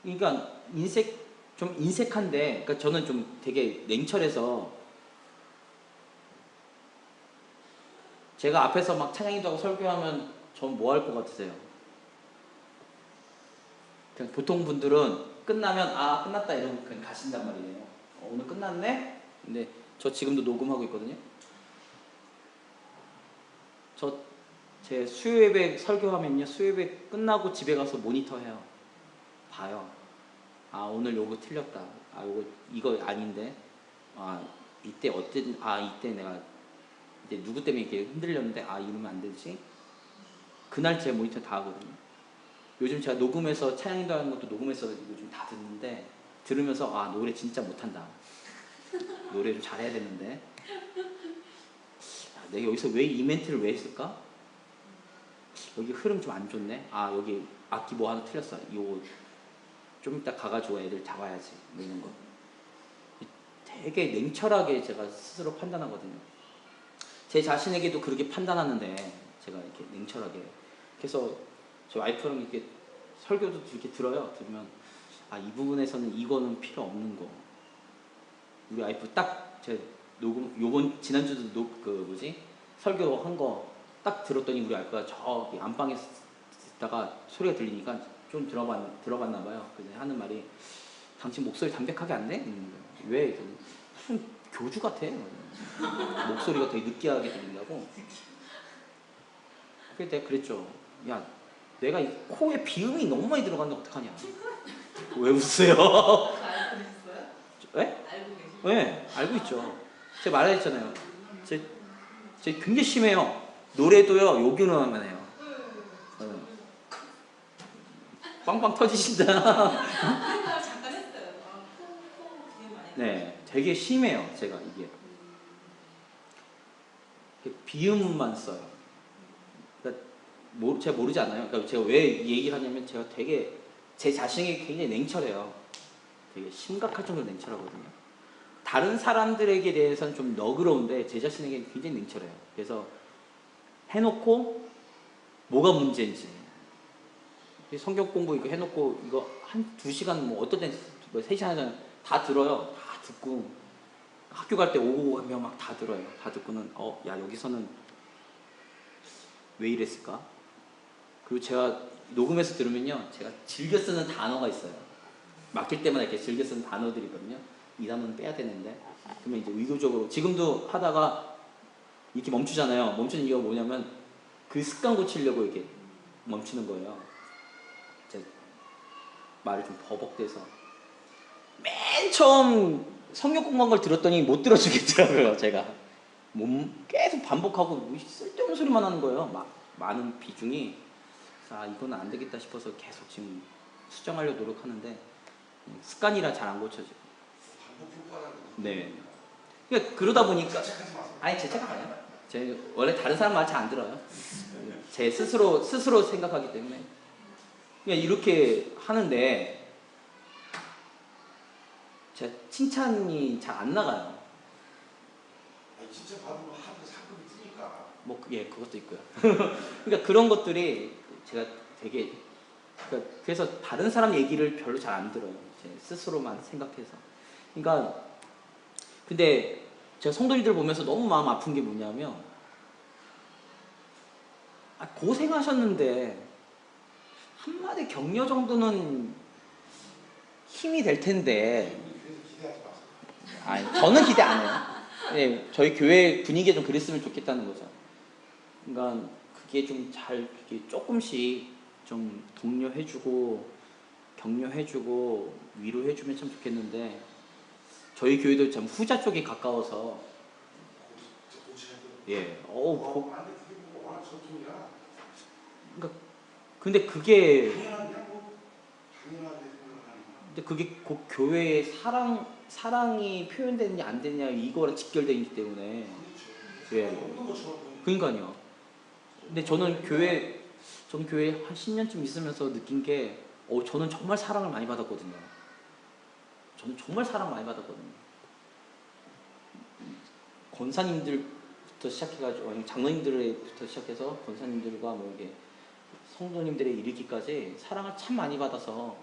그러니까 좀 인색한데, 그러니까 저는 좀 되게 냉철해서 제가 앞에서 막 찬양기도 하고 설교하면 전 뭐 할 것 같으세요? 그냥 보통 분들은 끝나면 아 끝났다 이러고 그냥 가신단 말이에요. 오늘 끝났네? 근데 저 지금도 녹음하고 있거든요. 제 수요예배 설교하면요, 수요예배 끝나고 집에 가서 모니터 해요. 봐요. 아 오늘 요거 틀렸다. 아 요거 이거 아닌데. 아 이때 이때 내가 이제 누구 때문에 이렇게 흔들렸는데 아 이러면 안 되지. 그날 제 모니터 다 하거든요. 요즘 제가 녹음해서 찬양인도 하는 것도 녹음해서 요즘 다 듣는데 들으면서 아 노래 진짜 못한다. 노래 좀 잘해야 되는데. 아, 내가 여기서 왜 이 멘트를 왜 했을까? 여기 흐름 좀 안 좋네. 아 여기 악기 뭐 하나 틀렸어. 이거 좀 이따 가가지고 애들 잡아야지. 뭐 이런 거. 되게 냉철하게 제가 스스로 판단하거든요. 제 자신에게도 그렇게 판단하는데 제가 이렇게 냉철하게. 그래서 저 와이프랑 이렇게 설교도 이렇게 들어요. 들으면 아 이 부분에서는 이거는 필요 없는 거. 우리 와이프 딱 제 녹음 지난주도 설교 한 거 딱 들었더니 우리 와이프가 저기 안방에 있다가 소리가 들리니까 좀 들어봤나 봐요. 그래서 하는 말이 당신 목소리 담백하게 안 내? 왜? 무슨 교주 같아. 목소리가 되게 느끼하게 들린다고. 그래서 내가 그랬죠. 야, 내가 이 코에 비음이 너무 많이 들어갔는데 어떡하냐. 왜 웃으세요? 알고 계셨어요? 네? 알고 계시죠? 네, 알고 있죠. 제가 말했잖아요. 제 굉장히 심해요. 노래도요, 요기는 해요. 빵빵 터지신다. 잠깐 했어요. 되게 많이. 네, 되게 심해요. 제가 이게 비음만 써요. 그러니까 제가 모르지 않아요. 그러니까 제가 왜 이 얘기를 하냐면 제가 되게 제 자신에게 굉장히 냉철해요. 되게 심각할 정도로 냉철하거든요. 다른 사람들에게 대해서는 좀 너그러운데 제 자신에게 굉장히 냉철해요. 그래서 해놓고 뭐가 문제인지 성경 공부 이거 해놓고 이거 한 2시간 뭐 어떨 땐 3시간 다 들어요. 다 듣고 학교 갈 때 오고 가면 막 다 들어요. 다 듣고는 야 여기서는 왜 이랬을까? 그리고 제가 녹음해서 들으면요, 제가 즐겨 쓰는 단어가 있어요. 맡길 때마다 이렇게 즐겨 쓰는 단어들이거든요. 이 단어는 빼야 되는데 그러면 이제 의도적으로 지금도 하다가 이렇게 멈추잖아요. 멈추는 이유가 뭐냐면 그 습관 고치려고 이렇게 멈추는 거예요. 제 말을 좀 버벅대서 맨 처음 성경 공부한 걸 들었더니 못 들어주겠더라고요. 제가 계속 반복하고 쓸데없는 소리만 하는 거예요. 많은 비중이. 아 이건 안 되겠다 싶어서 계속 지금 수정하려고 노력하는데 습관이라 잘 안 고쳐지고. 네. 그러니까 그러다 보니까 아니 제 착각 아니에요. 제 원래 다른 사람 말 잘 안 들어요. 제 스스로 생각하기 때문에 그냥 이렇게 하는데 제 칭찬이 잘 안 나가요. 아니, 진짜 받으면 하도 상급이 뜨니까. 뭐 예 그것도 있고요. 그러니까 그런 것들이 제가 되게 그래서 다른 사람 얘기를 별로 잘 안 들어요. 제 스스로만 생각해서. 그러니까 근데 제가 성도님들 보면서 너무 마음 아픈 게 뭐냐면 고생하셨는데 한마디 격려 정도는 힘이 될 텐데. 그래서 기대하지 마세요. 아니 저는 기대 안 해요. 네, 저희 교회 분위기가 좀 그랬으면 좋겠다는 거죠. 그러니까 그게 좀 조금씩 좀 독려해주고 격려해주고 위로해주면 참 좋겠는데 저희 교회도 참 후자 쪽이 가까워서 예, 안돼 그게 뭐 워낙 전통이라. 그러니까 근데 그게 당연하게 생각하는 근데 그게 곧 교회의 사랑이 표현되느냐 안 되느냐 이거랑 직결되어 있기 때문에 예, 없는 것처럼 보이는. 그러니까요. 근데 저는 교회 한 10년쯤 있으면서 느낀 게 저는 정말 사랑을 많이 받았거든요. 권사님들 시작해가지고 장로님들부터 시작해서 권사님들과 뭐 이게 성도님들에 이르기까지 사랑을 참 많이 받아서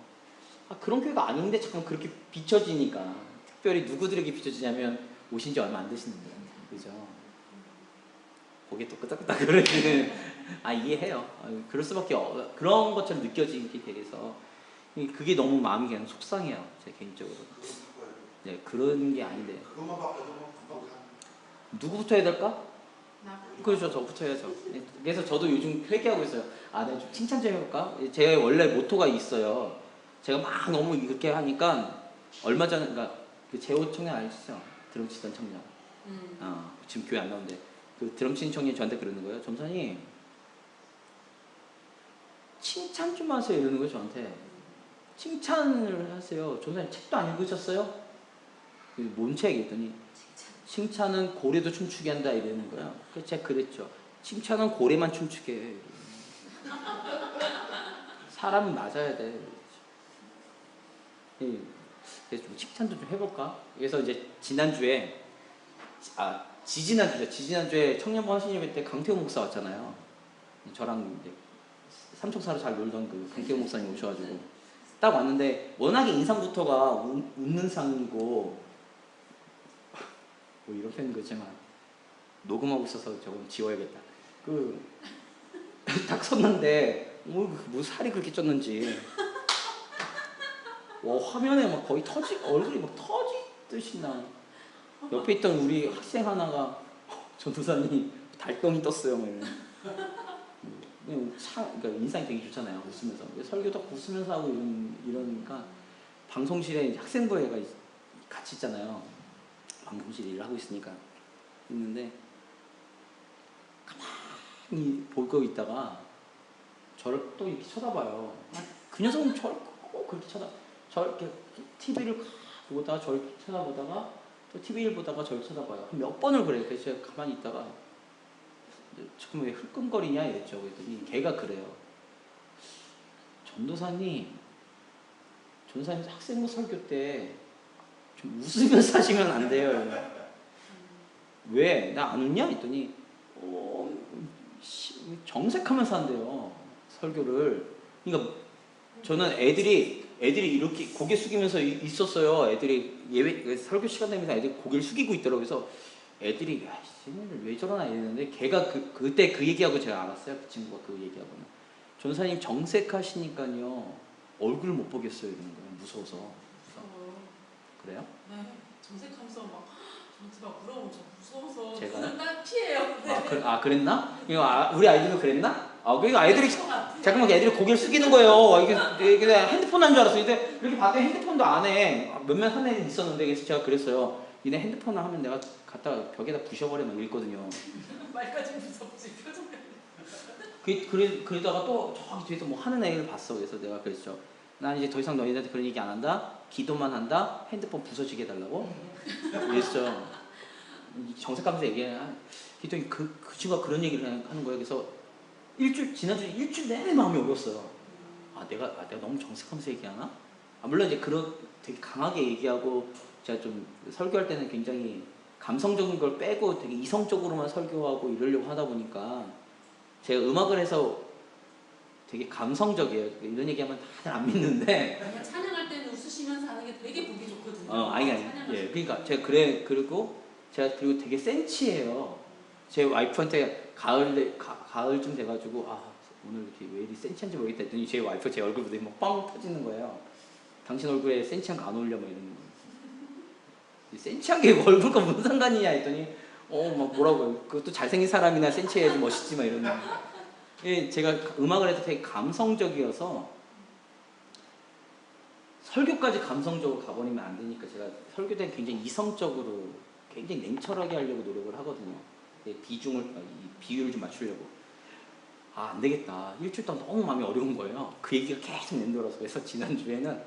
그런 교회가 아닌데 자꾸 그렇게 비춰지니까 특별히 누구들에게 비춰지냐면 오신 지 얼마 안 되시는 분, 그죠? 고개 또 끄덕끄덕 그러시는 이해해요. 그럴 수밖에 그런 것처럼 느껴지게 돼서 그게 너무 마음이 그냥 속상해요. 제 개인적으로. 네, 그런 게 아닌데. 그것만 바꿔도 금방 누구부터 해야 될까? 나 그렇죠, 저부터 해야죠. 그래서 저도 요즘 회개하고 있어요. 내가 좀 칭찬 좀 해볼까? 제 원래 모토가 있어요. 제가 막 너무 이렇게 하니까 얼마 전에 그러니까 그 재호 청년 아시죠? 드럼 치던 청년. 지금 교회 안 나오는데 그 드럼 치는 청년이 저한테 그러는 거예요. 전사님 칭찬 좀 하세요 이러는 거예요 저한테. 칭찬을 하세요. 전사님 책도 안 읽으셨어요? 뭔 책? 했더니 칭찬은 고래도 춤추게 한다 이러는 거야. 그래서 제가 그랬죠. 칭찬은 고래만 춤추게 해. 사람은 맞아야 돼. 그래서 좀 칭찬도 좀 해볼까? 그래서 이제 지난주에 지지난주에 청년부 하신예배 때 강태호 목사 왔잖아요. 저랑 이제 삼총사로 잘 놀던 그 강태호 목사님 오셔가지고 딱 왔는데 워낙에 인상부터가 웃는 상이고 뭐 이런 표현인 거지만 녹음하고 있어서 저건 지워야겠다. 딱 섰는데 뭐 살이 그렇게 쪘는지 화면에 막 거의 얼굴이 막 터지듯이 나. 옆에 있던 우리 학생 하나가 전도사님 달덩이 떴어요. 그러니까 인상이 되게 좋잖아요. 웃으면서 설교도 웃으면서 하고 이러니까 방송실에 이제 학생부회가 같이 있잖아요. 방송실 일을 하고 있으니까 있는데 가만히 보고 있다가 저를 또 이렇게 쳐다봐요. 그 녀석은 저를 꼭 그렇게 저렇게 TV를 보다가 저를 쳐다보다가 또 TV를 보다가 저를 쳐다봐요. 몇 번을 그래요. 그래서 제가 가만히 있다가 지금 왜 흘끔거리냐 이랬죠. 그랬더니 걔가 그래요. 전도사님 학생부 설교 때 좀 웃으면서 하시면 안 돼요. 왜? 나 안 웃냐? 했더니 정색하면서 한대요. 설교를. 그러니까 저는 애들이 이렇게 고개 숙이면서 있었어요. 애들이 설교 시간 되면서 애들이 고개를 숙이고 있더라고요. 그래서 애들이 쟤네들 왜 저러나 이랬는데 걔가 그때 그 얘기하고 제가 알았어요. 그 친구가 그 얘기하고는 전사님 정색하시니까요 얼굴 못 보겠어요 이러는 거예요. 무서워서. 그래요? 네, 정색하면서 막 물어보면 저 무서워서 제가요? 눈을 딱 피해요. 네. 그랬나? 우리 아이들도 그랬나? 그러니까 애들이 잠깐만 애들이 고개를 숙이는 거예요. 이게 핸드폰 한 줄 알았어요. 근데 이렇게 봤더니 핸드폰도 안 해. 몇몇 한 애는 있었는데 그래서 제가 그랬어요. 니네 핸드폰을 하면 내가 갖다가 벽에다 부셔버려 막 이랬거든요. 말까지 무섭지 표정. 그러다가 또 저기 뒤에서 뭐 하는 애를 봤어. 그래서 내가 그랬죠. 난 이제 더 이상 너희들한테 그런 얘기 안 한다. 기도만 한다. 핸드폰 부서지게 해달라고. 그랬죠. 정색하면서 얘기했더니 그 친구가 그런 얘기를 하는 거예요. 그래서 지난주에 일주일 내내 마음이 어려웠어요. 내가 너무 정색하면서 얘기하나? 물론 이제 되게 강하게 얘기하고 제가 좀 설교할 때는 굉장히 감성적인 걸 빼고 되게 이성적으로만 설교하고 이러려고 하다 보니까 제가 음악을 해서 되게 감성적이에요. 이런 얘기하면 다들 안 믿는데. 찬양할 때는 웃으시면서 하는 게 되게 보기 좋거든요. 예. 그러니까 제가 그리고 되게 센치해요. 제 와이프한테 가을쯤 돼가지고 오늘 이렇게 왜 이리 센치한지 모르겠다 했더니 제 와이프가 제 얼굴 보더니 막 빵 터지는 거예요. 당신 얼굴에 센치한 거 안 어울려 막 이러는 거예요. 센치한 게 얼굴과 무슨 상관이냐 했더니 막 뭐라고요. 그것도 잘생긴 사람이나 센치해야지 멋있지 막 이러는 거예요. 제가 음악을 해서 되게 감성적이어서 설교까지 감성적으로 가버리면 안 되니까 제가 설교 때는 굉장히 이성적으로 굉장히 냉철하게 하려고 노력을 하거든요. 비율을 좀 맞추려고. 안 되겠다. 일주일 동안 너무 마음이 어려운 거예요. 그 얘기가 계속 맴돌아서. 그래서 지난주에는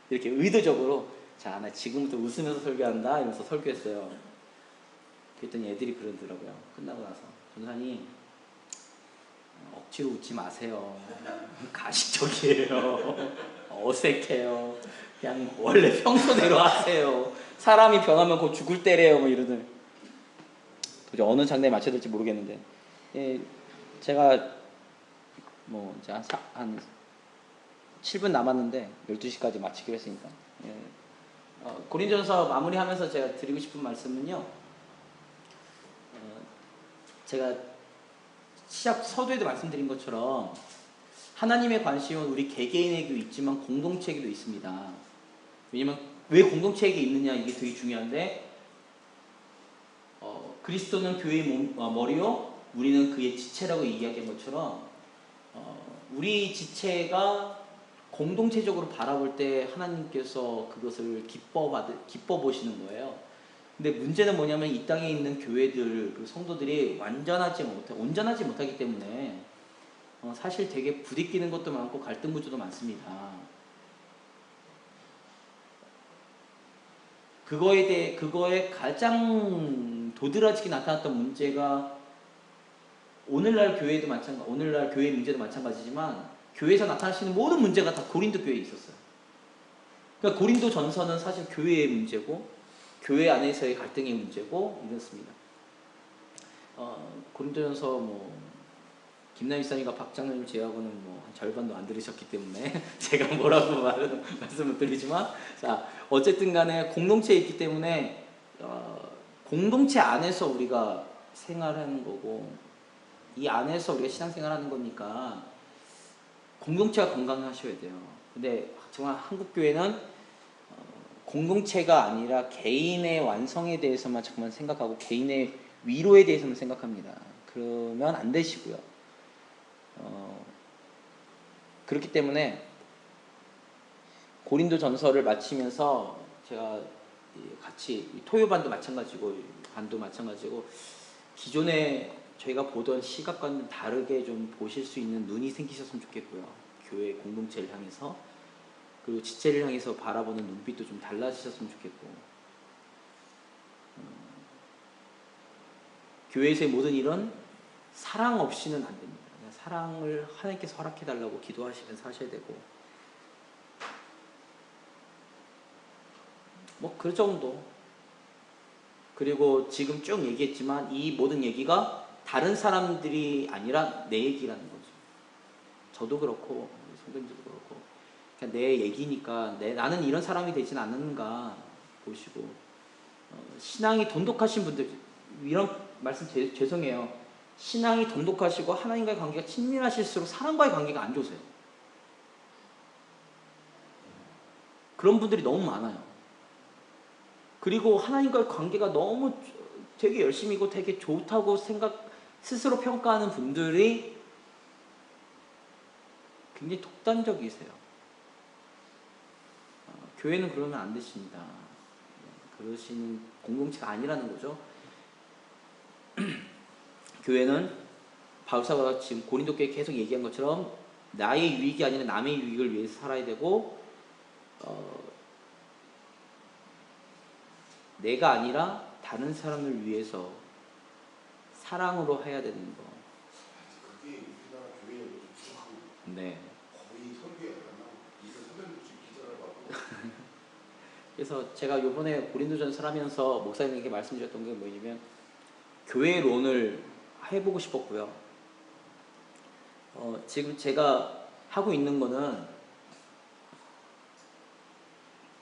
이렇게 의도적으로 나 지금부터 웃으면서 설교한다 이러면서 설교했어요. 그랬더니 애들이 그러더라고요. 끝나고 나서 전사님 억지로 웃지 마세요. 가식적이에요. 어색해요. 그냥 원래 평소대로 하세요. 사람이 변하면 곧 죽을 때래요. 뭐 이러더니 도저히 어느 장르에 맞춰야 될지 모르겠는데, 예, 제가 뭐 이제 한 7분 남았는데 12시까지 마치기로 했으니까, 예, 고린도전서 마무리하면서 제가 드리고 싶은 말씀은요, 제가 시작 서두에도 말씀드린 것처럼 하나님의 관심은 우리 개개인에게도 있지만 공동체에게도 있습니다. 왜냐면 왜 공동체에게 있느냐, 이게 되게 중요한데, 그리스도는 교회의 머리요 우리는 그의 지체라고 이야기한 것처럼, 우리 지체가 공동체적으로 바라볼 때 하나님께서 그것을 기뻐 보시는 거예요. 근데 문제는 뭐냐면 이 땅에 있는 교회들, 그 성도들이 온전하지 못하기 때문에 사실 되게 부딪히는 것도 많고 갈등 구조도 많습니다. 그거에 가장 도드라지게 나타났던 문제가 오늘날 교회의 문제도 마찬가지지만 교회에서 나타날 수 있는 모든 문제가 다 고린도 교회에 있었어요. 그러니까 고린도 전서는 사실 교회의 문제고 교회 안에서의 갈등의 문제고 이렇습니다. 고린도전서 김남희 사님과 박장로님 제하고는 한 절반도 안 들으셨기 때문에 제가 뭐라고 말씀을 드리지만, 자, 어쨌든 간에 공동체에 있기 때문에 공동체 안에서 우리가 생활하는 거고 이 안에서 우리가 신앙생활하는 거니까 공동체가 건강하셔야 돼요. 근데 정말 한국 교회는 공동체가 아니라 개인의 완성에 대해서만 자꾸만 생각하고 개인의 위로에 대해서만 생각합니다. 그러면 안 되시고요. 그렇기 때문에 고린도 전서를 마치면서 제가 같이 토요반도 마찬가지고 반도 마찬가지고 기존에 저희가 보던 시각과는 다르게 좀 보실 수 있는 눈이 생기셨으면 좋겠고요. 교회 공동체를 향해서, 그리고 지체를 향해서 바라보는 눈빛도 좀 달라지셨으면 좋겠고, 교회에서의 모든 일은 사랑 없이는 안 됩니다. 사랑을 하나님께서 허락해달라고 기도하시면서 하셔야 되고, 그 정도. 그리고 지금 쭉 얘기했지만 이 모든 얘기가 다른 사람들이 아니라 내 얘기라는 거죠. 저도 그렇고 선생님들도 그렇고 그냥 내 얘기니까 나는 이런 사람이 되진 않는가 보시고, 신앙이 돈독하신 분들, 이런 말씀 죄송해요. 신앙이 돈독하시고 하나님과의 관계가 친밀하실수록 사람과의 관계가 안 좋으세요. 그런 분들이 너무 많아요. 그리고 하나님과의 관계가 너무 되게 열심히고 되게 좋다고 스스로 평가하는 분들이 굉장히 독단적이세요. 교회는 그러면 안 되십니다. 그러시는 공동체가 아니라는 거죠. 교회는 바울사가 지금 고린도 교회에 계속 얘기한 것처럼 나의 유익이 아니라 남의 유익을 위해서 살아야 되고, 내가 아니라 다른 사람을 위해서 사랑으로 해야 되는 거. 그게 우리나라 교회의 주 네. 거의 설교에 가면 이거 선배님들 기절을 받고. 그래서 제가 요번에 고린도전서를 하면서 목사님에게 말씀드렸던 게 뭐냐면, 교회론을 해보고 싶었고요. 지금 제가 하고 있는 거는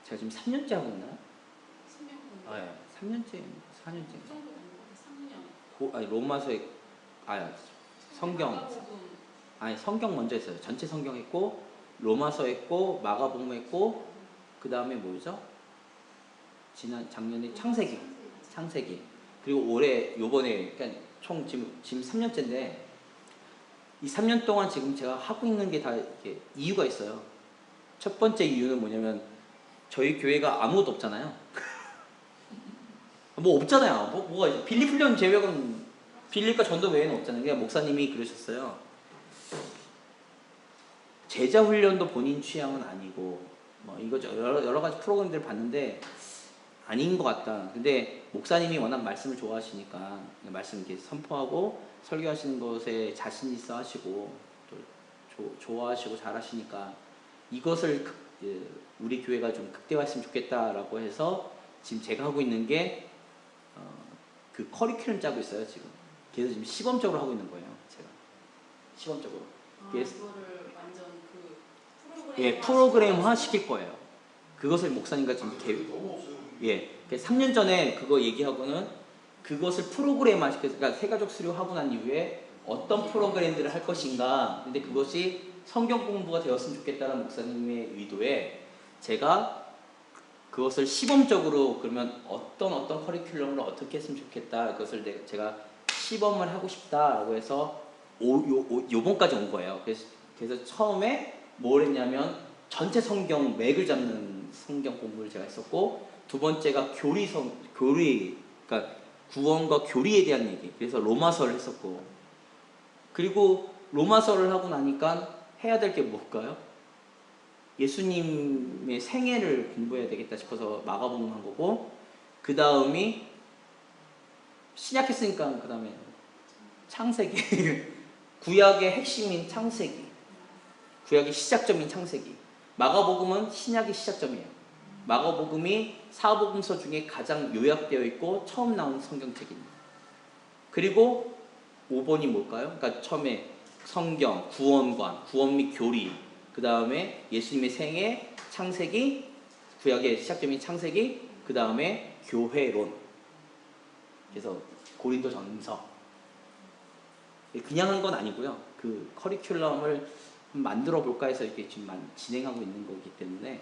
제가 지금 3년째 하고 있나요? 3년째, 4년째. 그 정도 되는 거 3년. 로마서에, 성경. 성경 먼저 했어요. 전체 성경 했고, 로마서 했고, 마가복음 했고, 그 다음에 뭐죠? 작년에 창세기. 그리고 요번에, 그러니까 총 지금 3년째인데, 이 3년 동안 지금 제가 하고 있는 게 다 이렇게 이유가 있어요. 첫 번째 이유는 뭐냐면, 저희 교회가 아무것도 없잖아요. 없잖아요. 뭐가 있어. 빌립 훈련 제외는, 빌립과 전도 외에는 없잖아요. 그러니까 목사님이 그러셨어요. 제자 훈련도 본인 취향은 아니고, 여러 가지 프로그램들을 봤는데, 아닌 것 같다. 근데 목사님이 워낙 말씀을 좋아하시니까, 말씀 이렇게 선포하고, 설교하시는 것에 자신 있어 하시고, 또 좋아하시고 잘하시니까, 이것을 우리 교회가 좀 극대화했으면 좋겠다라고 해서, 지금 제가 하고 있는 게, 그 커리큘럼 짜고 있어요 지금. 그래서 지금 시범적으로 하고 있는 거예요 제가. 시범적으로. 그래서 그거를 완전 그 프로그램 예, 프로그램화 시킬 거예요. 그것을 목사님과 지금 너무 없어요. 예, 3년 전에 그거 얘기하고는 그것을 프로그램화 시켜서, 그러니까 새가족 수료하고 난 이후에 어떤 프로그램들을 할 것인가. 근데 그것이 성경 공부가 되었으면 좋겠다는 목사님의 의도에 제가 그것을 시범적으로 그러면 어떤 커리큘럼을 어떻게 했으면 좋겠다. 그것을 제가 시범을 하고 싶다라고 해서 요번까지 온 거예요. 그래서 처음에 뭘 했냐면 전체 성경 맥을 잡는 성경 공부를 제가 했었고, 두 번째가 교리, 그러니까 구원과 교리에 대한 얘기. 그래서 로마서를 했었고, 그리고 로마서를 하고 나니까 해야 될 게 뭘까요? 예수님의 생애를 공부해야 되겠다 싶어서 마가복음 한 거고, 그 다음이 신약했으니까 그 다음에 창세기. 구약의 핵심인 창세기, 구약의 시작점인 창세기. 마가복음은 신약의 시작점이에요. 마가복음이 사복음서 중에 가장 요약되어 있고 처음 나온 성경책입니다. 그리고 5번이 뭘까요? 그러니까 처음에 성경, 구원관, 구원 및 교리, 그 다음에 예수님의 생애, 창세기, 구약의 시작점인 창세기, 그 다음에 교회론. 그래서 고린도전서. 그냥 한 건 아니고요. 그 커리큘럼을 만들어 볼까 해서 이렇게 지금 진행하고 있는 거기 때문에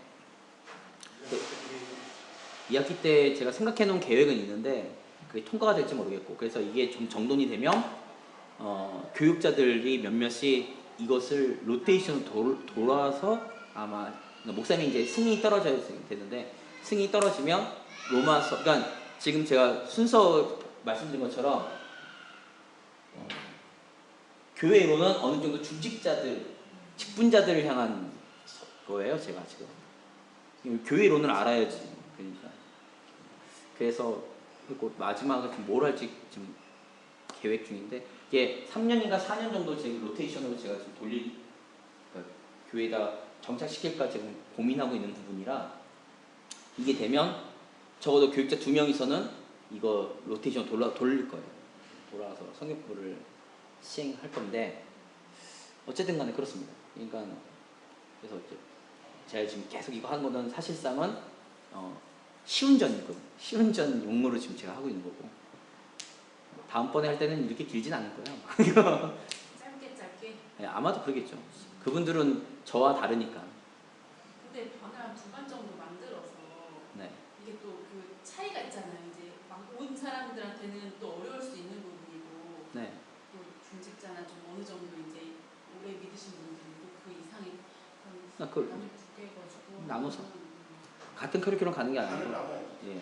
2학기 때 제가 생각해 놓은 계획은 있는데 그게 통과가 될지 모르겠고, 그래서 이게 좀 정돈이 되면 교육자들이 몇몇이 이것을 로테이션으로 돌아서 아마 목사님이 이제 승인이 떨어져야 되는데, 승인이 떨어지면 로마서, 그러니까 지금 제가 순서 말씀드린 것처럼 교회로는 어느 정도 중직자들, 직분자들을 향한 거예요, 제가 지금. 교회론을 알아야지. 그러니까. 그래서 그리고 마지막에 지금 뭘 할지 지금 계획 중인데, 이게 3년인가 4년 정도 제 로테이션으로 제가 지금 그러니까 교회에다 정착시킬까 지금 고민하고 있는 부분이라, 이게 되면 적어도 교육자 2명이서는 이거 로테이션 돌릴 거예요. 돌아와서 성경부를 시행할 건데, 어쨌든 간에 그렇습니다. 그러니까 그래서 이제 제가 지금 계속 이거 하는 거는 사실상은 시운전이거든요. 시운전 용무로 지금 제가 하고 있는 거고, 다음번에 할 때는 이렇게 길진 않을 거예요. 짧게. 네, 아마도 그러겠죠. 그분들은 저와 다르니까. 근데 방을 한 2반 정도 만들어서 네. 이게 또 그 차이가 있잖아요. 이제 막 온 사람들한테는 또 어려울 수 있는 부분이고, 네. 또 중직자나 좀 어느 정도 이제 오래 믿으신 분들도 그 이상의 그런 그걸 두개 가지고 나눠서 같은 커리큘럼 가는 게 아니고, 나눠야지. 예.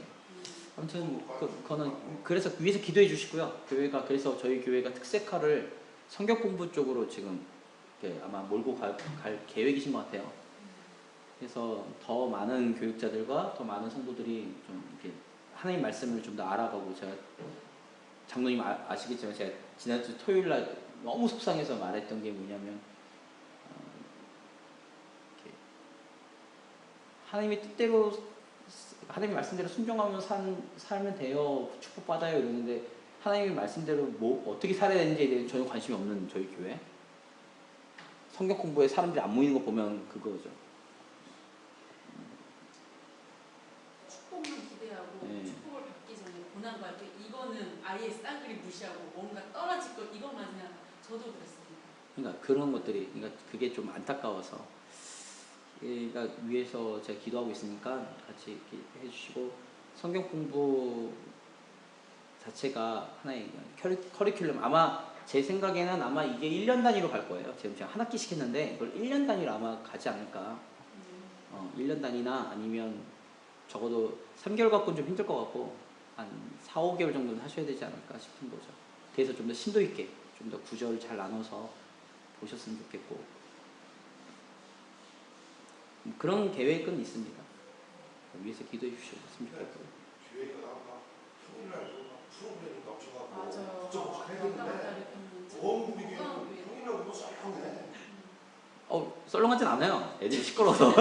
아무튼 그거는 그래서 위에서 기도해 주시고요. 교회가, 그래서 저희 교회가 특색화를 성경 공부 쪽으로 지금 아마 몰고 갈 계획이신 것 같아요. 그래서 더 많은 교육자들과 더 많은 성도들이 좀 이렇게 하나님 말씀을 좀 더 알아가고, 제가 장로님 아시겠지만 제가 지난주 토요일 날 너무 속상해서 말했던 게 뭐냐면, 하나님의 뜻대로, 하나님의 말씀대로 순종하며 살면 돼요, 축복받아요 이러는데, 하나님의 말씀대로 뭐 어떻게 살아야 되는지에 대해 전혀 관심이 없는 저희 교회. 성경 공부에 사람들이 안 모이는 거 보면 그거죠. 축복만 기대하고 네. 축복을 받기 전에 고난과 또 이거는 아예 싸그리 무시하고 뭔가 떨어질 것 이것만 생각. 저도 그랬습니다. 그러니까 그런 것들이, 그러니까 그게 좀 안타까워서, 그러니까 위에서 제가 기도하고 있으니까 같이 이렇게 해주시고, 성경 공부 자체가 하나의 커리큘럼, 아마 제 생각에는 아마 이게 1년 단위로 갈 거예요. 지금 제가 한 학기씩 했는데 이걸 1년 단위로 아마 가지 않을까. 1년 단위나 아니면 적어도 3개월 갖고는 좀 힘들 것 같고 한 4, 5개월 정도는 하셔야 되지 않을까 싶은 거죠. 그래서 좀 더 심도 있게, 좀 더 구절을 잘 나눠서 보셨으면 좋겠고, 그런 계획은 있습니다. 위에서 기도해 주셨으면 좋겠고. 교회가 막 평일날도 막 프로그램이 넘쳐가고 맞아요. 복잡 해야되는데 너무 우리 교회는 평일날 오면 썰렁해. 썰렁하진 않아요. 애들이 시끄러워서.